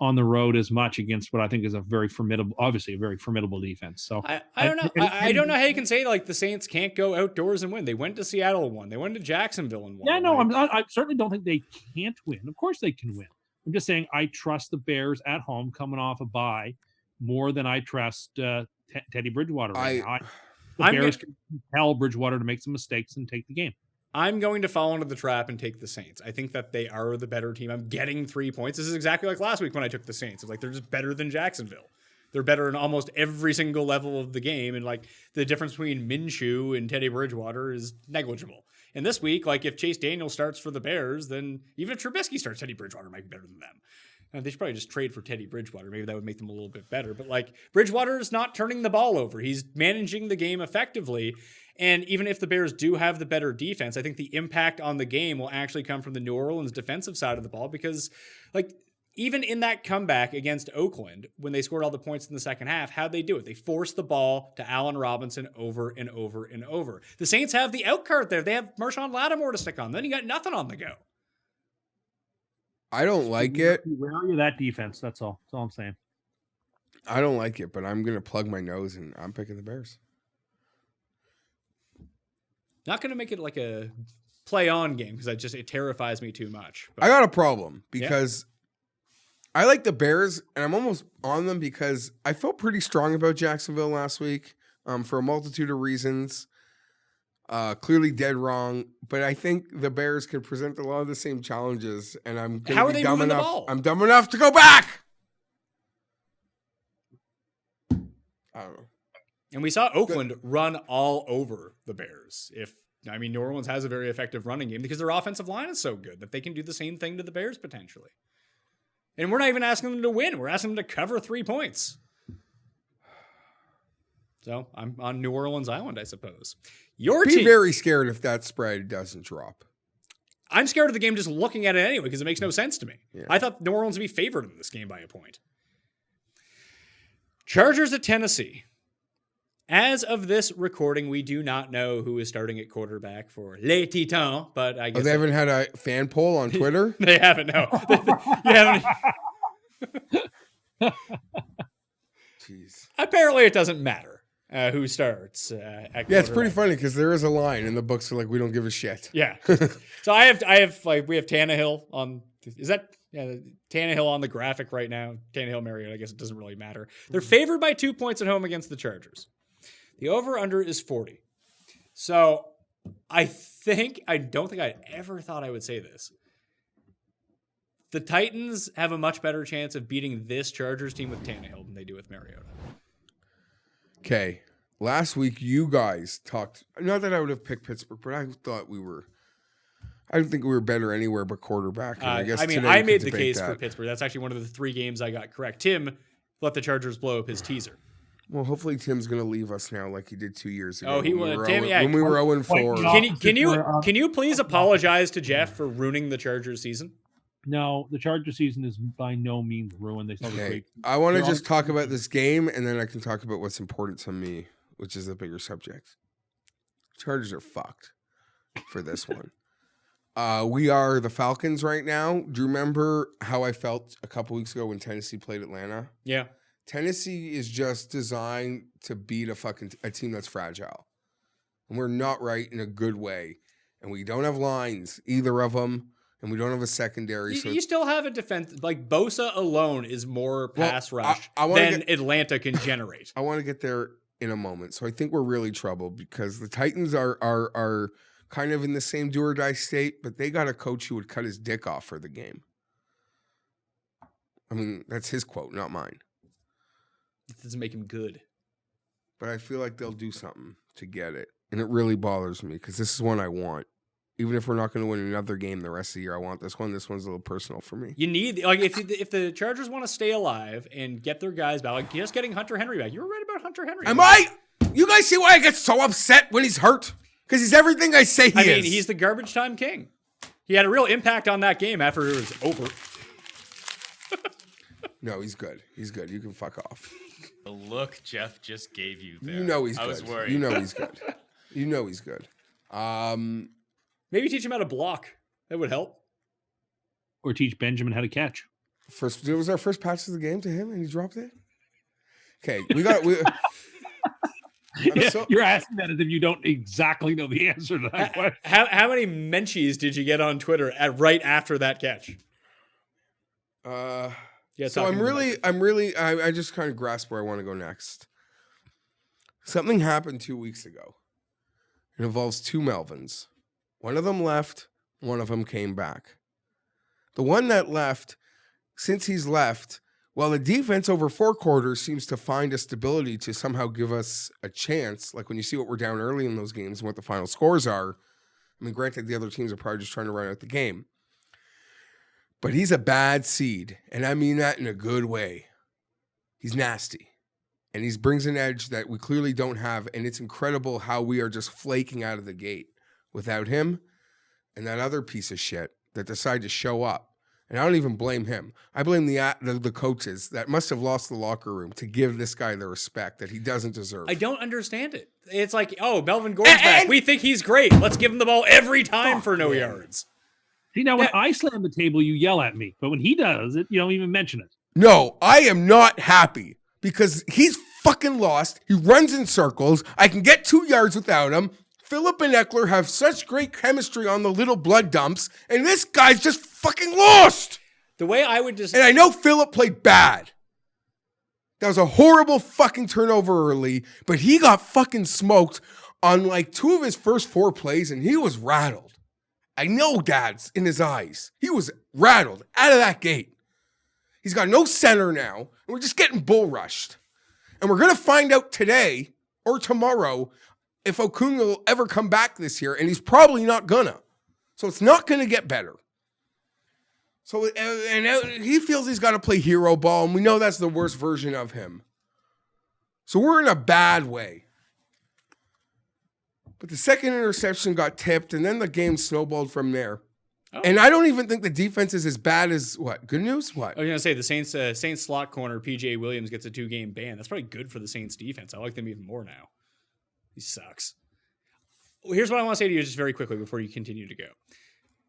Speaker 5: on the road as much against what I think is obviously a very formidable defense. So
Speaker 3: I don't know. I don't know how you can say like the Saints can't go outdoors and win. They went to Seattle and won. They went to Jacksonville and won.
Speaker 5: Yeah, no,
Speaker 3: Like,
Speaker 5: I certainly don't think they can't win. Of course they can win. I'm just saying I trust the Bears at home coming off a bye more than I trust Teddy Bridgewater right now. The Bears can compel Bridgewater to make some mistakes and take the game.
Speaker 3: I'm going to fall into the trap and take the Saints. I think that they are the better team. I'm getting 3 points. This is exactly like last week when I took the Saints. It's like they're just better than Jacksonville. They're better in almost every single level of the game. And like the difference between Minshew and Teddy Bridgewater is negligible. And this week, like if Chase Daniel starts for the Bears, then even if Trubisky starts, Teddy Bridgewater might be better than them. They should probably just trade for Teddy Bridgewater. Maybe that would make them a little bit better. But like Bridgewater is not turning the ball over. He's managing the game effectively. And even if the Bears do have the better defense, I think the impact on the game will actually come from the New Orleans defensive side of the ball because like even in that comeback against Oakland, when they scored all the points in the second half, how'd they do it? They forced the ball to Allen Robinson over and over and over. The Saints have the out card there. They have Marshawn Lattimore to stick on. Then you got nothing on the go.
Speaker 4: I don't like it.
Speaker 5: Where are you that defense? That's all. That's all I'm saying.
Speaker 4: I don't like it, but I'm going to plug my nose and I'm picking the Bears.
Speaker 3: Not going to make it like a play-on game because it terrifies me too much. But
Speaker 4: I got a problem because I like the Bears, and I'm almost on them because I felt pretty strong about Jacksonville last week for a multitude of reasons. Clearly dead wrong, but I think the Bears could present a lot of the same challenges, and I'm
Speaker 3: How are
Speaker 4: be
Speaker 3: they
Speaker 4: dumb
Speaker 3: moving the
Speaker 4: enough.
Speaker 3: ball?
Speaker 4: I'm dumb enough to go back. I don't know.
Speaker 3: And we saw Oakland run all over the Bears. New Orleans has a very effective running game because their offensive line is so good that they can do the same thing to the Bears potentially. And we're not even asking them to win. We're asking them to cover 3 points. So I'm on New Orleans Island, I suppose. Your
Speaker 4: Be
Speaker 3: team.
Speaker 4: very scared if that spread doesn't drop.
Speaker 3: I'm scared of the game just looking at it anyway because it makes no sense to me.
Speaker 4: Yeah.
Speaker 3: I thought New Orleans would be favored in this game by a point. Chargers at Tennessee. As of this recording, we do not know who is starting at quarterback for Les Titans, but I guess
Speaker 4: They haven't had a fan poll on Twitter.
Speaker 3: they haven't. No, you haven't.
Speaker 4: Jeez.
Speaker 3: Apparently, it doesn't matter who starts. At
Speaker 4: Yeah, it's pretty
Speaker 3: quarterback.
Speaker 4: funny because there is a line in the books are like, we don't give a shit.
Speaker 3: Yeah. So I have like we have Tannehill on. Is that Tannehill on the graphic right now? Tannehill Mariota. I guess it doesn't really matter. They're favored by 2 points at home against the Chargers. The over-under is 40. So I don't think I ever thought I would say this. The Titans have a much better chance of beating this Chargers team with Tannehill than they do with Mariota.
Speaker 4: Okay. Last week, you guys talked. Not that I would have picked Pittsburgh, but I thought I don't think we were better anywhere but quarterback. And I guess today
Speaker 3: I
Speaker 4: we
Speaker 3: made
Speaker 4: could
Speaker 3: the
Speaker 4: debate
Speaker 3: case
Speaker 4: that.
Speaker 3: for Pittsburgh. That's actually one of the 3 games I got correct. Tim let the Chargers blow up his teaser.
Speaker 4: Well, hopefully Tim's going to leave us now like he did 2 years ago.
Speaker 3: Oh, he
Speaker 4: when
Speaker 3: would.
Speaker 4: we were
Speaker 3: Tim,
Speaker 4: 0
Speaker 3: yeah.
Speaker 4: when we were 0-4.
Speaker 3: Can you please apologize to Geoff for ruining the Chargers season?
Speaker 5: No, the Charger season is by no means ruined. They still have a
Speaker 4: Okay.
Speaker 5: great.
Speaker 4: I want to
Speaker 5: They're
Speaker 4: just talk about this game, and then I can talk about what's important to me, which is the bigger subject. Chargers are fucked for this one. We are the Falcons right now. Do you remember how I felt a couple weeks ago when Tennessee played Atlanta?
Speaker 3: Yeah.
Speaker 4: Tennessee is just designed to beat a team that's fragile. And we're not right in a good way. And we don't have lines, either of them. And we don't have a secondary.
Speaker 3: You still have a defense. Like Bosa alone is more pass rush
Speaker 4: I wanna
Speaker 3: than Atlanta can generate.
Speaker 4: I want to get there in a moment. So I think we're really troubled because the Titans are kind of in the same do or die state, but they got a coach who would cut his dick off for the game. I mean, that's his quote, not mine.
Speaker 3: It doesn't make him good.
Speaker 4: But I feel like they'll do something to get it. And it really bothers me because this is one I want. Even if we're not going to win another game the rest of the year, I want this one. This one's a little personal for me.
Speaker 3: You need, like, if the Chargers want to stay alive and get their guys back, like just getting Hunter Henry back. You were right about Hunter Henry.
Speaker 4: Am I? You guys see why I get so upset when he's hurt? Because he's everything I say he is.
Speaker 3: I mean, he's the garbage time king. He had a real impact on that game after it was over.
Speaker 4: No, he's good. He's good. You can fuck off.
Speaker 6: The look Geoff just gave you there.
Speaker 4: You know he's
Speaker 6: I
Speaker 4: good.
Speaker 6: was worried.
Speaker 4: You know he's good. You know he's good.
Speaker 3: Maybe teach him how to block. That would help.
Speaker 5: Or teach Benjamin how to catch.
Speaker 4: It was our first patch of the game to him, and he dropped it. Okay, we got.
Speaker 5: Yeah, you're asking that as if you don't exactly know the answer to that question.
Speaker 3: How many menchies did you get on Twitter right after that catch? Yeah,
Speaker 4: so I just kind of grasp where I want to go next. Something happened 2 weeks ago. It involves two Melvins. One of them left, one of them came back. The one that left, since he's left, well, the defense over 4 quarters seems to find a stability to somehow give us a chance. Like when you see what we're down early in those games and what the final scores are. I mean, granted, the other teams are probably just trying to run out the game. But he's a bad seed, and I mean that in a good way. He's nasty. And he brings an edge that we clearly don't have, and it's incredible how we are just flaking out of the gate without him and that other piece of shit that decided to show up. And I don't even blame him. I blame the coaches that must have lost the locker room to give this guy the respect that he doesn't deserve.
Speaker 3: I don't understand it. It's like, oh, Melvin Gordon's back. We think he's great. Let's give him the ball every time for no yards.
Speaker 5: See, now when I slam the table, you yell at me. But when he does it, you don't even mention it.
Speaker 4: No, I am not happy because he's fucking lost. He runs in circles. I can get 2 yards without him. Phillip and Eckler have such great chemistry on the little blood dumps, and this guy's just fucking lost.
Speaker 3: The way I would just...
Speaker 4: And I know Phillip played bad. That was a horrible fucking turnover early, but he got fucking smoked on like 2 of his first 4 plays, and he was rattled. I know Dad's in his eyes. He was rattled out of that gate. He's got no center now, and we're just getting bull rushed. And we're going to find out today or tomorrow if Okung will ever come back this year, and he's probably not gonna. So it's not going to get better. So and he feels he's got to play hero ball, and we know that's the worst version of him. So we're in a bad way. But the second interception got tipped, and then the game snowballed from there. Oh. And I don't even think the defense is as bad as what? Good news? What?
Speaker 3: I was going to say the Saints slot corner, PJ Williams, gets a 2-game ban. That's probably good for the Saints defense. I like them even more now. He sucks. Well, here's what I want to say to you just very quickly before you continue to go.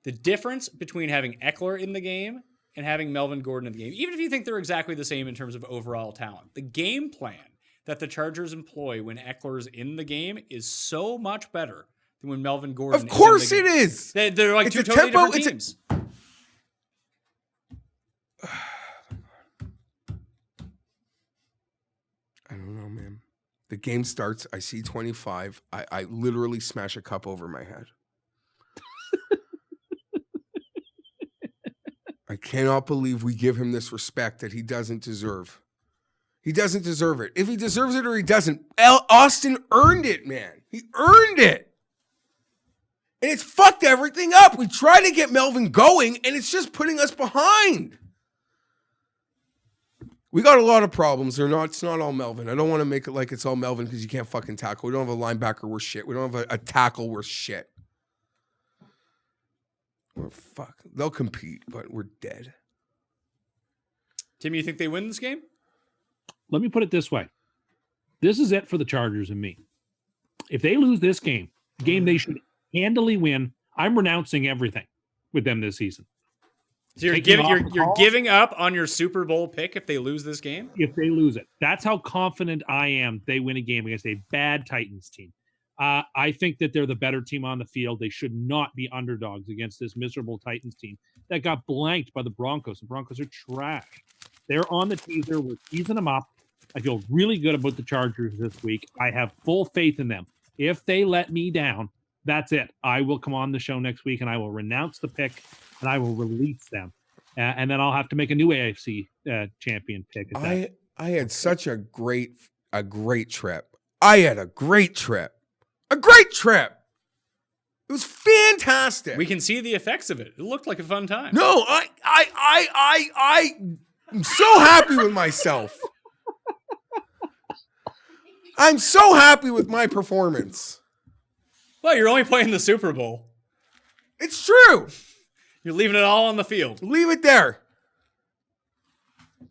Speaker 3: The difference between having Eckler in the game and having Melvin Gordon in the game, even if you think they're exactly the same in terms of overall talent, the game plan that the Chargers employ when Eckler's in the game is so much better than when Melvin Gordon
Speaker 4: is in the game. Of course it is.
Speaker 3: They're like two totally different teams.
Speaker 4: I don't know, man. The game starts, I see 25. I literally smash a cup over my head. I cannot believe we give him this respect that he doesn't deserve. He doesn't deserve it. If he deserves it or he doesn't, Austin earned it, man. He earned it. And it's fucked everything up. We try to get Melvin going, and it's just putting us behind. We got a lot of problems. It's not all Melvin. I don't want to make it like it's all Melvin because you can't fucking tackle. We don't have a linebacker worth shit. We don't have a tackle worth shit. Fuck. They'll compete, but we're dead.
Speaker 3: Tim, you think they win this game?
Speaker 5: Let me put it this way. This is it for the Chargers and me. If they lose this game, the game they should handily win, I'm renouncing everything with them this season.
Speaker 3: So you're giving up on your Super Bowl pick if they lose this game?
Speaker 5: If they lose it. That's how confident I am they win a game against a bad Titans team. I think that they're the better team on the field. They should not be underdogs against this miserable Titans team that got blanked by the Broncos. The Broncos are trash. They're on the teaser. We're teasing them up. I feel really good about the Chargers this week. I have full faith in them. If they let me down, that's it. I will come on the show next week and I will renounce the pick and I will release them. And then I'll have to make a new AFC champion pick.
Speaker 4: I had such a great trip. I had a great trip. A great trip. It was fantastic.
Speaker 3: We can see the effects of it. It looked like a fun time.
Speaker 4: No, I'm so happy with myself. I'm so happy with my performance.
Speaker 3: Well, you're only playing the Super Bowl.
Speaker 4: It's true.
Speaker 3: You're leaving it all on the field.
Speaker 4: Leave it there.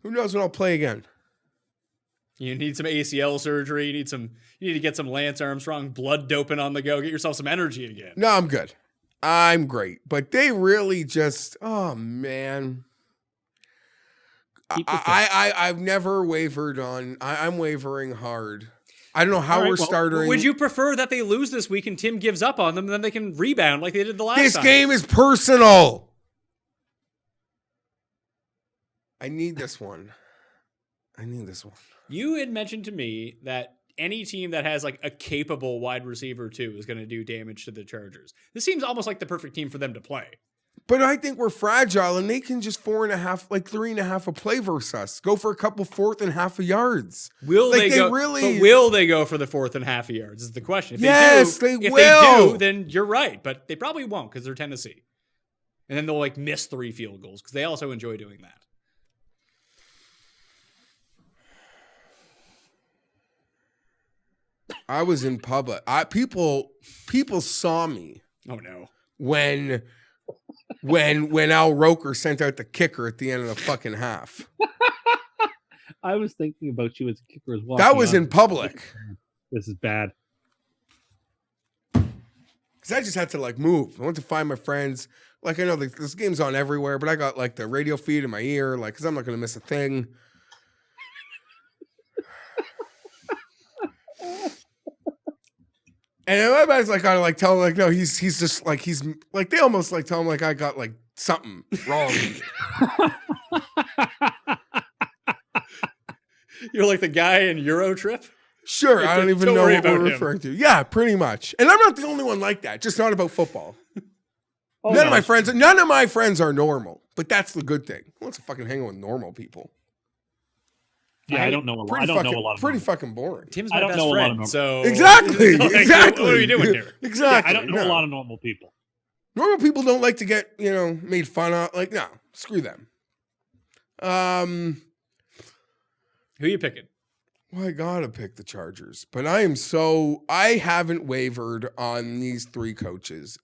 Speaker 4: Who knows when I'll play again?
Speaker 3: You need some ACL surgery. You need to get some Lance Armstrong blood doping on the go. Get yourself some energy again.
Speaker 4: No, I'm good. I'm great. But they really just, oh man. I've never wavered on. I'm wavering hard. I don't know how we're starting.
Speaker 3: Would you prefer that they lose this week and Tim gives up on them, and then they can rebound like they did the last time?
Speaker 4: This game is personal. I need this one.
Speaker 3: You had mentioned to me that any team that has like a capable wide receiver too is going to do damage to the Chargers. This seems almost like the perfect team for them to play.
Speaker 4: But I think we're fragile, and they can just 4.5, like 3.5 a play versus us. Go for a couple 4th and half of yards.
Speaker 3: Will
Speaker 4: like
Speaker 3: they go?
Speaker 4: Really?
Speaker 3: But will they go for the 4th and half of yards? Is the question. If
Speaker 4: Yes,
Speaker 3: they
Speaker 4: will. They
Speaker 3: do, then you're right. But they probably won't because they're Tennessee, and then they'll like miss 3 field goals because they also enjoy doing that.
Speaker 4: I was in public. People saw me.
Speaker 3: Oh no.
Speaker 4: When Al Roker sent out the kicker at the end of the fucking half.
Speaker 5: I was thinking about you as a kicker as well.
Speaker 4: That was in public.
Speaker 5: This is bad.
Speaker 4: Because I just had to like move. I went to find my friends. Like I know this game's on everywhere, but I got like the radio feed in my ear, like because I'm not gonna miss a thing. And everybody's like, gotta like tell him like, no, he's just like he's like they almost like tell him like I got like something wrong.
Speaker 3: You're like the guy in Eurotrip?
Speaker 4: Sure, I don't even know
Speaker 3: worry
Speaker 4: what we're
Speaker 3: about him.
Speaker 4: referring to. Yeah, pretty much. And I'm not the only one like that. Just not about football. None of my friends are normal. But that's the good thing. Who wants to fucking hang out with normal people?
Speaker 5: Yeah, I don't know a lot. I don't know a lot of
Speaker 4: pretty
Speaker 5: normal.
Speaker 4: fucking boring.
Speaker 3: Tim's
Speaker 5: I
Speaker 3: my
Speaker 5: don't
Speaker 3: best
Speaker 5: know a lot of
Speaker 3: friend,
Speaker 5: normal-
Speaker 3: so
Speaker 4: Exactly.
Speaker 3: Like,
Speaker 4: Exactly.
Speaker 3: What are we doing here?
Speaker 4: Exactly.
Speaker 5: I don't know a
Speaker 4: No.
Speaker 5: lot of normal people.
Speaker 4: Normal people don't like to get, made fun of. Like, no, screw them.
Speaker 3: Who are you picking?
Speaker 4: Well, I gotta pick the Chargers, but I haven't wavered on these 3 coaches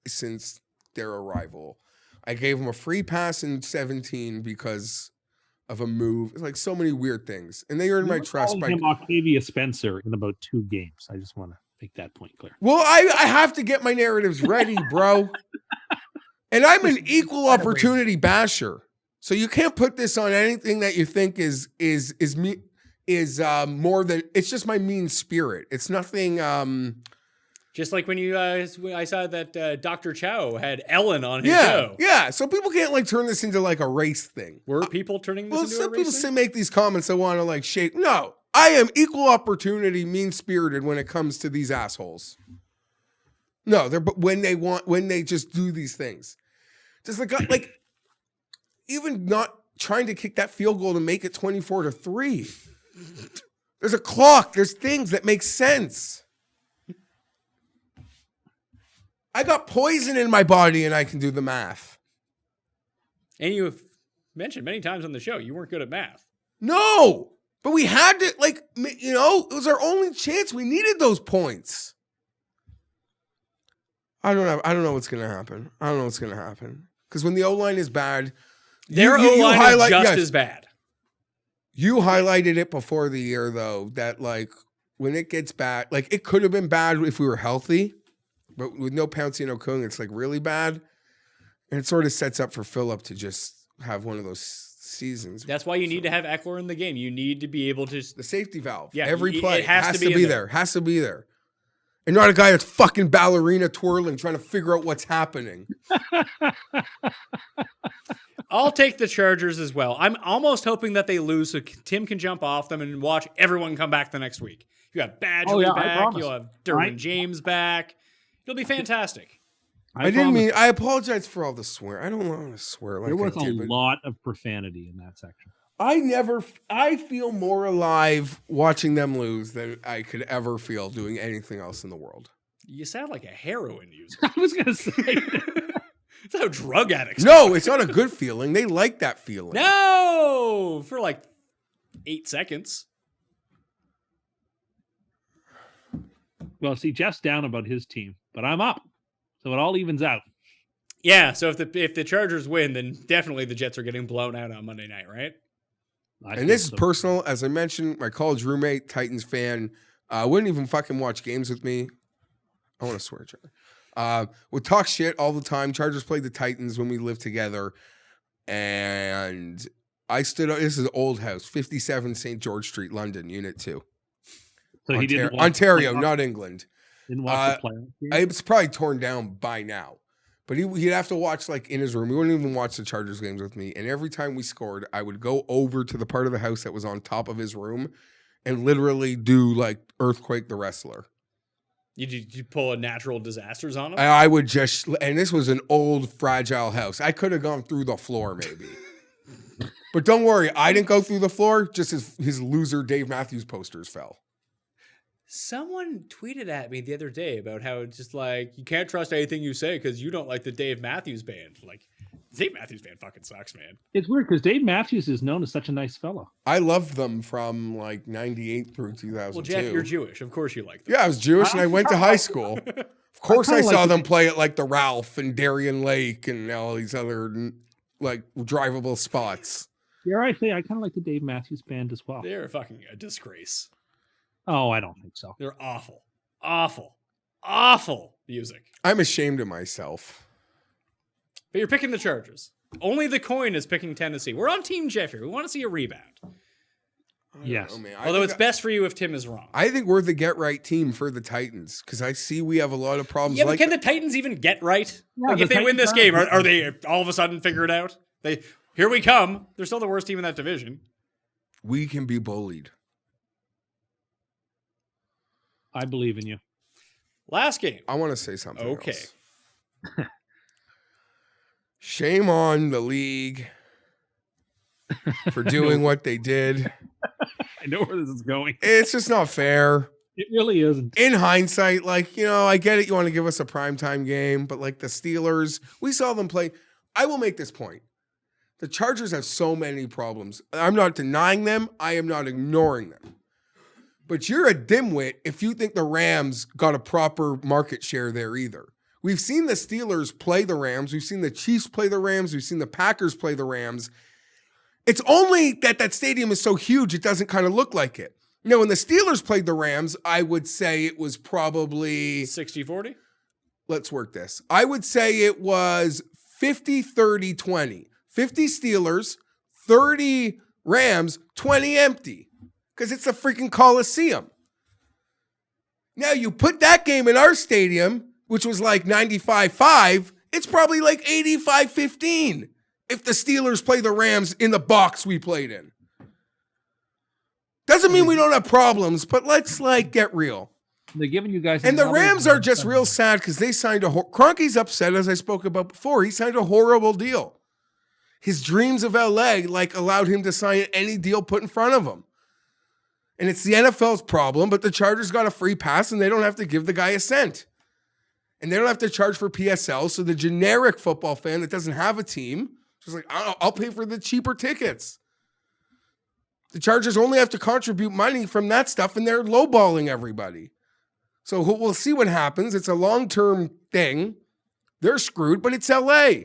Speaker 4: since their arrival. I gave them a free pass in 17 because of a move. Like so many weird things. And they earned my trust by
Speaker 5: him Octavia Spencer in about 2 games. I just want to make that point clear.
Speaker 4: Well, I have to get my narratives ready, bro. And I'm an equal opportunity basher. So you can't put this on anything that you think is more than it's just my mean spirit. It's nothing
Speaker 3: Just like when I saw that Dr. Chow had Ellen on his show.
Speaker 4: Yeah. So people can't like turn this into like a race thing.
Speaker 3: Were people turning this into a
Speaker 4: some
Speaker 3: race
Speaker 4: people
Speaker 3: thing?
Speaker 4: make these comments that want to like shape. No, I am equal opportunity, mean spirited when it comes to these assholes. No, but when they just do these things, just like even not trying to kick that field goal to make it 24-3. There's a clock. There's things that make sense. I got poison in my body and I can do the math.
Speaker 3: And you have mentioned many times on the show you weren't good at math.
Speaker 4: No, but we had to, it was our only chance. We needed those points. I don't know what's going to happen. Because when the O-line is bad,
Speaker 3: Their O-line is just as bad.
Speaker 4: You highlighted it before the year, though, that like when it gets bad, like it could have been bad if we were healthy, but with no Pouncey and Okung, it's like really bad. And it sort of sets up for Phillip to just have one of those seasons.
Speaker 3: That's why you need to have Eckler in the game. You need to be able to.
Speaker 4: The safety valve.
Speaker 3: Yeah,
Speaker 4: every play
Speaker 3: it has to be there.
Speaker 4: Has to be there. And not a guy that's fucking ballerina twirling, trying to figure out what's happening.
Speaker 3: I'll take the Chargers as well. I'm almost hoping that they lose so Tim can jump off them and watch everyone come back the next week. You have Badgley back. You'll have Derwin James back. It'll be fantastic.
Speaker 4: I didn't mean. I apologize for all the swear. I don't want to swear like
Speaker 5: there was
Speaker 4: I did,
Speaker 5: a lot of profanity in that section.
Speaker 4: I feel more alive watching them lose than I could ever feel doing anything else in the world.
Speaker 3: You sound like a heroin user.
Speaker 5: I was going to say.
Speaker 3: That's how drug addicts.
Speaker 4: No, it's not a good feeling. They like that feeling.
Speaker 3: No, for like 8 seconds.
Speaker 5: Well, see, Jeff's down about his team, but I'm up, so it all evens out.
Speaker 3: Yeah, so if the Chargers win, then definitely the Jets are getting blown out on Monday night, right?
Speaker 4: And this is personal. As I mentioned, my college roommate, Titans fan, wouldn't even fucking watch games with me. I want to swear at you. Would talk shit all the time. Chargers played the Titans when we lived together. And I stood up. This is an old house, 57 St. George Street, London, Unit 2.
Speaker 5: So he didn't watch
Speaker 4: Ontario, not England.
Speaker 5: Didn't watch the playoff game?
Speaker 4: It's probably torn down by now. But he'd have to watch like in his room. He wouldn't even watch the Chargers games with me. And every time we scored, I would go over to the part of the house that was on top of his room and literally do like Earthquake the Wrestler.
Speaker 3: You pull a natural disasters on him?
Speaker 4: I would just, and this was an old, fragile house. I could have gone through the floor maybe. But don't worry, I didn't go through the floor. Just his loser Dave Matthews posters fell.
Speaker 3: Someone tweeted at me the other day about how it's just like, you can't trust anything you say because you don't like the Dave Matthews Band. Like, Dave Matthews Band fucking sucks, man.
Speaker 5: It's weird because Dave Matthews is known as such a nice fellow.
Speaker 4: I loved them from like 98 through 2002.
Speaker 3: Well, Geoff, you're Jewish. Of course you like them.
Speaker 4: Yeah, I was Jewish and I went to high school. Of course I saw them play at like the Ralph and Darien Lake and all these other like drivable spots.
Speaker 5: Yeah, I say I kind of like the Dave Matthews Band as well.
Speaker 3: They're fucking a disgrace.
Speaker 5: Oh, I don't think so.
Speaker 3: They're awful. Awful. Awful music.
Speaker 4: I'm ashamed of myself.
Speaker 3: But you're picking the Chargers. Only the coin is picking Tennessee. We're on Team Jeff here. We want to see a rebound.
Speaker 5: Yes.
Speaker 3: Although it's best for you if Tim is wrong.
Speaker 4: I think we're the get-right team for the Titans because I see we have a lot of problems.
Speaker 3: Yeah, but can the Titans even get right?
Speaker 5: Yeah,
Speaker 3: like if they win this
Speaker 5: Titans
Speaker 3: game, are they all of a sudden figured out? Here we come. They're still the worst team in that division.
Speaker 4: We can be bullied.
Speaker 5: I believe in you.
Speaker 3: Last game.
Speaker 4: I want to say something.
Speaker 3: Okay.
Speaker 4: Else. Shame on the league for doing what they did.
Speaker 5: I know where this is going.
Speaker 4: It's just not fair.
Speaker 5: It really isn't.
Speaker 4: In hindsight, like, you know, I get it. You want to give us a primetime game, but like the Steelers, we saw them play. I will make this point. The Chargers have so many problems. I'm not denying them. I am not ignoring them. But you're a dimwit if you think the Rams got a proper market share there either. We've seen the Steelers play the Rams. We've seen the Chiefs play the Rams. We've seen the Packers play the Rams. It's only that stadium is so huge, it doesn't kind of look like it. You know, when the Steelers played the Rams, I would say it was probably
Speaker 3: 60-40?
Speaker 4: Let's work this. I would say it was 50-30-20. 50 Steelers, 30 Rams, 20 empty. Because it's a freaking Coliseum. Now you put that game in our stadium, which was like 95-5, it's probably like 85-15 if the Steelers play the Rams in the box we played in. Doesn't mean we don't have problems, but let's like get real.
Speaker 5: They're giving you guys.
Speaker 4: And the Rams are just real sad because they signed Kroenke's upset, as I spoke about before. He signed a horrible deal. His dreams of LA like allowed him to sign any deal put in front of him. And it's the NFL's problem, but the Chargers got a free pass and they don't have to give the guy a cent. And they don't have to charge for PSL. So the generic football fan that doesn't have a team, just like, I'll pay for the cheaper tickets. The Chargers only have to contribute money from that stuff and they're lowballing everybody. So we'll see what happens. It's a long-term thing. They're screwed, but it's LA.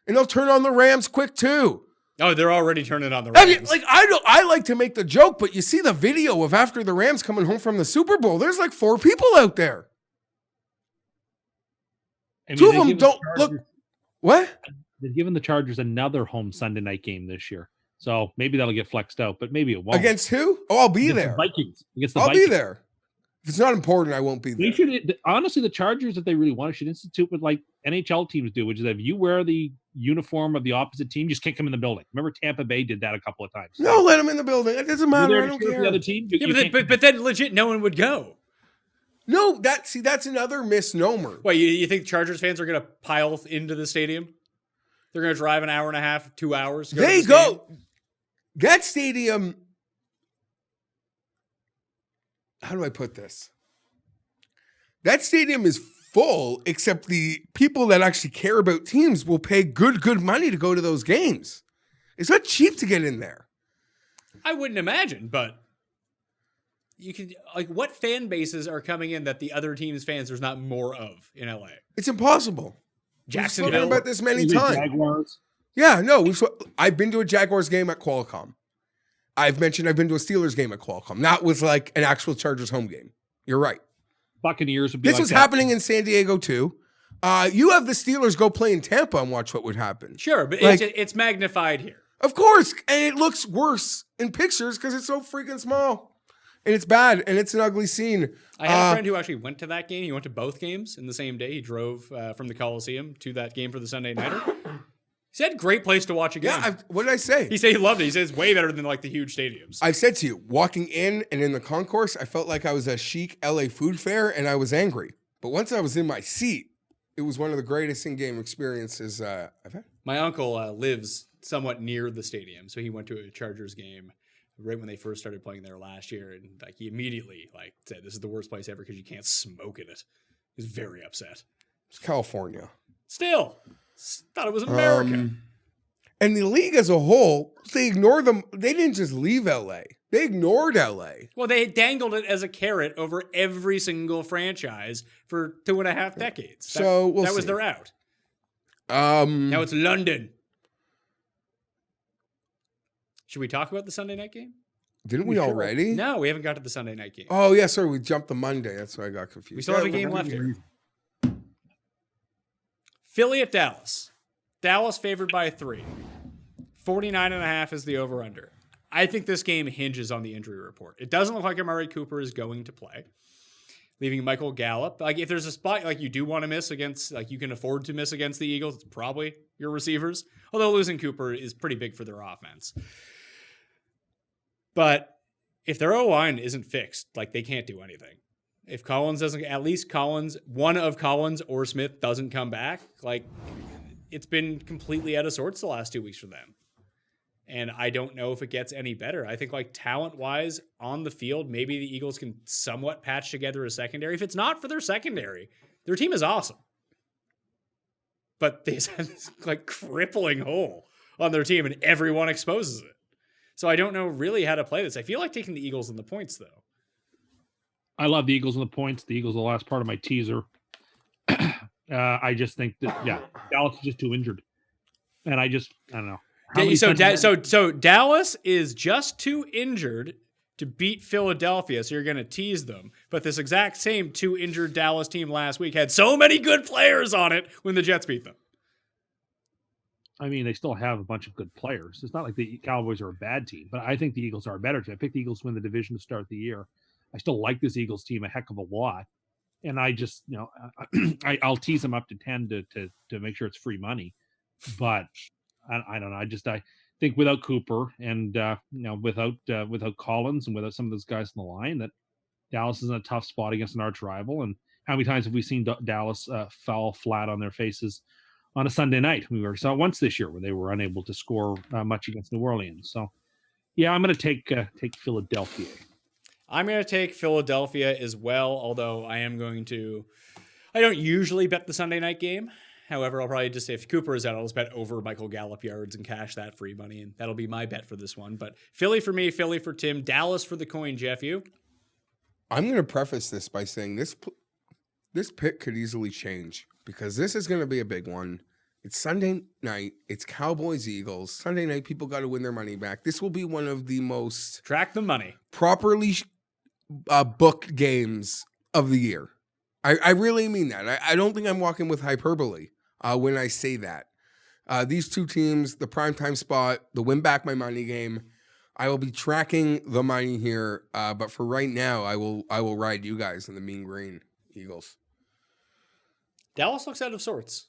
Speaker 4: And they'll turn on the Rams quick too.
Speaker 3: Oh, they're already turning on the Rams.
Speaker 4: I mean, like I like to make the joke, but you see the video of after the Rams coming home from the Super Bowl. There's like 4 people out there.
Speaker 5: I mean,
Speaker 4: 2 of them don't look. What?
Speaker 5: They've given the Chargers another home Sunday night game this year, so maybe that'll get flexed out. But maybe it won't.
Speaker 4: Against who? Oh, I'll be
Speaker 5: Against
Speaker 4: there.
Speaker 5: The Vikings. Against the
Speaker 4: I'll
Speaker 5: Vikings.
Speaker 4: be there. If it's not important, I won't be there.
Speaker 5: They should honestly. The Chargers, if they really want, should institute what like NHL teams do, which is that if you wear the uniform of the opposite team, you just can't come in the building. Remember, Tampa Bay did that a couple of times.
Speaker 4: No, let them in the building. It doesn't matter.
Speaker 5: You're
Speaker 4: I
Speaker 5: there
Speaker 4: don't
Speaker 5: to cheer for
Speaker 4: care.
Speaker 5: the other team.
Speaker 3: Yeah, but then legit, no one would go.
Speaker 4: No, that's another misnomer.
Speaker 3: What, you think Chargers fans are going to pile into the stadium? They're going to drive an hour and a half, 2 hours?
Speaker 4: They go. That stadium. How do I put this? That stadium is full, except the people that actually care about teams will pay good money to go to those games. It's not cheap to get in there.
Speaker 3: I wouldn't imagine, but you can, like, what fan bases are coming in that the other team's fans there's not more of in LA?
Speaker 4: It's impossible. We've spoken
Speaker 3: Jacksonville.
Speaker 4: about this many
Speaker 5: The
Speaker 4: times.
Speaker 5: Jaguars.
Speaker 4: Yeah, no, I've been to a Jaguars game at Qualcomm. I've mentioned I've been to a Steelers game at Qualcomm. That was like an actual Chargers home game. You're right.
Speaker 5: Buccaneers would be
Speaker 4: This
Speaker 5: like
Speaker 4: was
Speaker 5: that.
Speaker 4: happening in San Diego too. You have the Steelers go play in Tampa and watch what would happen.
Speaker 3: Sure, but
Speaker 4: Like-
Speaker 3: it's magnified here.
Speaker 4: Of course, and it looks worse in pictures because it's so freaking small, and it's bad, and it's an ugly scene.
Speaker 3: I had a friend who actually went to that game. He went to both games in the same day. He drove from the Coliseum to that game for the Sunday Nighter. He said, great place to watch a game.
Speaker 4: Yeah, what did I say?
Speaker 3: He said he loved it. He said it's way better than like the huge stadiums.
Speaker 4: I've said to you, walking in and in the concourse, I felt like I was at a chic LA food fair, and I was angry. But once I was in my seat, it was one of the greatest in-game experiences I've had.
Speaker 3: My uncle lives somewhat near the stadium, so he went to a Chargers game right when they first started playing there last year, and like he immediately like said, "This is the worst place ever because you can't smoke in it." He was very upset.
Speaker 4: It's California.
Speaker 3: Still, thought it was America.
Speaker 4: And the league as a whole, they ignored them. They didn't just leave LA. They ignored LA.
Speaker 3: Well, they dangled it as a carrot over every single franchise for 2.5 decades.
Speaker 4: So we'll
Speaker 3: that was
Speaker 4: see.
Speaker 3: their out. Now it's London. Should we talk about the Sunday night game?
Speaker 4: Didn't we already?
Speaker 3: No, we haven't got to the Sunday night game.
Speaker 4: Oh, yeah, sorry. We jumped the Monday. That's why I got confused.
Speaker 3: We still have a game left here. Philly at Dallas. Dallas favored by 3. 49.5 is the over-under. I think this game hinges on the injury report. It doesn't look like Amari Cooper is going to play, leaving Michael Gallup. Like, if there's a spot like you do want to miss against, like you can afford to miss against the Eagles, it's probably your receivers. Although losing Cooper is pretty big for their offense. But if their O-line isn't fixed, like they can't do anything. If Collins doesn't, at least one of Collins or Smith doesn't come back, like it's been completely out of sorts the last 2 weeks for them. And I don't know if it gets any better. I think like talent-wise on the field, maybe the Eagles can somewhat patch together a secondary. If it's not for their secondary, their team is awesome. But they just have this like crippling hole on their team and everyone exposes it. So I don't know really how to play this. I feel like taking the Eagles in the points, though.
Speaker 5: I love the Eagles and the points. The Eagles are the last part of my teaser. I just think that, Dallas is just too injured. And I don't know.
Speaker 3: So Dallas is just too injured to beat Philadelphia, so you're going to tease them. But this exact same 2 injured Dallas team last week had so many good players on it when the Jets beat them.
Speaker 5: I mean, they still have a bunch of good players. It's not like the Cowboys are a bad team, but I think the Eagles are a better team. I picked the Eagles to win the division to start the year. I still like this Eagles team a heck of a lot. And I just, I'll tease them up to 10 to make sure it's free money. But I don't know. I think without Cooper and, without Collins and without some of those guys on the line, that Dallas is in a tough spot against an arch rival. And how many times have we seen Dallas fall flat on their faces on a Sunday night? We saw it once this year where they were unable to score much against New Orleans. So, yeah, I'm going to take Philadelphia.
Speaker 3: I'm going to take Philadelphia as well, although I don't usually bet the Sunday night game. However, I'll probably just, if Cooper is out, I'll just bet over Michael Gallup yards and cash that free money, and that'll be my bet for this one. But Philly for me, Philly for Tim, Dallas for the coin. Jeff, you?
Speaker 4: I'm going to preface this by saying this pick could easily change because this is going to be a big one. It's Sunday night. It's Cowboys Eagles. Sunday night, people got to win their money back. This will be one of the most
Speaker 3: Track the money.
Speaker 4: properly booked games of the year. I really mean that. I don't think I'm walking with hyperbole when I say that. These two teams, the primetime spot, the win back my money game. I will be tracking the money here, but for right now, I will ride you guys in the mean green Eagles.
Speaker 3: Dallas looks out of sorts.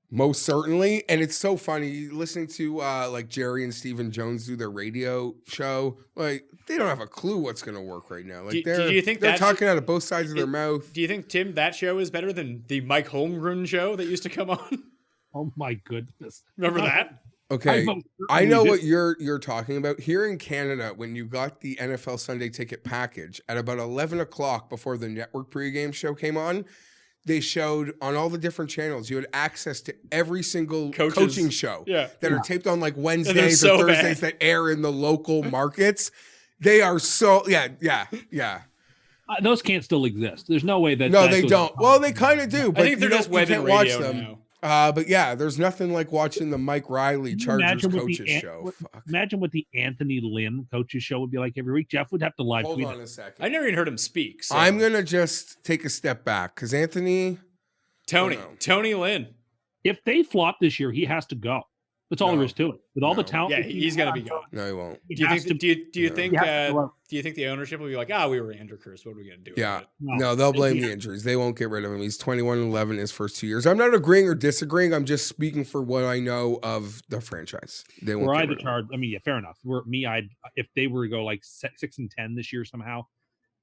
Speaker 4: Most certainly. And it's so funny listening to like Jerry and Stephen Jones do their radio show. Like, they don't have a clue what's going to work right now. Like,
Speaker 3: do you think
Speaker 4: they're talking out of both sides of their mouth.
Speaker 3: Do you think, Tim, that show is better than the Mike Holmgren show that used to come on?
Speaker 5: Oh, my goodness.
Speaker 3: Remember that?
Speaker 4: Okay, I know what you're talking about. Here in Canada, when you got the NFL Sunday Ticket package, at about 11 o'clock before the network pregame show came on, they showed on all the different channels, you had access to every single coaching show that are taped on like Wednesdays or Thursdays that air in the local markets. They are so, yeah.
Speaker 5: Those can't still exist. There's no way that.
Speaker 4: No, they don't. Well, they kind of do. But
Speaker 3: I think they're just web and radio now.
Speaker 4: But yeah, there's nothing like watching the Mike Riley
Speaker 5: Can you
Speaker 4: Chargers
Speaker 5: imagine what
Speaker 4: coaches
Speaker 5: the
Speaker 4: show. Fuck.
Speaker 5: Imagine what the Anthony Lynn coaches show would be like every week. Jeff would have to live
Speaker 4: Hold
Speaker 5: tweet
Speaker 4: on
Speaker 5: it.
Speaker 4: a second.
Speaker 3: I never even heard him speak. So.
Speaker 4: I'm gonna just take a step back because Anthony.
Speaker 3: Tony
Speaker 4: Oh, no.
Speaker 3: Tony Lynn.
Speaker 5: If they flop this year, he has to go. That's all
Speaker 4: No.
Speaker 5: there is to it. With all the
Speaker 4: No.
Speaker 5: talent,
Speaker 3: Yeah,
Speaker 5: that he
Speaker 3: he's gonna
Speaker 5: has,
Speaker 3: be gone.
Speaker 4: No, he won't.
Speaker 5: he
Speaker 3: Do you
Speaker 5: has
Speaker 3: think?
Speaker 5: to-
Speaker 3: Do you think?
Speaker 5: he has to go.
Speaker 3: Do you think the ownership will be like, we were Andrew Curse. What are we gonna do?
Speaker 4: Yeah.
Speaker 3: With it?
Speaker 4: No, they'll blame the injuries. They won't get rid of him. He's 21-11 his first 2 years. I'm not agreeing or disagreeing. I'm just speaking for what I know of the franchise. They won't.
Speaker 5: Were
Speaker 4: get
Speaker 5: I
Speaker 4: rid
Speaker 5: the
Speaker 4: of him.
Speaker 5: charge? I mean, yeah, fair enough. If they were to go like 6-10 this year somehow,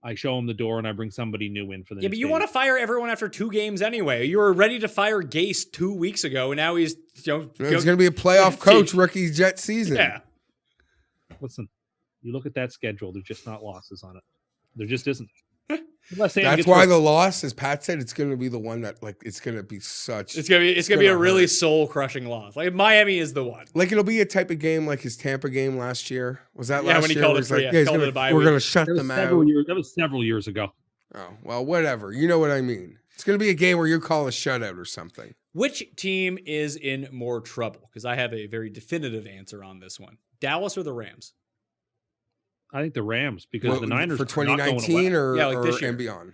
Speaker 5: I show them the door and I bring somebody new in for the.
Speaker 3: Yeah, but you want to fire everyone after 2 games anyway. You were ready to fire Gase 2 weeks ago, and now he's
Speaker 4: He's going to be a playoff coach rookie Jet season.
Speaker 3: Yeah.
Speaker 5: Listen, you look at that schedule. There's just not losses on it. There just isn't. Unless Sam
Speaker 4: That's
Speaker 5: gets
Speaker 4: why
Speaker 5: hurt.
Speaker 4: the loss, as Pat said, it's going to be the one that it's going to be such.
Speaker 3: It's gonna be a really
Speaker 4: hurt.
Speaker 3: soul crushing loss. Like Miami is the one.
Speaker 4: Like it'll be a type of game like his Tampa game last year. Was that
Speaker 3: Yeah,
Speaker 4: last
Speaker 3: when he
Speaker 4: year?
Speaker 3: called
Speaker 4: Where
Speaker 3: it
Speaker 4: it's
Speaker 3: for-
Speaker 4: like,
Speaker 3: yeah,
Speaker 4: he's
Speaker 3: called it
Speaker 4: gonna-
Speaker 3: a bye
Speaker 4: we're
Speaker 3: week.
Speaker 4: going to shut
Speaker 5: That was
Speaker 4: them
Speaker 5: several
Speaker 4: out.
Speaker 5: years. That was several years ago.
Speaker 4: Oh, well, whatever. You know what I mean. It's going to be a game where you call a shutout or something.
Speaker 3: Which team is in more trouble? Because I have a very definitive answer on this one. Dallas or the Rams?
Speaker 5: I think the Rams because the Niners
Speaker 4: for
Speaker 5: are not going
Speaker 4: 2019
Speaker 5: away.
Speaker 4: or,
Speaker 3: Yeah, like this year.
Speaker 4: and beyond.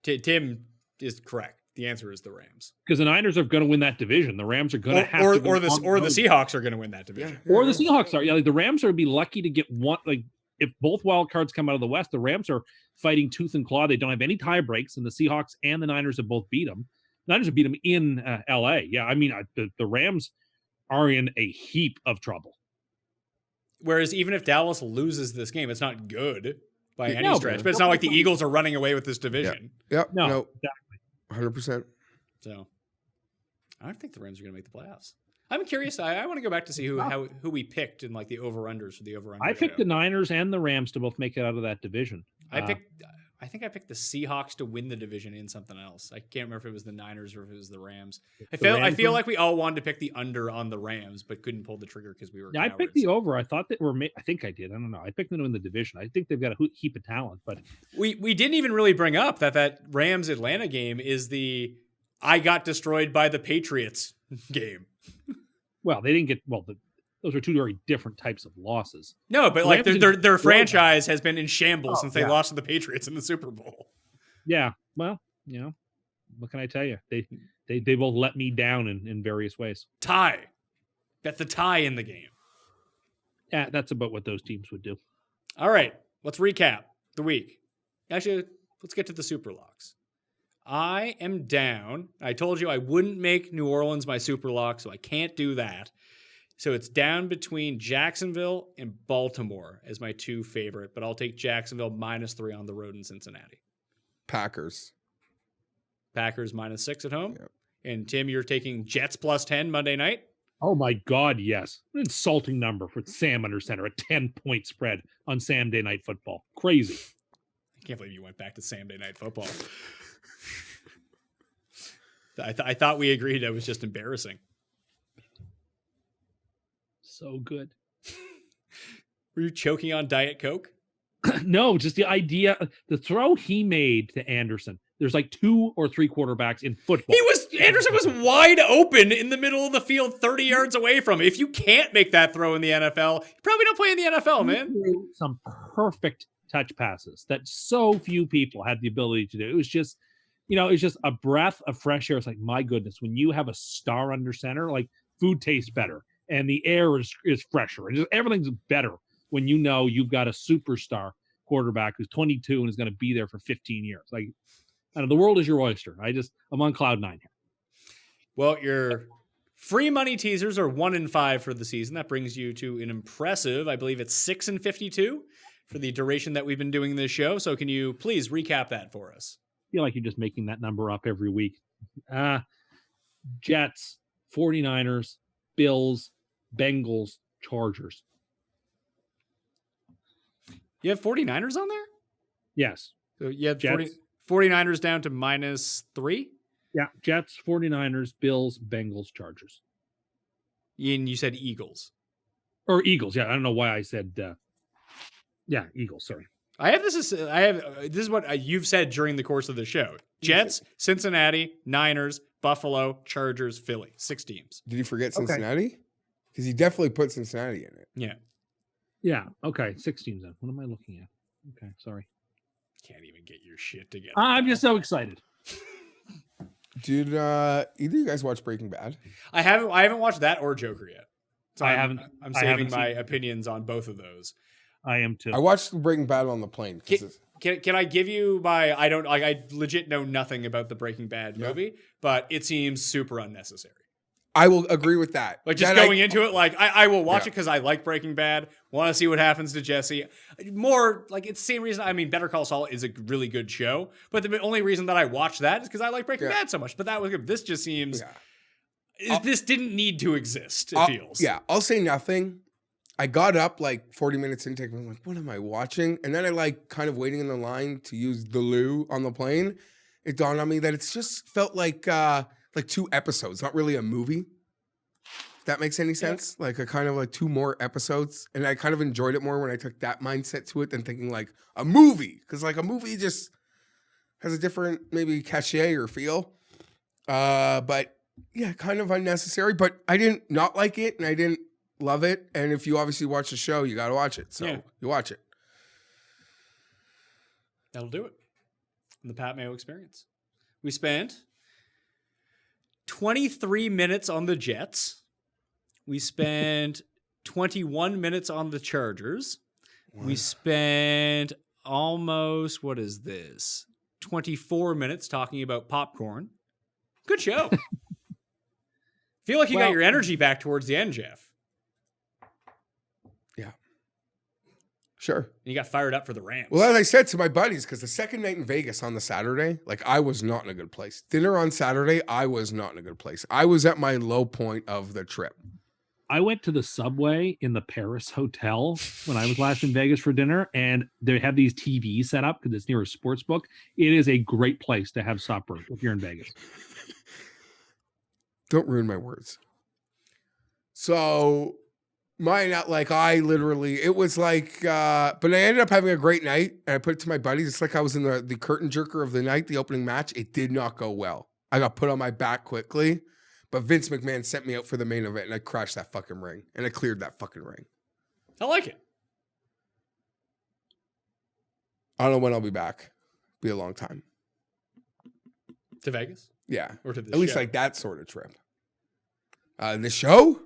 Speaker 3: Tim is correct. The answer is the Rams.
Speaker 5: Because the Niners are going to win that division. The Rams are going to have to go
Speaker 3: Or
Speaker 5: on
Speaker 3: the
Speaker 5: road.
Speaker 3: Seahawks are going to win that division.
Speaker 5: Or the Seahawks are. Yeah, like the Rams are be lucky to get one. Like if both wild cards come out of the West, the Rams are fighting tooth and claw. They don't have any tie breaks, and the Seahawks and the Niners have both beat them. The Niners have beat them in L.A. Yeah, I mean the Rams are in a heap of trouble.
Speaker 3: Whereas even if Dallas loses this game, it's not good by any
Speaker 5: No,
Speaker 3: stretch. But it's not like the Eagles are running away with this division.
Speaker 4: Yep.
Speaker 5: No,
Speaker 4: No.
Speaker 5: exactly.
Speaker 4: 100%.
Speaker 3: So I don't think the Rams are going to make the playoffs. I'm curious. I want to go back to see who we picked in like the over-unders for the over-under.
Speaker 5: I picked the Niners and the Rams to both make it out of that division.
Speaker 3: I think I picked the Seahawks to win the division in something else. I can't remember if it was the Niners or if it was the Rams. I feel like we all wanted to pick the under on the Rams, but couldn't pull the trigger because we were.
Speaker 5: Yeah, I
Speaker 3: cowards.
Speaker 5: picked the over. I thought that I think I did. I don't know. I picked them to win the division. I think they've got a heap of talent, but
Speaker 3: We didn't even really bring up that Rams Atlanta game is the I got destroyed by the Patriots game.
Speaker 5: well, they didn't get those are two very different types of losses.
Speaker 3: No, but
Speaker 5: The
Speaker 3: like
Speaker 5: Rams
Speaker 3: their franchise has been in shambles since they
Speaker 5: yeah.
Speaker 3: lost to the Patriots in the Super Bowl.
Speaker 5: Yeah, well, what can I tell you? They both let me down in various ways.
Speaker 3: Tie. Bet the tie in the game.
Speaker 5: Yeah, that's about what those teams would do.
Speaker 3: All right, let's recap the week. Actually, let's get to the super locks. I am down. I told you I wouldn't make New Orleans my super lock, so I can't do that. So it's down between Jacksonville and Baltimore as my two favorite, but I'll take Jacksonville -3 on the road in Cincinnati.
Speaker 4: Packers.
Speaker 3: Packers -6 at home.
Speaker 4: Yep.
Speaker 3: And Tim, you're taking Jets +10 Monday night.
Speaker 5: Oh my God, yes. An insulting number for Sam under center, a 10-point spread on Saturday Night Football. Crazy.
Speaker 3: I can't believe you went back to Saturday Night Football. I thought we agreed it was just embarrassing.
Speaker 5: So good.
Speaker 3: Were you choking on Diet Coke?
Speaker 5: No, just the idea, the throw he made to Anderson. There's like 2 or 3 quarterbacks in football.
Speaker 3: Anderson was wide open in the middle of the field, 30 yards away from him. If you can't make that throw in the NFL, you probably don't play in the NFL, man.
Speaker 5: He threw some perfect touch passes that so few people had the ability to do. It was just, it's just a breath of fresh air. It's like, my goodness, when you have a star under center, like food tastes better and the air is fresher and just everything's better when you know you've got a superstar quarterback who's 22 and is going to be there for 15 years. Like, I know the world is your oyster. I'm on cloud 9 here.
Speaker 3: Well, your free money teasers are 1-5 for the season. That brings you to an impressive, I believe it's 6-52 for the duration that we've been doing this show. So can you please recap that for us?
Speaker 5: I feel like you're just making that number up every week. Jets, 49ers, Bills, Bengals, Chargers.
Speaker 3: You have 49ers on there?
Speaker 5: Yes.
Speaker 3: So you have
Speaker 5: Jets.
Speaker 3: 49ers down to -3?
Speaker 5: Yeah. Jets, 49ers, Bills, Bengals, Chargers.
Speaker 3: And you said Eagles.
Speaker 5: Or Eagles. Yeah. I don't know why I said, Eagles. Sorry.
Speaker 3: This is what you've said during the course of the show. Jets, Cincinnati, Niners, Buffalo, Chargers, Philly. 6 teams.
Speaker 4: Did you forget Cincinnati? Because he definitely put Cincinnati in it.
Speaker 3: Yeah.
Speaker 5: Yeah. Okay. 6 teams then. What am I looking at? Okay. Sorry.
Speaker 3: Can't even get your shit together.
Speaker 5: I'm just so excited.
Speaker 4: Did either of you guys watch Breaking Bad?
Speaker 3: I haven't watched that or Joker yet. So
Speaker 5: I
Speaker 3: I'm
Speaker 5: haven't-
Speaker 3: I'm
Speaker 5: I
Speaker 3: saving
Speaker 5: haven't
Speaker 3: my
Speaker 5: seen-
Speaker 3: opinions on both of those.
Speaker 5: I am too.
Speaker 4: I watched Breaking Bad on the plane. 'Cause
Speaker 3: Can I give you my? I legit know nothing about the Breaking Bad movie, but it seems super unnecessary.
Speaker 4: I will agree with that.
Speaker 3: Like just
Speaker 4: That
Speaker 3: going into it, like I will watch
Speaker 4: Yeah.
Speaker 3: it because I like Breaking Bad. Want to see what happens to Jesse. More like it's the same reason. I mean, Better Call Saul is a really good show, but the only reason that I watch that is because I like Breaking Bad so much. But that was good. This just seems. This didn't need to exist. It feels.
Speaker 4: Yeah, I'll say nothing. I got up like 40 minutes into it. I'm like, what am I watching? And then I like kind of waiting in the line to use the loo on the plane. It dawned on me that it's just felt like 2 episodes, not really a movie. If that makes any sense. Like a kind of like 2 more episodes. And I kind of enjoyed it more when I took that mindset to it than thinking like a movie. Because like a movie just has a different maybe cachet or feel. But yeah, kind of unnecessary. But I didn't not like it and I didn't love it. And if you obviously watch the show, you got to watch it. So you watch it.
Speaker 3: That'll do it. The Pat Mayo experience. We spent 23 minutes on the Jets. We spent 21 minutes on the Chargers. We spent almost, what is this? 24 minutes talking about popcorn. Good show. Feel like you got your energy back towards the end, Geoff.
Speaker 4: Sure.
Speaker 3: And you got fired up for the Rams.
Speaker 4: Well, as I said to my buddies, because the second night in Vegas on the Saturday, like I was not in a good place. Dinner on Saturday, I was not in a good place. I was at my low point of the trip.
Speaker 5: I went to the Subway in the Paris Hotel when I was last in Vegas for dinner, and they have these TVs set up because it's near a sports book. It is a great place to have supper if you're in Vegas.
Speaker 4: Don't ruin my words. So mine, like I literally, it was like, but I ended up having a great night and I put it to my buddies. It's like I was in the curtain jerker of the night, the opening match. It did not go well. I got put on my back quickly, but Vince McMahon sent me out for the main event and I crashed that fucking ring and I cleared that fucking ring.
Speaker 3: I like it.
Speaker 4: I don't know when I'll be back. Be a long time.
Speaker 3: To Vegas?
Speaker 4: Yeah.
Speaker 3: Or to the
Speaker 4: At least
Speaker 3: show?
Speaker 4: like that sort of trip. The show,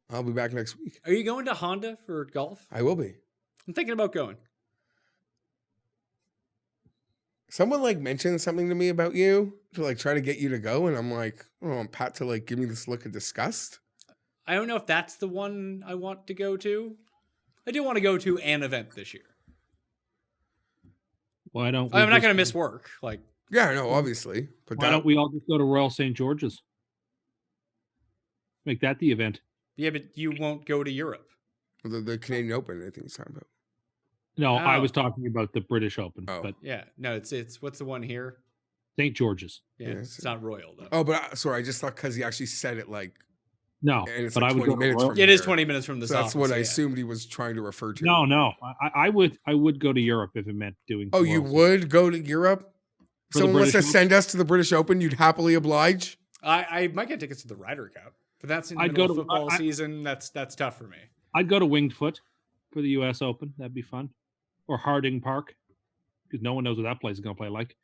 Speaker 4: I'll be back next week.
Speaker 3: Are you going to Honda for golf?
Speaker 4: I will be.
Speaker 3: I'm thinking about going.
Speaker 4: Someone like mentioned something to me about you to like try to get you to go. And I'm like, I want Pat to like give me this look of disgust.
Speaker 3: I don't know if that's the one I want to go to. I do want to go to an event this year.
Speaker 5: Why don't
Speaker 3: I'm not going to miss work. Like,
Speaker 4: Yeah, no, obviously. But
Speaker 5: Why don't we all just go to Royal St. George's? Make that the event.
Speaker 3: yeah, but you won't go to Europe.
Speaker 4: the Canadian Open, I think he's talking about.
Speaker 5: No, I
Speaker 3: Oh.
Speaker 5: was talking about the British Open,
Speaker 4: Oh.
Speaker 5: but
Speaker 3: Yeah, no, it's what's the one here?
Speaker 5: St. George's.
Speaker 3: Yeah,
Speaker 4: Yeah,
Speaker 3: it's not Royal though.
Speaker 4: Oh, but sorry, I just thought because he actually said it like,
Speaker 5: No,
Speaker 4: and it's
Speaker 5: but
Speaker 4: like
Speaker 5: I would
Speaker 4: 20
Speaker 5: go to
Speaker 4: minutes
Speaker 5: Royal.
Speaker 4: from
Speaker 3: Yeah, it is
Speaker 4: here.
Speaker 3: 20 minutes from the
Speaker 4: So that's
Speaker 3: office,
Speaker 4: what I
Speaker 3: yeah.
Speaker 4: assumed he was trying to refer to.
Speaker 5: No. I would go to Europe if it meant doing.
Speaker 4: Oh, you
Speaker 5: Royal.
Speaker 4: would go to Europe?
Speaker 5: For the
Speaker 4: Someone wants to
Speaker 5: British
Speaker 4: send us to the British Open, you'd happily oblige?
Speaker 3: I might get tickets to the Ryder Cup, but that's in the
Speaker 5: I'd
Speaker 3: middle
Speaker 5: go
Speaker 3: of
Speaker 5: to-
Speaker 3: football
Speaker 5: I-
Speaker 3: season. That's tough for me.
Speaker 5: I'd go to Winged Foot for the U.S. Open. That'd be fun. Or Harding Park, because no one knows what that place is going to play like.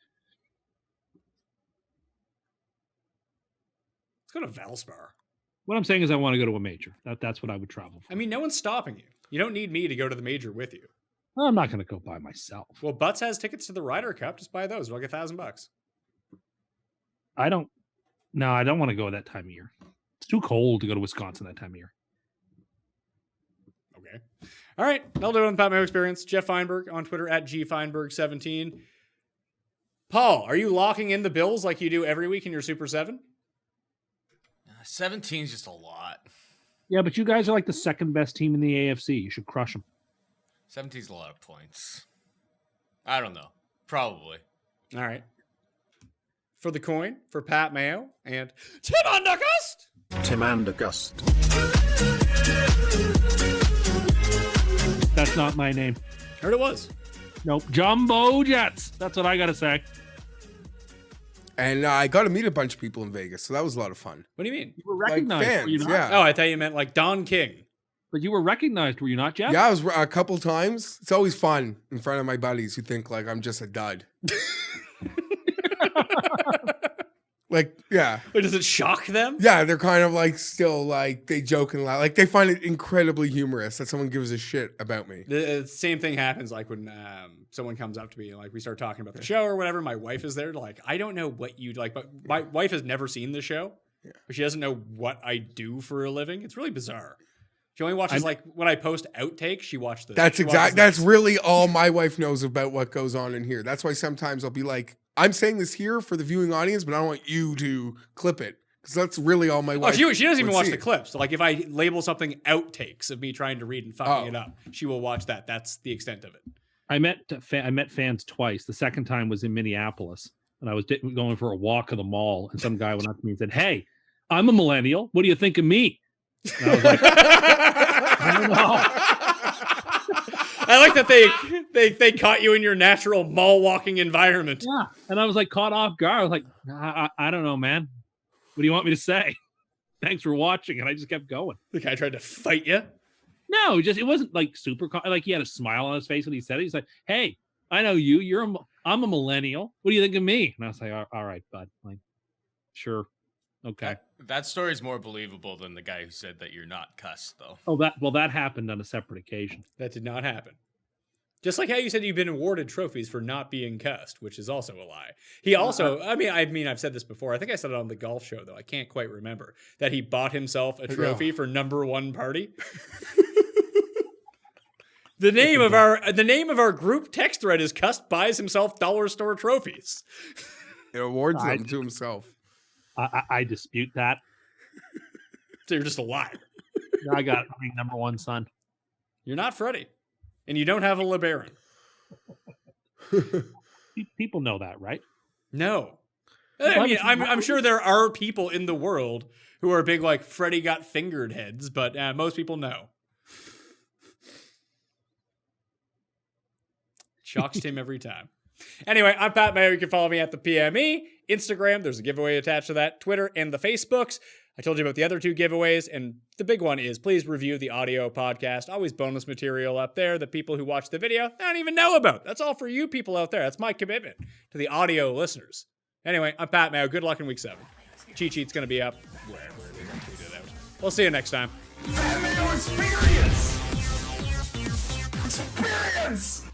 Speaker 3: Let's go to Valspar.
Speaker 5: What I'm saying is I want to go to a major. That's what I would travel for.
Speaker 3: I mean, no one's stopping you. You don't need me to go to the major with you.
Speaker 5: I'm not going to go by myself.
Speaker 3: Well, Butts has tickets to the Ryder Cup. Just buy those. Like $1,000.
Speaker 5: I don't want to go that time of year. It's too cold to go to Wisconsin that time of year.
Speaker 3: Okay. All right. That'll do it on the Pat Mayo Experience. Geoff Fienberg on Twitter at GFienberg17. Paul, are you locking in the Bills like you do every week in your Super 7?
Speaker 6: 17 is just a lot.
Speaker 5: Yeah, but you guys are like the second best team in the AFC. You should crush them.
Speaker 6: 17 is a lot of points. I don't know. Probably.
Speaker 3: All right. For the coin, for Pat Mayo, and Tim Undergust.
Speaker 1: Tim Andergust.
Speaker 5: That's not my name.
Speaker 3: Heard it was.
Speaker 5: Nope. Jumbo jets. That's what I gotta say.
Speaker 4: And I got to meet a bunch of people in Vegas, so that was a lot of fun.
Speaker 3: What do you mean?
Speaker 5: You were
Speaker 4: Like
Speaker 5: recognized, were you
Speaker 4: fans,
Speaker 5: not?
Speaker 4: yeah.
Speaker 3: Oh, I thought you meant like Don King.
Speaker 5: But you were recognized, were you not, Geoff?
Speaker 4: Yeah, I was a couple times. It's always fun in front of my buddies who think like I'm just a dud. Like, yeah.
Speaker 3: Or does it shock them?
Speaker 4: Yeah, they're kind of like still like they joke and laugh. Like they find it incredibly humorous that someone gives a shit about me.
Speaker 3: The same thing happens like when someone comes up to me and like we start talking about the show or whatever. My wife is there, like I don't know what you like, but my wife has never seen the show.
Speaker 4: Yeah.
Speaker 3: But she doesn't know what I do for a living. It's really bizarre. She only watches like when I post outtakes. She watched this.
Speaker 4: That's really all my wife knows about what goes on in here. That's why sometimes I'll be like, I'm saying this here for the viewing audience, but I don't want you to clip it because that's really all my wife.
Speaker 3: Oh, she doesn't even
Speaker 4: would
Speaker 3: watch
Speaker 4: see.
Speaker 3: the clips. So like if I label something outtakes of me trying to read and fucking it up, she will watch that. That's the extent of it.
Speaker 5: I met fans twice. The second time was in Minneapolis, and I was going for a walk of the mall, and some guy went up to me and said, "Hey, I'm a millennial. What do you think of me?" And I was like, "I don't know."
Speaker 3: I like that they caught you in your natural mall walking environment.
Speaker 5: Yeah, and I was like caught off guard. I was like, I don't know, man. What do you want me to say? Thanks for watching, and I just kept going.
Speaker 3: The guy tried to fight you.
Speaker 5: No, it wasn't like super. Like he had a smile on his face when he said it. He's like, "Hey, I know you. I'm a millennial. What do you think of me?" And I was like, "All right, bud. Like, sure, okay."
Speaker 6: That story is more believable than the guy who said that you're not CUST, though.
Speaker 5: Oh, that happened on a separate occasion.
Speaker 3: That did not happen. Just like how you said you've been awarded trophies for not being cussed, which is also a lie. He also, I mean, I've said this before. I think I said it on the golf show, though. I can't quite remember that he bought himself a trophy for #1 party. The name of our group text thread is "CUST buys himself dollar store trophies."
Speaker 4: It awards them to himself.
Speaker 5: I dispute that.
Speaker 3: So you're just a liar.
Speaker 5: I got #1 son.
Speaker 3: You're not Freddie, and you don't have a LeBaron.
Speaker 5: People know that, right?
Speaker 3: No. I mean, I'm sure there are people in the world who are big like Freddie got fingered heads, but most people know. Shocks Tim every time. Anyway, I'm Pat Mayo. You can follow me at the PME. Instagram, there's a giveaway attached to that. Twitter and the Facebooks. I told you about the other 2 giveaways, and the big one is please review the audio podcast. Always bonus material up there that people who watch the video they don't even know about. That's all for you people out there. That's my commitment to the audio listeners. Anyway, I'm Pat Mayo. Good luck in week 7. Cheat sheet's going to be up wherever it is. Tweet it out. We'll see you next time.
Speaker 2: Mayo experience! Experience!